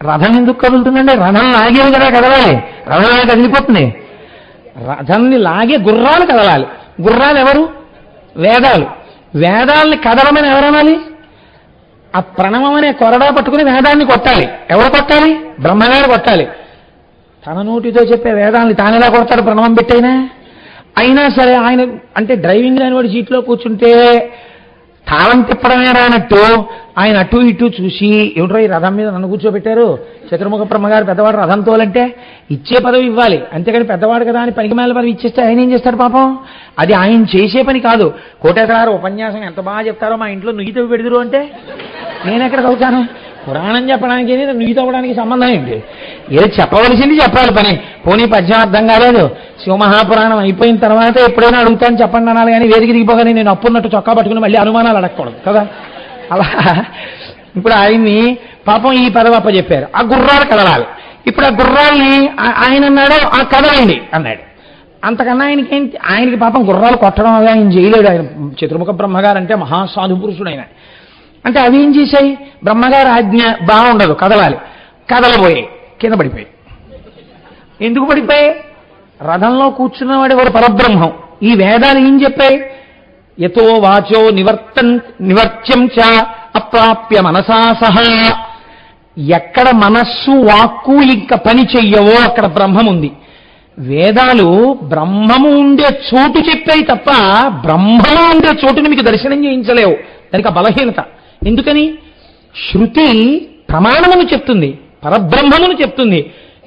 రథం ఎందుకు కదులుతుందండి, రథం లాగేది కదా కదలాలి, రథం లాగా కదిలిపోతుంది. రథంని లాగే గుర్రాలు కదలాలి. గుర్రాలు ఎవరు? వేదాలు. వేదాలని కదలమని ఎవరనాలి? ఆ ప్రణవం అనే కొరడా పట్టుకుని వేదాన్ని కొట్టాలి. ఎవరు కొట్టాలి? బ్రహ్మగారు కొట్టాలి. తన నోటితో చెప్పే వేదాన్ని తానేలా కొడతాడు ప్రణవం పెట్టైనా? అయినా సరే ఆయన అంటే డ్రైవింగ్ లేని వాడు సీట్లో కూర్చుంటే తాళం తిప్పడమే రానట్టు ఆయన అటు ఇటు చూసి, ఏమిట్రో ఈ రథం మీద నన్ను కూర్చోబెట్టారు, చతుర్ముఖ బ్రహ్మగారు పెద్దవాడు రథం తోలంటే ఇచ్చే పదవి ఇవ్వాలి, అంతేకాని పెద్దవాడు కదా అని పనికిమాల పదవి ఇచ్చేస్తే ఆయన ఏం చేస్తాడు పాపం? అది ఆయన చేసే పని కాదు. కోటేశ్వరారు ఉపన్యాసం ఎంత బాగా చెప్తారో, మా ఇంట్లో నుయ్యి తవ్వి పెడుతురు అంటే నేను ఎక్కడ చదువుతాను? పురాణం చెప్పడానికి నుయ్యి తవ్వడానికి సంబంధం ఏంటి? ఏదో చెప్పవలసింది చెప్పాలి పని. పోనీ పద్యం అర్థం కాలేదు, శివమహాపురాణం అయిపోయిన తర్వాత ఎప్పుడైనా అడుగుతాను చెప్పండి అనాలి, కానీ వేదిక దిగిపోగానే నేను అప్పున్నట్టు చొక్కా పట్టుకుని మళ్ళీ అనుమానాలు అడగకూడదు కదా. అలా ఇప్పుడు ఆయన్ని పాపం ఈ పదవి అప్పచెప్పారు, ఆ గుర్రాలు కదలాలి. ఇప్పుడు ఆ గుర్రాల్ని ఆయన అన్నాడు ఆ కదలండి అన్నాడు. అంతకన్నా ఆయనకి పాపం గుర్రాలు కొట్టడం అవి ఆయన చేయలేడు. ఆయన చతుర్ముఖ బ్రహ్మగారు అంటే మహాసాధు పురుషుడు ఆయన. అంటే అవి ఏం చేశాయి? బ్రహ్మగారు ఆజ్ఞ బాగుండదు, కదలాలి. కదలబోయాయి, కింద పడిపోయాయి. ఎందుకు పడిపోయాయి? రథంలో కూర్చున్నవాడు ఎవరు? పరబ్రహ్మం. ఈ వేదాలు ఏం చెప్పాయి? యతో వాచో నివర్త్యం చ అప్రాప్య మనసా సహా. ఎక్కడ మనస్సు వాక్కు ఇంకా పని చెయ్యవో అక్కడ బ్రహ్మం ఉంది. వేదాలు బ్రహ్మము ఉండే చోటు చెప్పాయి తప్ప బ్రహ్మము ఉండే చోటుని మీకు దర్శనం చేయించలేవు. దానికి ఆ బలహీనత. ఎందుకని? శృతి ప్రమాణమును చెప్తుంది, పరబ్రహ్మమును చెప్తుంది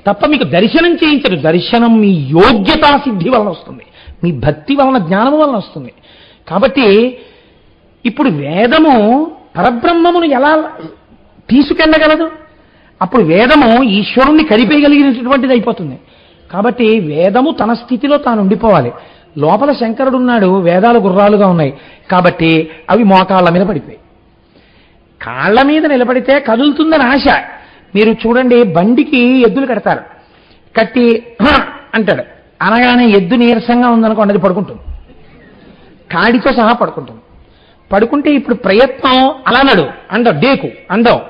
తప్ప మీకు దర్శనం చేయించదు. దర్శనం మీ యోగ్యతా సిద్ధి వలన వస్తుంది, మీ భక్తి వలన, జ్ఞానము వలన వస్తుంది. కాబట్టి ఇప్పుడు వేదము పరబ్రహ్మమును ఎలా తీసుకెళ్ళగలదు? అప్పుడు వేదము ఈశ్వరుణ్ణి కలిపేయగలిగినటువంటిది అయిపోతుంది. కాబట్టి వేదము తన స్థితిలో తాను ఉండిపోవాలి. లోపల శంకరుడు ఉన్నాడు, వేదాలు గుర్రాలుగా ఉన్నాయి కాబట్టి అవి మోకాళ్ళ మీద పడిపోయాయి. కాళ్ళ మీద నిలబడితే కదులుతుందని ఆశ. మీరు చూడండి, బండికి ఎద్దులు కడతారు, కట్టి అంటాడు, అనగానే ఎద్దు నీరసంగా ఉందనుకోండి, అది పడుకుంటుంది, కాడితో సహా పడుకుంటుంది. పడుకుంటే ఇప్పుడు ప్రయత్నం అలా నడు అండవు, డేకు అండవు,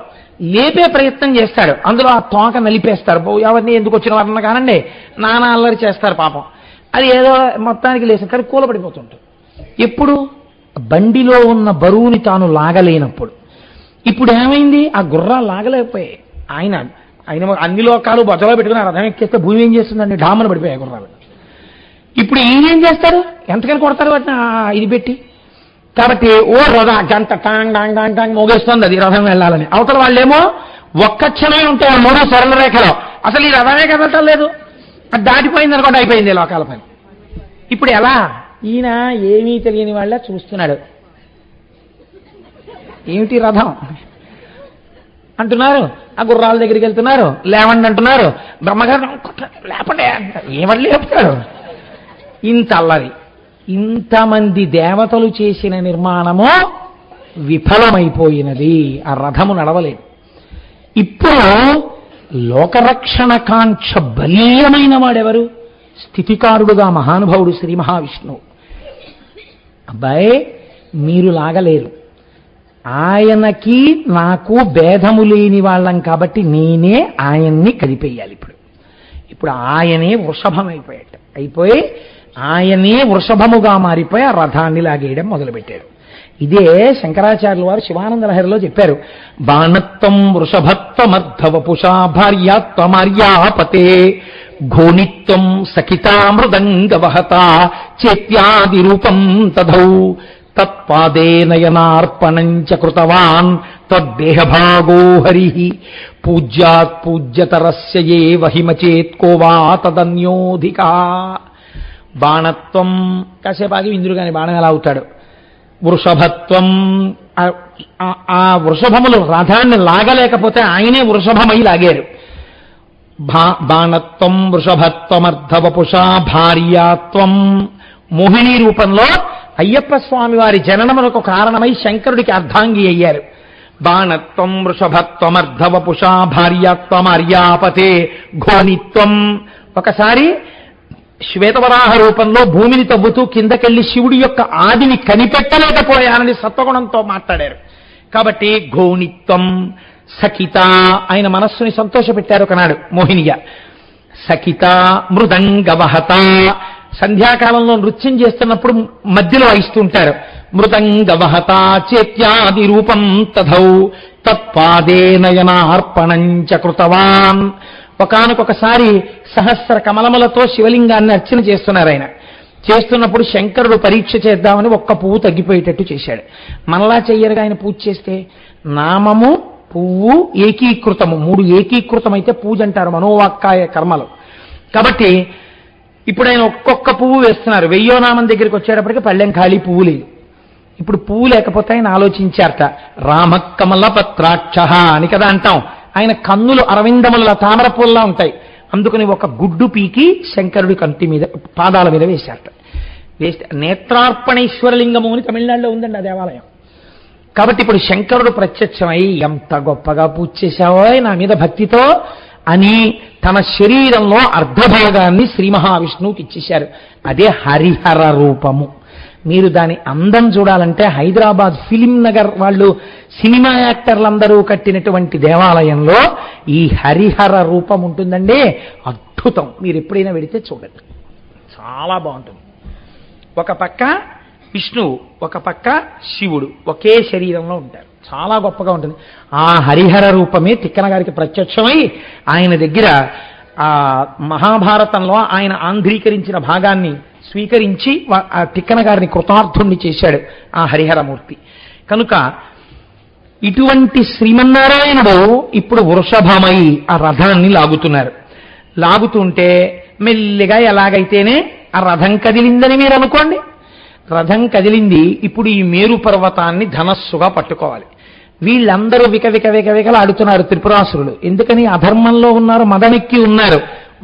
లేపే ప్రయత్నం చేస్తాడు, అందులో ఆ తోక నలిపేస్తారు. ఎవరిని ఎందుకు వచ్చిన వారన్నా కానండి, నానా అల్లరి చేస్తారు పాపం. అది ఏదో మొత్తానికి లేస్తారు, కూలపడిపోతుంటారు. ఎప్పుడు? బండిలో ఉన్న బరువుని తాను లాగలేనప్పుడు. ఇప్పుడు ఏమైంది? ఆ గుర్రాలు లాగలేకపోయాయి. ఆయన అన్ని లోకాలు బొజ్జలో పెట్టుకుని రథం ఎక్కేస్తే భూమి ఏం చేస్తుందండి? డామను పడిపోయాయి గుర్రాలు. ఇప్పుడు ఏం చేస్తారు? ఎంతకని కొడతారు వాటిని ఇది పెట్టి. కాబట్టి ఓ రథ గంట టాంగ్ డాంగ్ డాంగ్ డాంగ్ మోగేస్తుంది అది రథం వెళ్ళాలని. అవతల వాళ్ళేమో ఒక్క క్షణమే ఉంటాయి ఆ 3 సరళ రేఖలో, అసలు ఈ రథమే కదలటం లేదు, అది దాటిపోయింది అనుకోండి, అయిపోయింది లోకాల పని. ఇప్పుడు ఎలా? ఈయన ఏమీ తెలియని వాళ్ళ చూస్తున్నాడు, ఏమిటి రథం అంటున్నారు, ఆ గుర్రాల దగ్గరికి వెళ్తున్నారు, లేవండి అంటున్నారు, బ్రహ్మగారు లేపండి అంటారు, ఏమని లేపుతాడు? ఇంత అల్లరి. ఇంతమంది దేవతలు చేసిన నిర్మాణము విఫలమైపోయినది, ఆ రథము నడవలేదు. ఇప్పుడు లోకరక్షణ కాంక్ష బలీయమైన వాడెవరు? స్థితికారుడుగా మహానుభావుడు శ్రీ మహావిష్ణువు. అబ్బాయి మీరు లాగలేరు, ఆయనకి నాకు భేదము లేని వాళ్ళం కాబట్టి నేనే ఆయన్ని కలిపేయాలి. ఇప్పుడు ఆయనే వృషభం అయిపోయి ఆయనే వృషభముగా మారిపోయి ఆ రథాన్ని లాగేయడం మొదలుపెట్టాడు. ఇదే శంకరాచార్యుల వారు శివానంద లహరిలో చెప్పారు. బాణత్వం వృషభత్వమర్ధవపుషా భార్యాత్వమార్యాపతే ఘోనిత్వం సఖితా మృదంగవహత చేత్యాది రూపం తదౌ తత్పాదే నయనార్పణంచ కృతవాన్ తద్దేహభాగో హరి పూజ్యాత్ పూజ్యతరస్య ఏ వహిమచేత్కో వా తదన్యోధికా. బాణత్వం కాసేపు ఆగి ఇంద్రుగాని బాణం ఎలా అవుతాడు? వృషభత్వం, ఆ వృషభములు రథాన్ని లాగలేకపోతే ఆయనే వృషభమై లాగారు. బాణత్వం వృషభత్వమర్ధవపుషా భార్యాత్వం, మోహిని రూపంలో అయ్యప్ప స్వామి వారి జననములకు కారణమై శంకరుడికి అర్ధాంగి అయ్యారు. బాణత్వం వృషభత్వమర్ధవపుషా భార్యాత్వమార్యాపతే ఘోనిత్వం. ఒకసారి శ్వేతవరాహ రూపంలో భూమిని తవ్వుతూ కిందకెళ్లి శివుడి యొక్క ఆదిని కనిపెట్టలేకపోయానని సత్వగుణంతో మాట్లాడారు. కాబట్టి ఘోనిత్వం. సఖిత, ఆయన మనస్సుని సంతోషపెట్టారు ఒకనాడు మోహినిగా. సఖిత మృదంగవహత, సంధ్యాకాలంలో నృత్యం చేస్తున్నప్పుడు మధ్యలో వాయిస్తుంటారు. మృదంగవహత చేత్యాది రూపం తథౌ తత్పాదే నయనార్పణంచ కృతవాన్. ఒకానొకసారి సహస్ర కమలములతో శివలింగాన్ని అర్చన చేస్తున్నారు. ఆయన చేస్తున్నప్పుడు శంకరుడు పరీక్ష చేద్దామని ఒక్క పువ్వు తగ్గిపోయేటట్టు చేశాడు. మనలా చెయ్యరుగా ఆయన పూజ చేస్తే. నామము పువ్వు ఏకీకృతము, 3 ఏకీకృతమైతే పూజ అంటారు మనోవాక్కాయ కర్మలు. కాబట్టి ఇప్పుడు ఆయన ఒక్కొక్క పువ్వు వేస్తున్నారు. 1000వ నామం దగ్గరికి వచ్చేటప్పటికి పళ్ళెం ఖాళీ, పువ్వు లేదు. ఇప్పుడు పువ్వు లేకపోతే ఆయన ఆలోచించారట. రామకమల పత్రాక్ష అని కదా అంటాం. ఆయన కన్నులు అరవిందముల తామర పూల్లా ఉంటాయి. అందుకని ఒక గుడ్డు పీకి శంకరుడి కంటి మీద, పాదాల మీద వేశారట. వేస్తే నేత్రార్పణేశ్వరలింగము అని తమిళనాడులో ఉందండి ఆ దేవాలయం. కాబట్టి ఇప్పుడు శంకరుడు ప్రత్యక్షమై ఎంత గొప్పగా పూజ చేశావో నా మీద భక్తితో అని తన శరీరంలో అర్ధభాగాన్ని శ్రీ మహావిష్ణువుకి ఇచ్చేశారు. అదే హరిహర రూపము. మీరు దాని అందం చూడాలంటే హైదరాబాద్ ఫిలిం నగర్ వాళ్ళు సినిమా యాక్టర్లందరూ కట్టినటువంటి దేవాలయంలో ఈ హరిహర రూపం ఉంటుందండి. అద్భుతం. మీరు ఎప్పుడైనా వెడితే చూడండి, చాలా బాగుంటుంది. ఒక పక్క విష్ణువు, ఒక పక్క శివుడు ఒకే శరీరంలో ఉంటారు. చాలా గొప్పగా ఉంటుంది. ఆ హరిహర రూపమే తిక్కన గారికి ప్రత్యక్షమై ఆయన దగ్గర ఆ మహాభారతంలో ఆయన ఆంధ్రీకరించిన భాగాన్ని స్వీకరించి ఆ తిక్కన గారిని కృతార్థుణ్ణి చేశాడు ఆ హరిహరమూర్తి. కనుక ఇటువంటి శ్రీమన్నారాయణుడు ఇప్పుడు వృషభమై ఆ రథాన్ని లాగుతున్నారు. లాగుతుంటే మెల్లిగా ఎలాగైతేనే ఆ రథం కదిలిందని మీరు అనుకోండి. రథం కదిలింది. ఇప్పుడు ఈ మేరు పర్వతాన్ని ధనస్సుగా పట్టుకోవాలి. వీళ్ళందరూ వికవికలాడుతున్నారు త్రిపురాసురులు. ఎందుకని? అధర్మంలో ఉన్నారు, మదమెక్కి ఉన్నారు.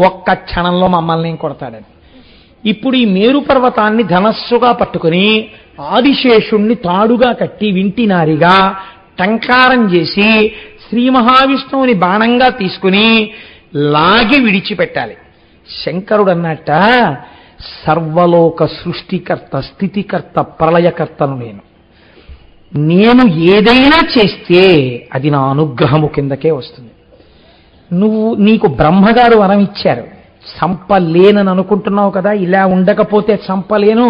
ఒక్క క్షణంలో మమ్మల్ని కొడతాడని. ఇప్పుడు ఈ మేరు పర్వతాన్ని ధనస్సుగా పట్టుకుని ఆదిశేషుణ్ణి తాడుగా కట్టి వింటినారిగా టంకారం చేసి శ్రీ మహావిష్ణువుని బాణంగా తీసుకుని లాగి విడిచిపెట్టాలి. శంకరుడు అన్నట్ట, సర్వలోక సృష్టికర్త, స్థితికర్త, ప్రళయకర్తను నేను ఏదైనా చేస్తే అది నా అనుగ్రహము కిందకే వస్తుంది. నీకు బ్రహ్మగారు వరం ఇచ్చారు, చంపలేనని అనుకుంటున్నావు కదా, ఇలా ఉండకపోతే చంపలేను,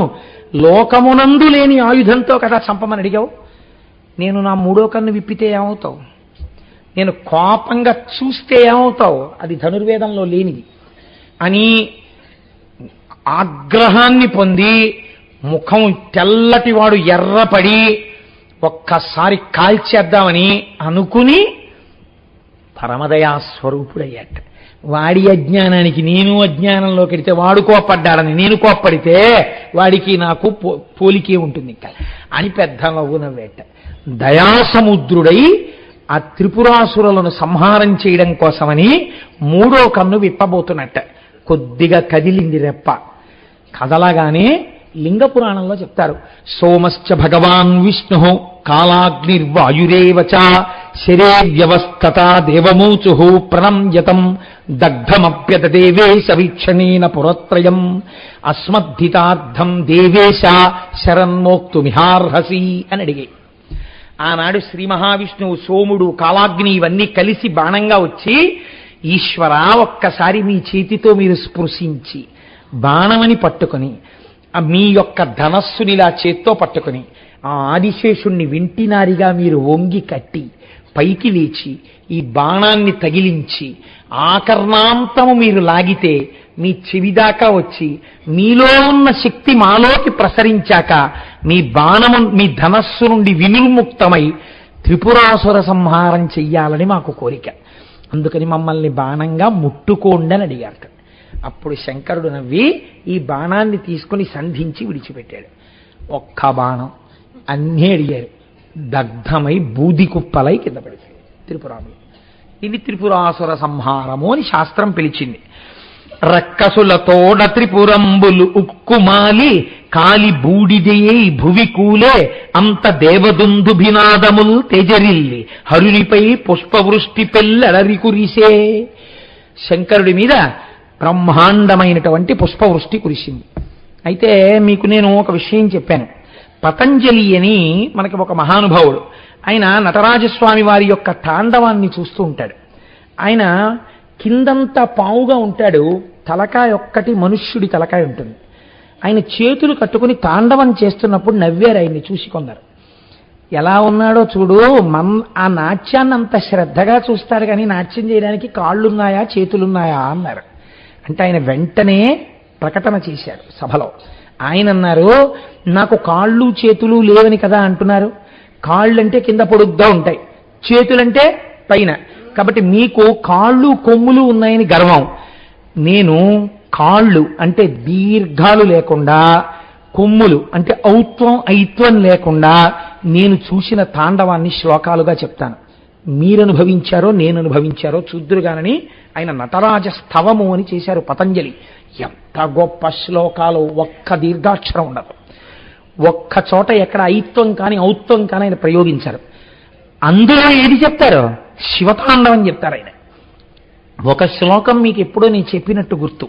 లోకమునందు లేని ఆయుధంతో కదా చంపమని అడిగావు. నేను నా మూడో కన్ను విప్పితే ఏమవుతావు? నేను కోపంగా చూస్తే ఏమవుతావు? అది ధనుర్వేదంలో లేనిది అని ఆగ్రహాన్ని పొంది ముఖం తెల్లటివాడు ఎర్రపడి ఒక్కసారి కాల్చేద్దామని అనుకుని పరమదయా స్వరూపుడయ్యాట. వాడి అజ్ఞానానికి నేను అజ్ఞానంలో కెడితే వాడు కోప్పడ్డాడని నేను కోప్పడితే వాడికి నాకు పోలికే ఉంటుంది ఇంకా అని పెద్ద నవ్వు నవ్వేట. దయాసముద్రుడై ఆ త్రిపురాసురులను సంహారం చేయడం కోసమని మూడో కన్ను విప్పబోతున్నట్ట. కొద్దిగా కదిలింది రెప్ప. కదలగానే లింగ పురాణంలో చెప్తారు, సోమశ్చ భగవాన్ విష్ణు కాలాగ్నిర్వాయురేవచ శరే వ్యవస్థత దేవమూచు ప్రణమ్యతం దగ్ధమప్యతదేవేశ వీక్షణేన పురత్రయం అస్మద్ధితార్థం దేవేశ శరన్మోక్తుమిహార్హసి అని అడిగే. ఆనాడు శ్రీ మహావిష్ణువు, సోముడు, కాలాగ్ని ఇవన్నీ కలిసి బాణంగా వచ్చి, ఈశ్వర ఒక్కసారి మీ చేతితో మీరు స్పృశించి బాణమని పట్టుకొని మీ యొక్క ధనస్సునిలా చేత్తో పట్టుకుని ఆ ఆదిశేషుణ్ణి వింటినారిగా మీరు వంగి కట్టి పైకి లేచి ఈ బాణాన్ని తగిలించి ఆకర్ణాంతము మీరు లాగితే మీ చెవిదాకా వచ్చి మీలో ఉన్న శక్తి మాలోకి ప్రసరించాక మీ బాణము మీ ధనస్సు నుండి వినిర్ముక్తమై త్రిపురాసుర సంహారం చెయ్యాలని మాకు కోరిక. అందుకని మమ్మల్ని బాణంగా ముట్టుకోండి అని అడిగారు. అప్పుడు శంకరుడు నవ్వి ఈ బాణాన్ని తీసుకుని సంధించి విడిచిపెట్టాడు. ఒక్క బాణం అన్నీ అడిగారు. దగ్ధమై బూది కుప్పలై కింద పడిపోయాడు త్రిపురాములు. ఇది త్రిపురాసుర సంహారము అని శాస్త్రం పిలిచింది. రక్కసులతోడ త్రిపురంబులు ఉక్కుమాలి కాలి బూడిదయై భువి కూలే అంత దేవదుందుభినాదముల్ తెజరిల్లి హరునిపై పుష్పవృష్టి పెల్లడరి కురిసే. శంకరుడి మీద బ్రహ్మాండమైనటువంటి పుష్పవృష్టి కురిసింది. అయితే మీకు నేను ఒక విషయం చెప్పాను. పతంజలి అని మనకి ఒక మహానుభావుడు, ఆయన నటరాజస్వామి వారి యొక్క తాండవాన్ని చూస్తూ ఉంటాడు. ఆయన కిందంతా పావుగా ఉంటాడు, తలకాయ ఒక్కటి మనుష్యుడి తలకాయ ఉంటుంది. ఆయన చేతులు కట్టుకుని తాండవం చేస్తున్నప్పుడు నవ్వారు ఆయన్ని చూసి కొందరు. ఎలా ఉన్నాడో చూడు, ఆ నాట్యాన్ని అంత శ్రద్ధగా చూస్తాడు కానీ నాట్యం చేయడానికి కాళ్ళున్నాయా చేతులున్నాయా అన్నారు. అంటే ఆయన వెంటనే ప్రకటన చేశారు సభలో. ఆయన అన్నారు, నాకు కాళ్ళు చేతులు లేవని కదా అంటున్నారు. కాళ్ళంటే కింద పొడుగ్గా ఉంటాయి, చేతులంటే పైన, కాబట్టి మీకు కాళ్ళు కొమ్ములు ఉన్నాయని గర్వం. నేను కాళ్ళు అంటే దీర్ఘాలు లేకుండా, కొమ్ములు అంటే ఐత్వం లేకుండా నేను చూసిన తాండవాన్ని శ్లోకాలుగా చెప్తాను. మీరనుభవించారో నేను అనుభవించారో చూద్దురుగానని ఆయన నటరాజ స్తవము అని చేశారు పతంజలి. ఎంత గొప్ప శ్లోకాలు, ఒక్క దీర్ఘాక్షరం ఉండదు, ఒక్క చోట ఎక్కడ ఐత్వం కానీ ఔత్వం కానీ ఆయన ప్రయోగించారు. అందులో ఏది చెప్తారు? శివతాండవం చెప్తారు ఆయన. ఒక శ్లోకం మీకు ఎప్పుడో నేను చెప్పినట్టు గుర్తు.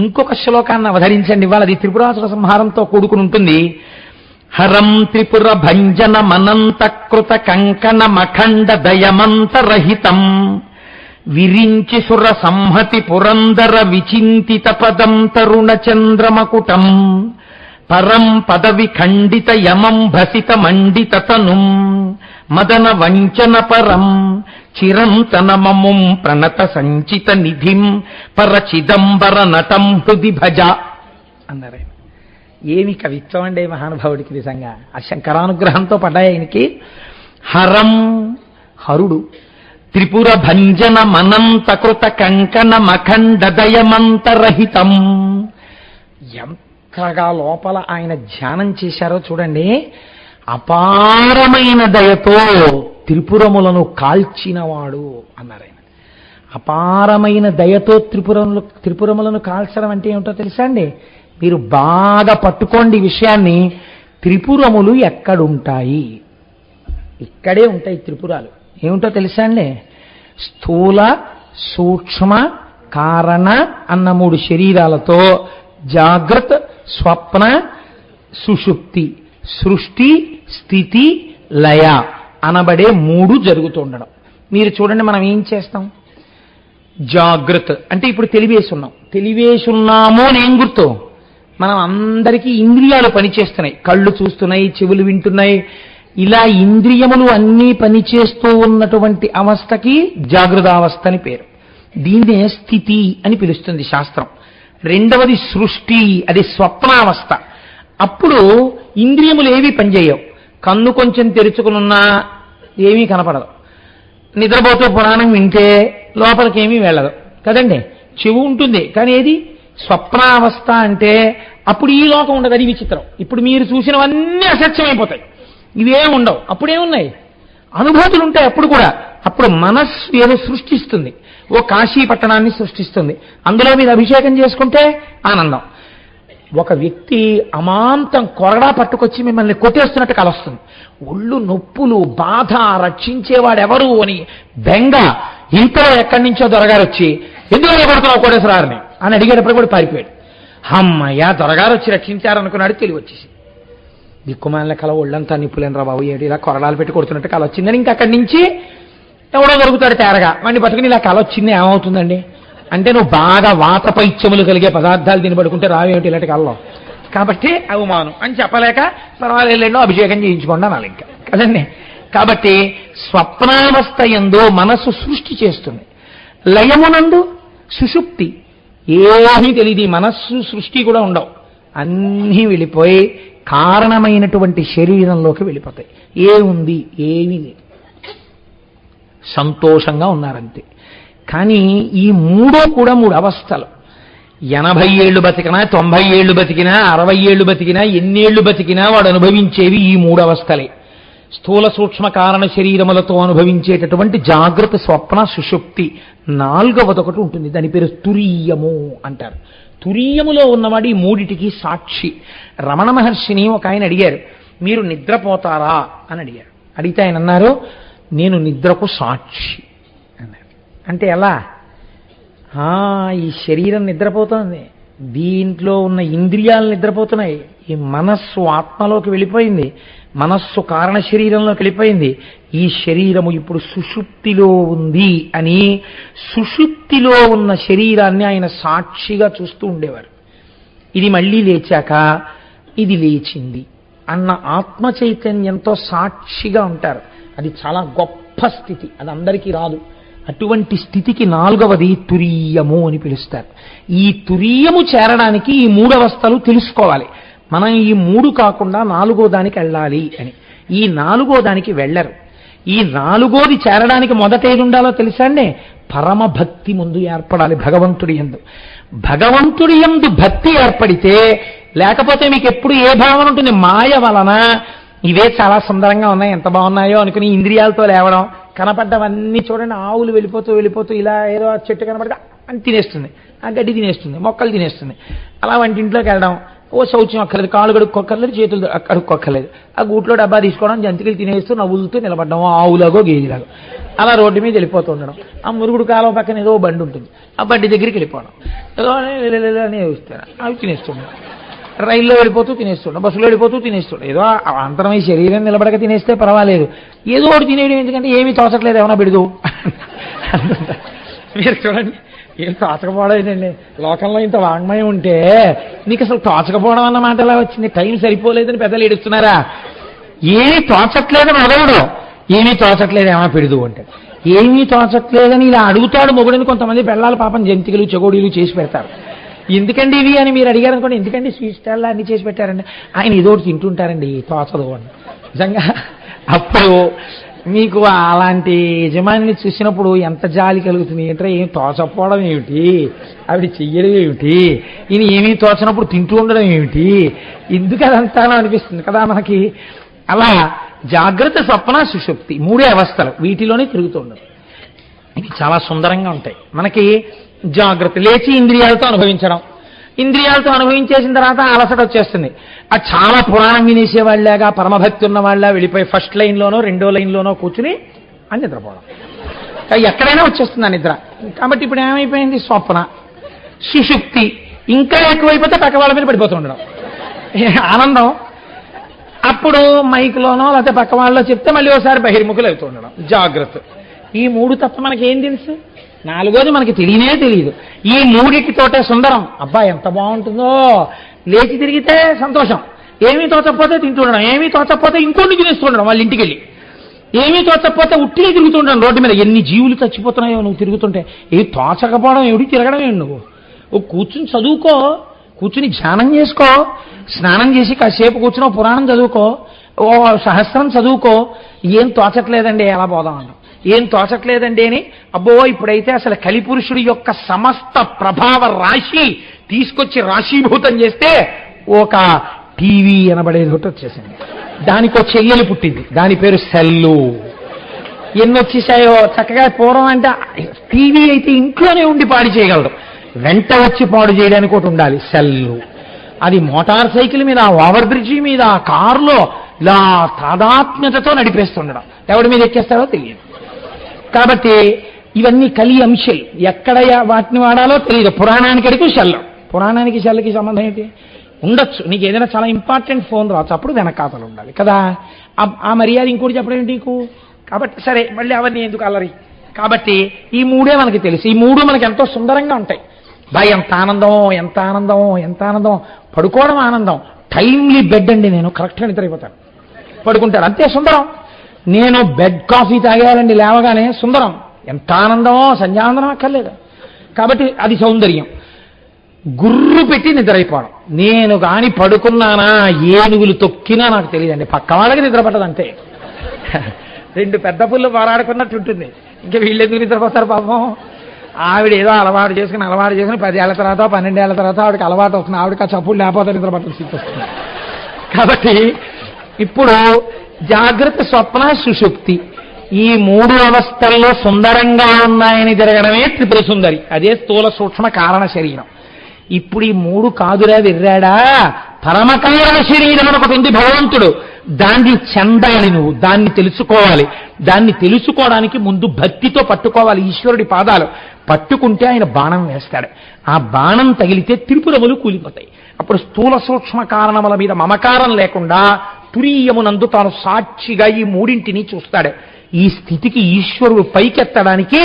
ఇంకొక శ్లోకాన్ని అవధరించండి, ఇవాళ అది త్రిపురాసుర సంహారంతో కూడుకుని ఉంటుంది. హరం త్రిపుర భంజన మనంత కృత కంకణ మఖండ దయమంతరహితం విరించి సుర సంహతి పురందర విచింతిత పదం తరుణ చంద్రమకుటం పరం పదవి ఖండిత యమం భసిత మండిత తనుం మదన వంచన పరం చిరంతన మముం ప్రణత సంచిత నిధిం పర చిదంబర నటం హృది భజ అన్నారు. ఏమి కవిత్వం అండి మహానుభావుడికి నిజంగా. ఆ శంకరానుగ్రహంతో పడ్డాయి ఆయనకి. హరం, హరుడు. త్రిపుర భంజన మనంతకృత కంకణ మఖండదయమంతరహితం. ఎంతగా లోపల ఆయన ధ్యానం చేశారో చూడండి. అపారమైన దయతో త్రిపురములను కాల్చినవాడు అన్నారు ఆయన. అపారమైన దయతో త్రిపురములను కాల్చడం అంటే ఏమిటో తెలుసా అండి? మీరు బాగా పట్టుకోండి ఈ విషయాన్ని. త్రిపురములు ఎక్కడుంటాయి? ఇక్కడే ఉంటాయి త్రిపురాలు. ఏమిటో తెలుసా అండి? స్థూల, సూక్ష్మ, కారణ అన్న 3 శరీరాలతో జాగ్రత్త, స్వప్న, సుషుప్తి, సృష్టి, స్థితి, లయ అనబడే 3 జరుగుతుండడం. మీరు చూడండి, మనం ఏం చేస్తాం? జాగ్రత్త అంటే ఇప్పుడు తెలివేసున్నాము అని ఏం గుర్తు? మనం అందరికీ ఇంద్రియాలు పనిచేస్తున్నాయి. కళ్ళు చూస్తున్నాయి, చెవులు వింటున్నాయి. ఇలా ఇంద్రియములు అన్నీ పనిచేస్తూ ఉన్నటువంటి అవస్థకి జాగృతావస్థ అని పేరు. దీన్నే స్థితి అని పిలుస్తుంది శాస్త్రం. రెండవది సృష్టి, అది స్వప్నావస్థ. అప్పుడు ఇంద్రియములు ఏవి పనిచేయవు. కన్ను కొంచెం తెరుచుకునున్నా ఏమీ కనపడదు. నిద్రపోతూ పురాణం వింటే లోపలికేమీ వెళ్ళదు కదండి. చెవు ఉంటుంది, కానీ ఏది స్వప్నావస్థ అంటే అప్పుడు ఈ లోకం ఉండదు. అది విచిత్రం. ఇప్పుడు మీరు చూసినవన్నీ అసత్యమైపోతాయి, ఇవే ఉండవు. అప్పుడేమున్నాయి? అనుభూతులు ఉంటాయి. అప్పుడు కూడా అప్పుడు మనస్సు ఏదో సృష్టిస్తుంది. ఓ కాశీ పట్టణాన్ని సృష్టిస్తుంది. అందులో మీరు అభిషేకం చేసుకుంటే ఆనందం. ఒక వ్యక్తి అమాంతం కొరడా పట్టుకొచ్చి మిమ్మల్ని కొట్టేస్తున్నట్టు కలొస్తుంది. ఒళ్ళు నొప్పులు, బాధ, రక్షించేవాడెవరు అని బెంగ. ఇంతలో ఎక్కడి నుంచో దొరగారు వచ్చి ఎందుకు కొడుతున్నావు కోటేశ్వరారిని అని అడిగేటప్పుడు కూడా పారిపోయాడు. అమ్మయ్య, దొరగారు వచ్చి రక్షించారనుకున్నాడు. తెలివి వచ్చేసి దిక్కుమాలిన కల ఒళ్ళంతా నిప్పులేని రా బాబు, ఏడు ఇలా కొరడాలు పెట్టి కొడుతున్నట్టు కల వచ్చిందని ఇంక అక్కడి నుంచి ఎవడో దొరుకుతాడు తేరగా. వాడిని పట్టుకుని ఇలా కల వచ్చింది ఏమవుతుందండి అంటే, నువ్వు బాగా వాత పైత్యములు కలిగే పదార్థాలు తిని పడుకుంటే రావేమిటి ఇలాంటి కల్లో. కాబట్టి అవమానం అని చెప్పలేక పర్వాలేదో అభిషేకం చేయించుకోండి అనాలి ఇంకా కదండి. కాబట్టి స్వప్నావస్థ యందు మనస్సు సృష్టి చేస్తుంది. లయమునందు సుషుప్తి ఏమీ తెలియదు. మనస్సు సృష్టి కూడా ఉండవు. అన్నీ వెళ్ళిపోయి కారణమైనటువంటి శరీరంలోకి వెళ్ళిపోతాయి. ఏముంది? ఏమీ లేదు. సంతోషంగా ఉన్నారంతే. కానీ ఈ 3 కూడా 3 అవస్థలు. 80 ఏళ్ళు బతికినా, 90 ఏళ్ళు బతికినా, 60 ఏళ్ళు బతికినా, ఎన్నేళ్లు బతికినా వాడు అనుభవించేవి ఈ 3 అవస్థలే. స్థూల సూక్ష్మ కారణ శరీరములతో అనుభవించేటటువంటి జాగ్రత్త, స్వప్న, సుషుప్తి. 4వది ఒకటి ఉంటుంది, దాని పేరు తురీయము అంటారు. తురీయములో ఉన్నవాడు ఈ 3టికి సాక్షి. రమణ మహర్షిని ఒక ఆయన అడిగారు, మీరు నిద్రపోతారా అని అడిగారు. అడిగితే ఆయన అన్నారు, నేను నిద్రకు సాక్షి అన్నారు. అంటే ఎలా? ఈ శరీరం నిద్రపోతుంది, దీంట్లో ఉన్న ఇంద్రియాలు నిద్రపోతున్నాయి, ఈ మనస్సు ఆత్మలోకి వెళ్ళిపోయింది, మనస్సు కారణ శరీరంలోకి వెళ్ళిపోయింది, ఈ శరీరము ఇప్పుడు సుషుప్తిలో ఉంది అని సుషుప్తిలో ఉన్న శరీరాన్ని ఆయన సాక్షిగా చూస్తూ ఉండేవారు. ఇది మళ్ళీ లేచాక ఇది లేచింది అన్న ఆత్మ చైతన్యంతో సాక్షిగా ఉంటారు. అది చాలా గొప్ప స్థితి, అది అందరికీ రాదు. అటువంటి స్థితికి 4వది తురీయము అని పిలుస్తారు. ఈ తురీయము చేరడానికి ఈ 3 అవస్థలు తెలుసుకోవాలి. మనం ఈ 3 కాకుండా 4వ దానికి వెళ్ళాలి అని. ఈ 4వ దానికి వెళ్ళరు. ఈ 4వది చేరడానికి మొదట ఏది ఉండాలో తెలుసా అండి? పరమ భక్తి ముందు ఏర్పడాలి భగవంతుడి యందు. భగవంతుడి యందు భక్తి ఏర్పడితే, లేకపోతే మీకు ఎప్పుడు ఏ భావన ఉంటుంది? మాయ వలన ఇవే చాలా సుందరంగా ఉన్నాయి, ఎంత బాగున్నాయో అనుకుని ఇంద్రియాలతో లేవడం, కనపడ్డవన్నీ చూడండి, ఆవులు వెళ్ళిపోతూ వెళ్ళిపోతూ ఇలా ఏదో చెట్టు కనపడితే అని తినేస్తుంది, ఆ గడ్డి తినేస్తుంది, మొక్కలు తినేస్తుంది. అలా వంటింట్లోకి వెళ్ళడం, ఓ శౌచం అక్కర్లేదు, కాళ్ళు కడుక్కోక్కర్లేదు, చేతులు కడుక్కోక్కర్లేదు, ఆ గూట్లో డబ్బా తీసుకోవడం, జంతికలు తినేస్తూ నవ్వులుతూ నిలబడడం, ఆవులాగో గేదిలాగో అలా రోడ్డు మీద వెళ్ళిపోతూ ఉండడం. ఆ మురుగుడు కాలం పక్కన ఏదో బండి ఉంటుంది, ఆ బండి దగ్గరికి వెళ్ళిపోవడం, ఏదో అని చూస్తాను, అవి తినేస్తుండడం. రైల్లో వెళ్ళిపోతూ తినేస్తుండ, బస్సులో వెళ్ళిపోతూ తినేస్తుండ. ఏదో అంతరమై శరీరం నిలబడక తినేస్తే పర్వాలేదు, ఏదో ఒకటి తినేయడం ఎందుకంటే ఏమీ తోచట్లేదు, ఏమైనా పెడదు. మీరు చూడండి, ఏం తోచకపోవడం ఏంటండి? లోకంలో ఇంత వాంగ్మయం ఉంటే నీకు అసలు తోచకపోవడం అన్న మాట ఎలా వచ్చింది? టైం సరిపోలేదని పెద్దలు ఏడుస్తున్నారా? ఏమీ తోచట్లేదని అడగడు, ఏమీ తోచట్లేదు ఏమైనా పెడదు అంటే. ఏమీ తోచట్లేదని ఇలా అడుగుతాడు మొగుడిని. కొంతమంది పెళ్ళాలు పాపం జంతికలు చెగోడీలు చేసి పెడతారు. ఎందుకండి ఇవి అని మీరు అడిగారు అనుకోండి, ఎందుకండి స్వీట్ స్టాల్లో అన్ని చేసి పెట్టారండి, ఆయన ఇదోటి తింటుంటారండి తోచదు అని. నిజంగా అప్పుడు మీకు అలాంటి యజమానిని చూసినప్పుడు ఎంత జాలి కలుగుతుంది. ఏంటంటే ఏం తోచకపోవడం ఏమిటి, ఆవిడ చెయ్యడం ఏమిటి, ఈయన ఏమీ తోచనప్పుడు తింటూ ఉండడం ఏమిటి, ఎందుకు అదంతానో అనిపిస్తుంది కదా మనకి. అలా జాగ్రత్త, స్వప్న, సుషుప్తి మూడే అవస్థలు, వీటిలోనే తిరుగుతూ ఉండదు. ఇవి చాలా సుందరంగా ఉంటాయి. మనకి జాగ్రత్త లేచి ఇంద్రియాలతో అనుభవించడం, ఇంద్రియాలతో అనుభవించేసిన తర్వాత అలసట వచ్చేస్తుంది. అది చాలా పురాణం వినేసేవాళ్ళగా పరమభక్తి ఉన్న వాళ్ళ వెళ్ళిపోయి ఫస్ట్ లైన్లోనో రెండో లైన్లోనో కూర్చుని అని నిద్రపోవడం. ఎక్కడైనా వచ్చేస్తుంది ఆ నిద్ర. కాబట్టి ఇప్పుడు ఏమైపోయింది, స్వప్న. సుషుప్తి ఇంకా ఎక్కువైపోతే పక్క వాళ్ళ మీద పడిపోతూ ఉండడం, ఆనందం. అప్పుడు మైక్లోనో లేకపోతే పక్క వాళ్ళలో చెప్తే మళ్ళీ ఒకసారి బహిర్ముఖులు అవుతూ ఉండడం, జాగ్రత్త. ఈ మూడు తప్ప మనకేం తెలుసు, నాలుగోది మనకి తెలియనే తెలియదు. ఈ మూడిటితోటే సుందరం. అబ్బా ఎంత బాగుంటుందో, లేచి తిరిగితే సంతోషం, ఏమీ తోచకపోతే తింటుండడం, ఏమీ తోచకపోతే ఇంకోటి తినేస్తుండడం వాళ్ళ ఇంటికి వెళ్ళి, ఏమీ తోచకపోతే ఉట్టిని తిరుగుతుండడం రోడ్డు మీద. ఎన్ని జీవులు చచ్చిపోతున్నాయో నువ్వు తిరుగుతుంటే. ఏ తోచకపోవడం ఏమిటి, తిరగడం ఏమి, నువ్వు కూర్చుని చదువుకో, కూర్చుని ధ్యానం చేసుకో, స్నానం చేసి కాసేపు కూర్చుని పురాణం చదువుకో, ఓ సహస్రం చదువుకో. ఏం తోచట్లేదండి ఎలా పోదాం అన్నాం, ఏం తోచట్లేదండి అని. అబ్బో ఇప్పుడైతే అసలు కలిపురుషుడి యొక్క సమస్త ప్రభావ రాశి తీసుకొచ్చి రాశీభూతం చేస్తే ఒక టీవీ అనబడేది ఒకటి వచ్చేసింది. దానికి ఒక చెయ్యలు పుట్టింది, దాని పేరు సెల్లు. ఎన్ని వచ్చేసాయో చక్కగా. పూర్వం అంటే టీవీ అయితే ఇంట్లోనే ఉండి పాడు చేయగలరు, వెంట వచ్చి పాడు చేయడానికి ఒకటి ఉండాలి, సెల్లు. అది మోటార్ సైకిల్ మీద, ఓవర్ బ్రిడ్జి మీద, కారులో ఇలా తాదాత్మ్యతతో నడిపేస్తుండడం, ఎవడి మీద ఎక్కేస్తాడో తెలియదు. కాబట్టి ఇవన్నీ కలి అంశాలు. ఎక్కడ వాటిని వాడాలో తెలియదు. పురాణానికి అడిగి సెల్లు, పురాణానికి సెల్లుకి సంబంధం ఏంటి ఉండొచ్చు. నీకు ఏదైనా చాలా ఇంపార్టెంట్ ఫోన్ రావచ్చు, అప్పుడు వెనకాతలు ఉండాలి కదా. ఆ మర్యాద ఇంకోటి చెప్పడం ఏంటి నీకు. కాబట్టి సరే మళ్ళీ అవన్నీ ఎందుకు అల్లరి. కాబట్టి ఈ మూడే మనకి తెలుసు. ఈ మూడు మనకి ఎంతో సుందరంగా ఉంటాయి. బాయ్ ఎంత ఆనందం, ఎంత ఆనందం, ఎంత ఆనందం. పడుకోవడం ఆనందం. టైమ్లీ బెడ్ అండి, నేను కరెక్ట్గా నిద్రైపోతాను, పడుకుంటాను, అంతే సుందరం. నేను బెడ్ కాఫీ తాగేయాలండి లేవగానే, సుందరం. ఎంత ఆనందమో, సంధ్యానందనం అక్కర్లేదు. కాబట్టి అది సౌందర్యం. గుర్రు పెట్టి నిద్రైపోవడం. నేను కానీ పడుకున్నానా, ఏనుగులు తొక్కినా నాకు తెలియదండి, పక్క వాళ్ళకి నిద్ర పట్టదు అంతే. రెండు పెద్ద పుల్లు పోరాడుకున్నట్టు ఉంటుంది. ఇంకా వీళ్ళెందుకు నిద్రపోతారు పాపం. ఆవిడ ఏదో అలవాటు చేసుకుని 10 ఏళ్ల తర్వాత 12 ఏళ్ల తర్వాత ఆవిడకి అలవాటు వస్తుంది. ఆవిడకి ఆ చప్పులు లేకపోతే నిద్ర పట్టడం స్థితి వస్తుంది. కాబట్టి ఇప్పుడు జాగ్రత్త, స్వప్న, సుషుప్తి ఈ మూడు అవస్థల్లో సుందరంగా ఉన్నాయని తిరగడమే త్రిపుర సుందరి. అదే స్థూల సూక్ష్మ కారణ శరీరం. ఇప్పుడు ఈ మూడు కాదురా విర్రాడా, పరమకారణ శరీరం ఒకటి ఉంది భగవంతుడు. దాన్ని చెందాలి నువ్వు, దాన్ని తెలుసుకోవాలి. దాన్ని తెలుసుకోవడానికి ముందు భక్తితో పట్టుకోవాలి ఈశ్వరుడి పాదాలు. పట్టుకుంటే ఆయన బాణం వేస్తాడు. ఆ బాణం తగిలితే త్రిపురములు కూలిపోతాయి. అప్పుడు స్థూల సూక్ష్మ కారణముల మీద మమకారం లేకుండా తురీయమునందు తాను సాక్షిగా ఈ మూడింటిని చూస్తాడు. ఈ స్థితికి ఈశ్వరుడు పైకెత్తడానికి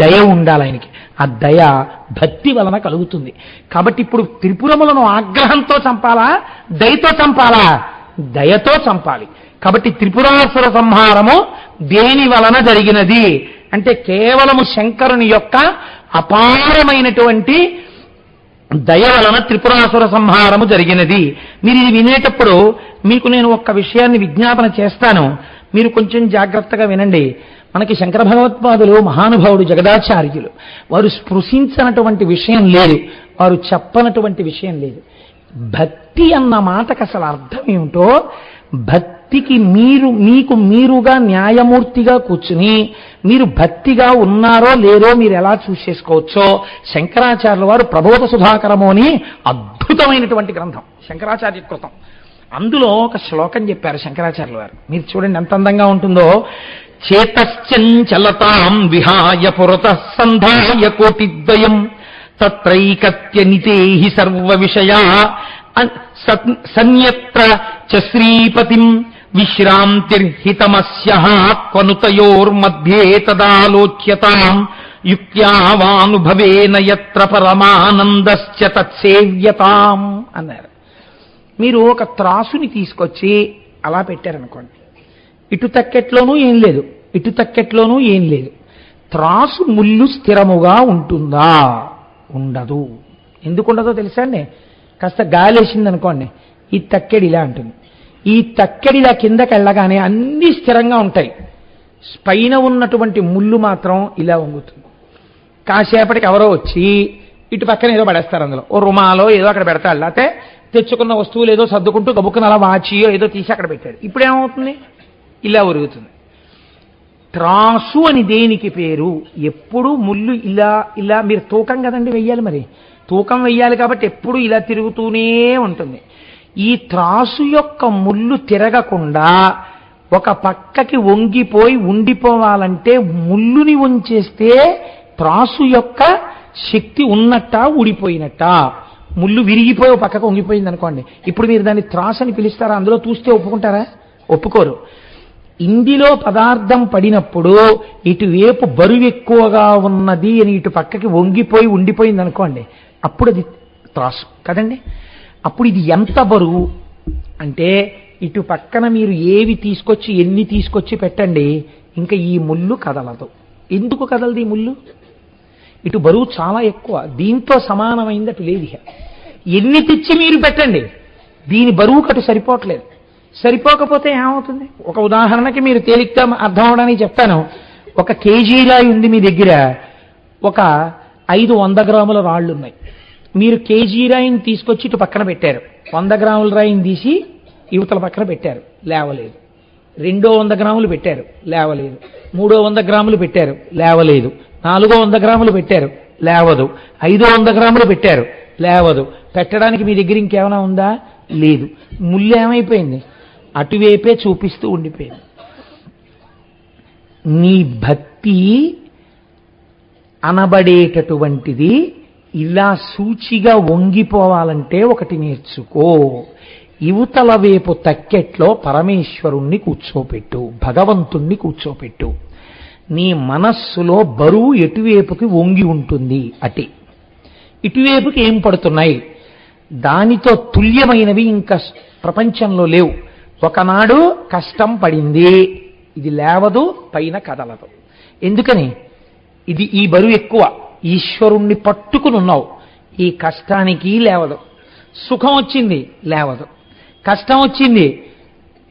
దయ ఉండాలి ఆయనకి. ఆ దయ భక్తి వలన కలుగుతుంది. కాబట్టి ఇప్పుడు త్రిపురములను ఆగ్రహంతో చంపాలా, దయతో చంపాలా? దయతో చంపాలి. కాబట్టి త్రిపురాసుర సంహారము దేని వలన జరిగినది అంటే కేవలము శంకరుని యొక్క అపారమైనటువంటి దయ వలన త్రిపురాసుర సంహారము జరిగినది. మీరు ఇది వినేటప్పుడు మీకు నేను ఒక్క విషయాన్ని విజ్ఞాపన చేస్తాను, మీరు కొంచెం జాగ్రత్తగా వినండి. మనకి శంకర భగవత్పాదులు మహానుభావుడు, జగదాచార్యులు. వారు స్పృశించినటువంటి విషయం లేదు, వారు చెప్పనటువంటి విషయం లేదు. భక్తి అన్న మాటకు అసలు అర్థం ఏమిటో, భక్తికి మీకు మీరుగా న్యాయమూర్తిగా కూర్చుని మీరు భక్తిగా ఉన్నారో లేరో మీరు ఎలా చూసేసుకోవచ్చో శంకరాచార్యుల వారు ప్రబోధ సుధాకరము అని అద్భుతమైనటువంటి గ్రంథం శంకరాచార్య కృతం. అందులో ఒక శ్లోకం చెప్పారు శంకరాచార్యుల వారు. మీరు చూడండి ఎంత అందంగా ఉంటుందో. చేతశ్చంచలతాం విహాయ పురతః సంధాయ కోటిద్వయం తత్రైకత్య నితేహి సర్వ విషయా సన్యత్ర చ శ్రీపతిం విశ్రాంతిర్హితమస్యః త్వనుతయోర్మధ్యే తదాలోచ్యతాం యుక్త్యావానుభవేన యత్ర పరమానందశ్చ తత్సేవ్యతాం అన్నారు. మీరు ఒక త్రాసుని తీసుకొచ్చి అలా పెట్టారనుకోండి, ఇటు తక్కెట్లోనూ ఏం లేదు, ఇటు తక్కెట్లోనూ ఏం లేదు. త్రాసు ముళ్ళు స్థిరముగా ఉంటుందా? ఉండదు. ఎందుకుండదో తెలుసా అండి? కాస్త గాలేసింది అనుకోండి, ఈ తక్కెడి ఇలా ఉంటుంది. ఈ తక్కెడి ఇలా కిందకి వెళ్ళగానే అన్నీ స్థిరంగా ఉంటాయి, పైన ఉన్నటువంటి ముళ్ళు మాత్రం ఇలా వంగుతుంది. కాసేపటికి ఎవరో వచ్చి ఇటు పక్కన ఏదో పడేస్తారు, అందులో ఓ రుమాలో ఏదో అక్కడ పెడతాడు, లేకపోతే తెచ్చుకున్న వస్తువులు ఏదో సర్దుకుంటూ గబుక్కున అలా వాచియో ఏదో తీసి అక్కడ పెట్టాడు. ఇప్పుడు ఏమవుతుంది? ఇలా ఉరుగుతుంది. త్రాసు అని దేనికి పేరు? ఎప్పుడు ముళ్ళు ఇలా ఇలా, మీరు తూకం కదండి వెయ్యాలి, మరి తూకం వెయ్యాలి కాబట్టి ఎప్పుడు ఇలా తిరుగుతూనే ఉంటుంది. ఈ త్రాసు యొక్క ముళ్ళు తిరగకుండా ఒక పక్కకి వంగిపోయి ఉండిపోవాలంటే ముళ్ళుని వంచేస్తే త్రాసు యొక్క శక్తి ఉన్నట్ట ఊడిపోయినట్ట? ముళ్ళు విరిగిపోయి ఒక పక్కకు వంగిపోయింది అనుకోండి, ఇప్పుడు మీరు దాన్ని త్రాసు అని పిలుస్తారా? అందులో చూస్తే ఒప్పుకుంటారా? ఒప్పుకోరు. ఇందులో పదార్థం పడినప్పుడు ఇటువైపు బరువు ఎక్కువగా ఉన్నది అని ఇటు పక్కకి వంగిపోయి ఉండిపోయింది అనుకోండి, అప్పుడు అది త్రాసు కదండి. అప్పుడు ఇది ఎంత బరువు అంటే ఇటు పక్కన మీరు ఏవి తీసుకొచ్చి ఎన్ని తీసుకొచ్చి పెట్టండి, ఇంకా ఈ ముళ్ళు కదలదు. ఎందుకు కదలదు ఈ ముళ్ళు? ఇటు బరువు చాలా ఎక్కువ, దీంతో సమానమైంది అటు లేదు. ఎన్ని తెచ్చి మీరు పెట్టండి, దీని బరువుకు అటు సరిపోవట్లేదు. సరిపోకపోతే ఏమవుతుంది? ఒక ఉదాహరణకి మీరు తేలిగ్గా అర్థం అవడానికి చెప్తాను. ఒక కేజీ రాయి ఉంది మీ దగ్గర, ఒక 500 గ్రాముల రాళ్ళు ఉన్నాయి. మీరు కేజీ రాయిని తీసుకొచ్చి ఇటు పక్కన పెట్టారు, 100 గ్రాముల రాయిని తీసి యువతల పక్కన పెట్టారు, లేవలేదు. 200 గ్రాములు పెట్టారు, లేవలేదు. 300 గ్రాములు పెట్టారు, లేవలేదు. 400 గ్రాములు పెట్టారు, లేవదు. 500 గ్రాములు పెట్టారు, లేవదు. పెట్టడానికి మీ దగ్గర ఇంకేమైనా ఉందా? లేదు. ముళ్ళు ఏమైపోయింది? అటువైపే చూపిస్తూ ఉండిపోయింది. నీ భక్తి అనబడేటటువంటిది ఇలా సూచిగా వంగిపోవాలంటే ఒకటి నేర్చుకో. యువతల వైపు తక్కెట్లో పరమేశ్వరుణ్ణి కూర్చోపెట్టు, భగవంతుణ్ణి కూర్చోపెట్టు. నీ మనస్సులో బరువు ఎటువైపుకి వంగి ఉంటుంది అటే. ఇటువైపుకి ఏం పడుతున్నాయి? దానితో తుల్యమైనవి ఇంకా ప్రపంచంలో లేవు. ఒకనాడు కష్టం పడింది, ఇది లేవదు, పైన కదలదు. ఎందుకని? ఇది ఈ బరువు ఎక్కువ, ఈశ్వరుణ్ణి పట్టుకుని ఉన్నావు, ఈ కష్టానికి లేవదు. సుఖం వచ్చింది, లేవదు. కష్టం వచ్చింది,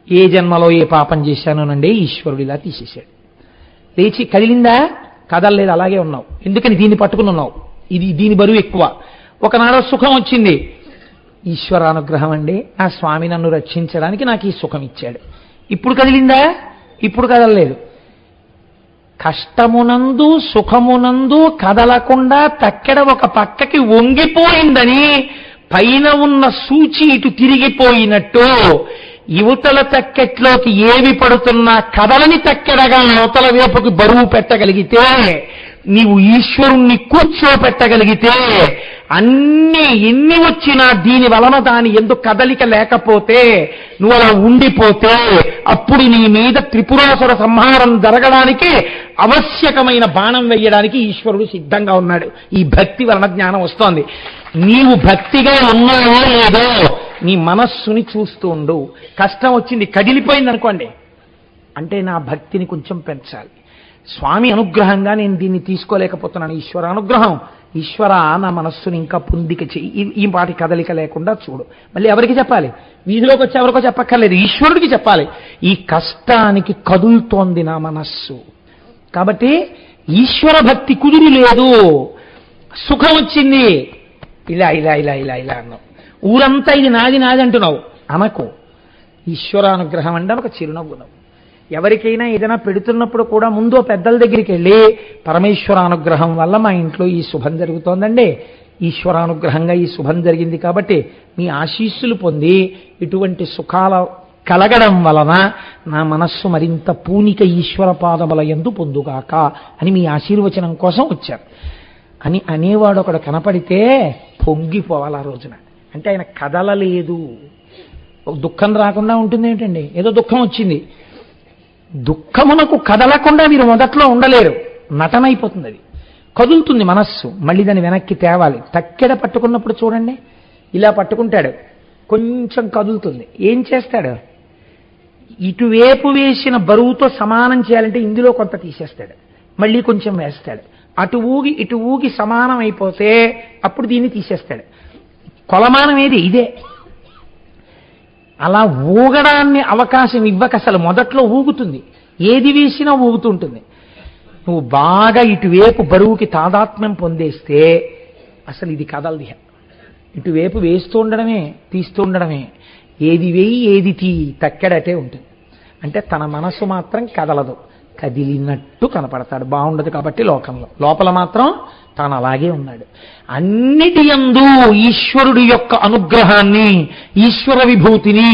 ఏ జన్మలో ఏ పాపం చేశానోనండి, ఈశ్వరుడు ఇలా తీసేశాడు. లేచి కదిలిందా? కదలలేదు, అలాగే ఉన్నావు. ఎందుకని? దీన్ని పట్టుకుని ఉన్నావు, ఇది దీని బరువు ఎక్కువ. ఒకనాడు సుఖం వచ్చింది, ఈశ్వరానుగ్రహం అండి, ఆ స్వామి నన్ను రక్షించడానికి నాకు ఈ సుఖం ఇచ్చాడు. ఇప్పుడు కదిలిందా? ఇప్పుడు కదలలేదు. కష్టమునందు సుఖమునందు కదలకుండా తక్కెడ ఒక పక్కకి వంగిపోయిందని పైన ఉన్న సూచి ఇటు తిరిగిపోయినట్టు యువతల తక్కెట్లోకి ఏవి పడుతున్నా కదలని తక్కెడగా అవతల వైపుకి బరువు పెట్టగలిగితే, నీవు ఈశ్వరుణ్ణి కూర్చోపెట్టగలిగితే, అన్నీ ఎన్ని వచ్చినా దీని వలన దాని ఎందుకు కదలిక లేకపోతే, నువ్వు అలా ఉండిపోతే, అప్పుడు నీ మీద త్రిపురాసుర సంహారం జరగడానికి ఆవశ్యకమైన బాణం వెయ్యడానికి ఈశ్వరుడు సిద్ధంగా ఉన్నాడు. ఈ భక్తి వలన జ్ఞానం వస్తోంది. నీవు భక్తిగా ఉన్నావో లేదో నీ మనస్సుని చూస్తూ ఉండు. కష్టం వచ్చింది, కదిలిపోయింది అనుకోండి, అంటే నా భక్తిని కొంచెం పెంచాలి. స్వామి అనుగ్రహంగా నేను దీన్ని తీసుకోలేకపోతున్నాను, ఈశ్వర అనుగ్రహం, ఈశ్వర నా మనస్సుని ఇంకా పొందిక చెయ్యి, ఈ పాటి కదలిక లేకుండా చూడు. మళ్ళీ ఎవరికి చెప్పాలి? వీధిలోకి వచ్చి ఎవరికో చెప్పక్కర్లేదు, ఈశ్వరుడికి చెప్పాలి. ఈ కష్టానికి కదులుతోంది నా మనస్సు, కాబట్టి ఈశ్వర భక్తి కుదిరి లేదు. సుఖం వచ్చింది, ఇలా ఇలా ఇలా ఇలా ఇలా అన్నావు, ఊరంతా ఇది నాది నాది అంటున్నావు అనకు. ఈశ్వరానుగ్రహం అంటే ఒక చిరునవ్వునవ్వు. ఎవరికైనా ఏదైనా పెడుతున్నప్పుడు కూడా ముందు పెద్దల దగ్గరికి వెళ్ళి, పరమేశ్వరానుగ్రహం వల్ల మా ఇంట్లో ఈ శుభం జరుగుతోందండి, ఈశ్వరానుగ్రహంగా ఈ శుభం జరిగింది కాబట్టి మీ ఆశీస్సులు పొంది ఇటువంటి సుఖాల కలగడం వలన నా మనస్సు మరింత పూనిక ఈశ్వర పాదముల యందు పొందుగాక అని మీ ఆశీర్వచనం కోసం వచ్చారు అని అనేవాడు ఒకడు కనపడితే పొంగిపోవాలి ఆ రోజున. అంటే ఆయన కదలలేదు. దుఃఖం రాకుండా ఉంటుంది ఏంటండి? ఏదో దుఃఖం వచ్చింది, దుఃఖమునకు కదలకుండా మీరు మొదట్లో ఉండలేరు, నటనైపోతుంది. అది కదులుతుంది మనస్సు, మళ్ళీ దాన్ని వెనక్కి తేవాలి. తక్కెడ పట్టుకున్నప్పుడు చూడండి, ఇలా పట్టుకుంటాడు, కొంచెం కదులుతుంది. ఏం చేస్తాడు? ఇటువైపు వేసిన బరువుతో సమానం చేయాలంటే ఇందులో కొంత తీసేస్తాడు, మళ్ళీ కొంచెం వేస్తాడు. అటు ఊగి ఇటు ఊగి సమానం అయిపోతే అప్పుడు దీన్ని తీసేస్తాడు. కొలమానం ఏది? ఇదే. అలా ఊగడాన్ని అవకాశం ఇవ్వక అసలు మొదట్లో ఊగుతుంది, ఏది వేసినా ఊగుతుంటుంది. నువ్వు బాగా ఇటువైపు బరువుకి తాదాత్మ్యం పొందేస్తే అసలు ఇది కదలది. ఇటువైపు వేస్తూ ఉండడమే, తీస్తూ ఉండడమే. ఏది వేయి ఏది తీ, తక్కెడటే ఉంటుంది. అంటే తన మనసు మాత్రం కదలదు, కదిలినట్టు కనపడతాడు. బాగుండదు కాబట్టి లోకంలో, లోపల మాత్రం తాను అలాగే ఉన్నాడు. అన్నిటి యందు ఈశ్వరుడి యొక్క అనుగ్రహాన్ని, ఈశ్వర విభూతిని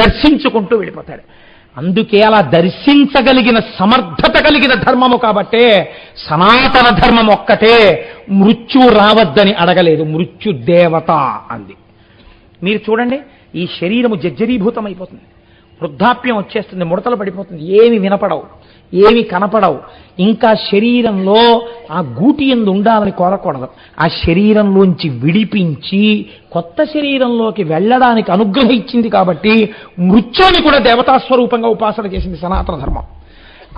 దర్శించుకుంటూ వెళ్ళిపోతాడు. అందుకే అలా దర్శించగలిగిన సమర్థత కలిగిన ధర్మము కాబట్టే సనాతన ధర్మం ఒక్కటే మృత్యువు రావద్దని అడగలేదు, మృత్యు దేవత అంది. మీరు చూడండి, ఈ శరీరము జర్జరీభూతం అయిపోతుంది, వృద్ధాప్యం వచ్చేస్తుంది, ముడతలు పడిపోతుంది, ఏమి వినపడవు, ఏమి కనపడవు. ఇంకా శరీరంలో ఆ గూటి యందు ఉండాలని కోరకూడదు. ఆ శరీరంలోంచి విడిపించి కొత్త శరీరంలోకి వెళ్ళడానికి అనుగ్రహించింది కాబట్టి మృత్యుని కూడా దేవతాస్వరూపంగా ఉపాసన చేసింది సనాతన ధర్మం.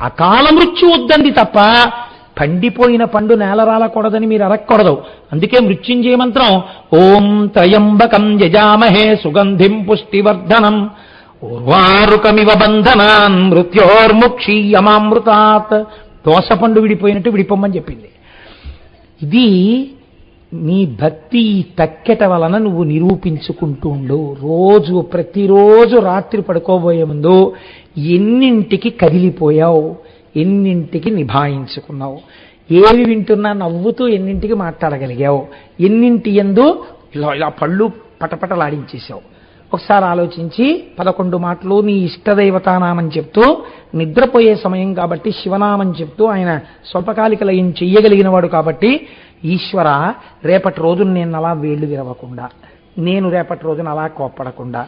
అకాల మృత్యు వద్దంది తప్ప పండిపోయిన పండు నేలరాలకూడదని మీరు అరక్కూడదు. అందుకే మృత్యుంజయ మంత్రం ఓం త్రయంబకం యజామహే సుగంధిం పుష్టివర్ధనం ఉర్వారుకమివ బంధనాన్ మృత్యోర్ముక్షీయమామృతాత్. దోసపండు విడిపోయినట్టు విడిపోమ్మని చెప్పింది. ఇది నీ భక్తి తక్కెట వలన నువ్వు నిరూపించుకుంటూ ఉండు. రోజు ప్రతిరోజు రాత్రి పడుకోబోయే ముందు ఎన్నింటికి కదిలిపోయావు, ఎన్నింటికి నిభాయించుకున్నావు, ఏవి వింటున్నా నవ్వుతూ ఎన్నింటికి మాట్లాడగలిగావు, ఎన్నింటి యందు ఇలా పళ్ళు పటపటలాడించేశావు. ఒకసారి ఆలోచించి 11 మాటలు నీ ఇష్టదైవతానామం చెప్తూ, నిద్రపోయే సమయం కాబట్టి శివనామం చెప్తూ, ఆయన స్వల్పకాలిక లయం చెయ్యగలిగిన వాడు కాబట్టి, ఈశ్వర రేపటి రోజున నేను అలా వేళ్లు విరవకుండా, నేను రేపటి రోజున అలా కోప్పడకుండా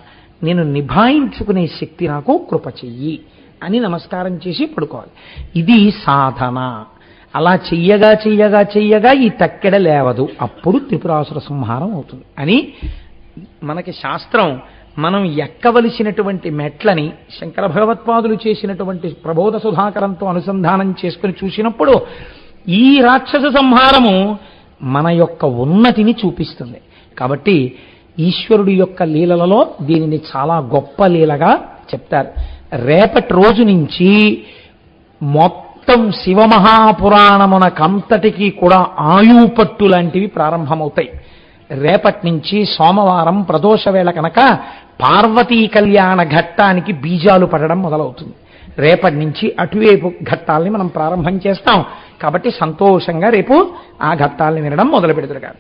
నేను నిభాయించుకునే శక్తి నాకు కృప చెయ్యి అని నమస్కారం చేసి పడుకోవాలి. ఇది సాధన. అలా చెయ్యగా చెయ్యగా చెయ్యగా ఈ తక్కెడ లేవదు, అప్పుడు త్రిపురాసుర సంహారం అవుతుంది అని మనకి శాస్త్రం మనం ఎక్కవలసినటువంటి మెట్లని శంకర భగవత్పాదులు చేసినటువంటి ప్రబోధ సుధాకరంతో అనుసంధానం చేసుకుని చూసినప్పుడు ఈ రాక్షస సంహారము మన యొక్క ఉన్నతిని చూపిస్తుంది. కాబట్టి ఈశ్వరుడి యొక్క లీలలలో దీనిని చాలా గొప్ప లీలగా చెప్తారు. రేపటి రోజు నుంచి మొత్తం శివమహాపురాణమునకంతటికీ కూడా ఆయుపట్టు లాంటివి ప్రారంభమవుతాయి. రేపటి నుంచి సోమవారం ప్రదోష వేళ కనుక పార్వతీ కళ్యాణ ఘట్టానికి బీజాలు పడడం మొదలవుతుంది. రేపటి నుంచి అటువైపు ఘట్టాలని మనం ప్రారంభం చేస్తాం. కాబట్టి సంతోషంగా రేపు ఆ ఘట్టాలని వినడం మొదలు పెడతారు.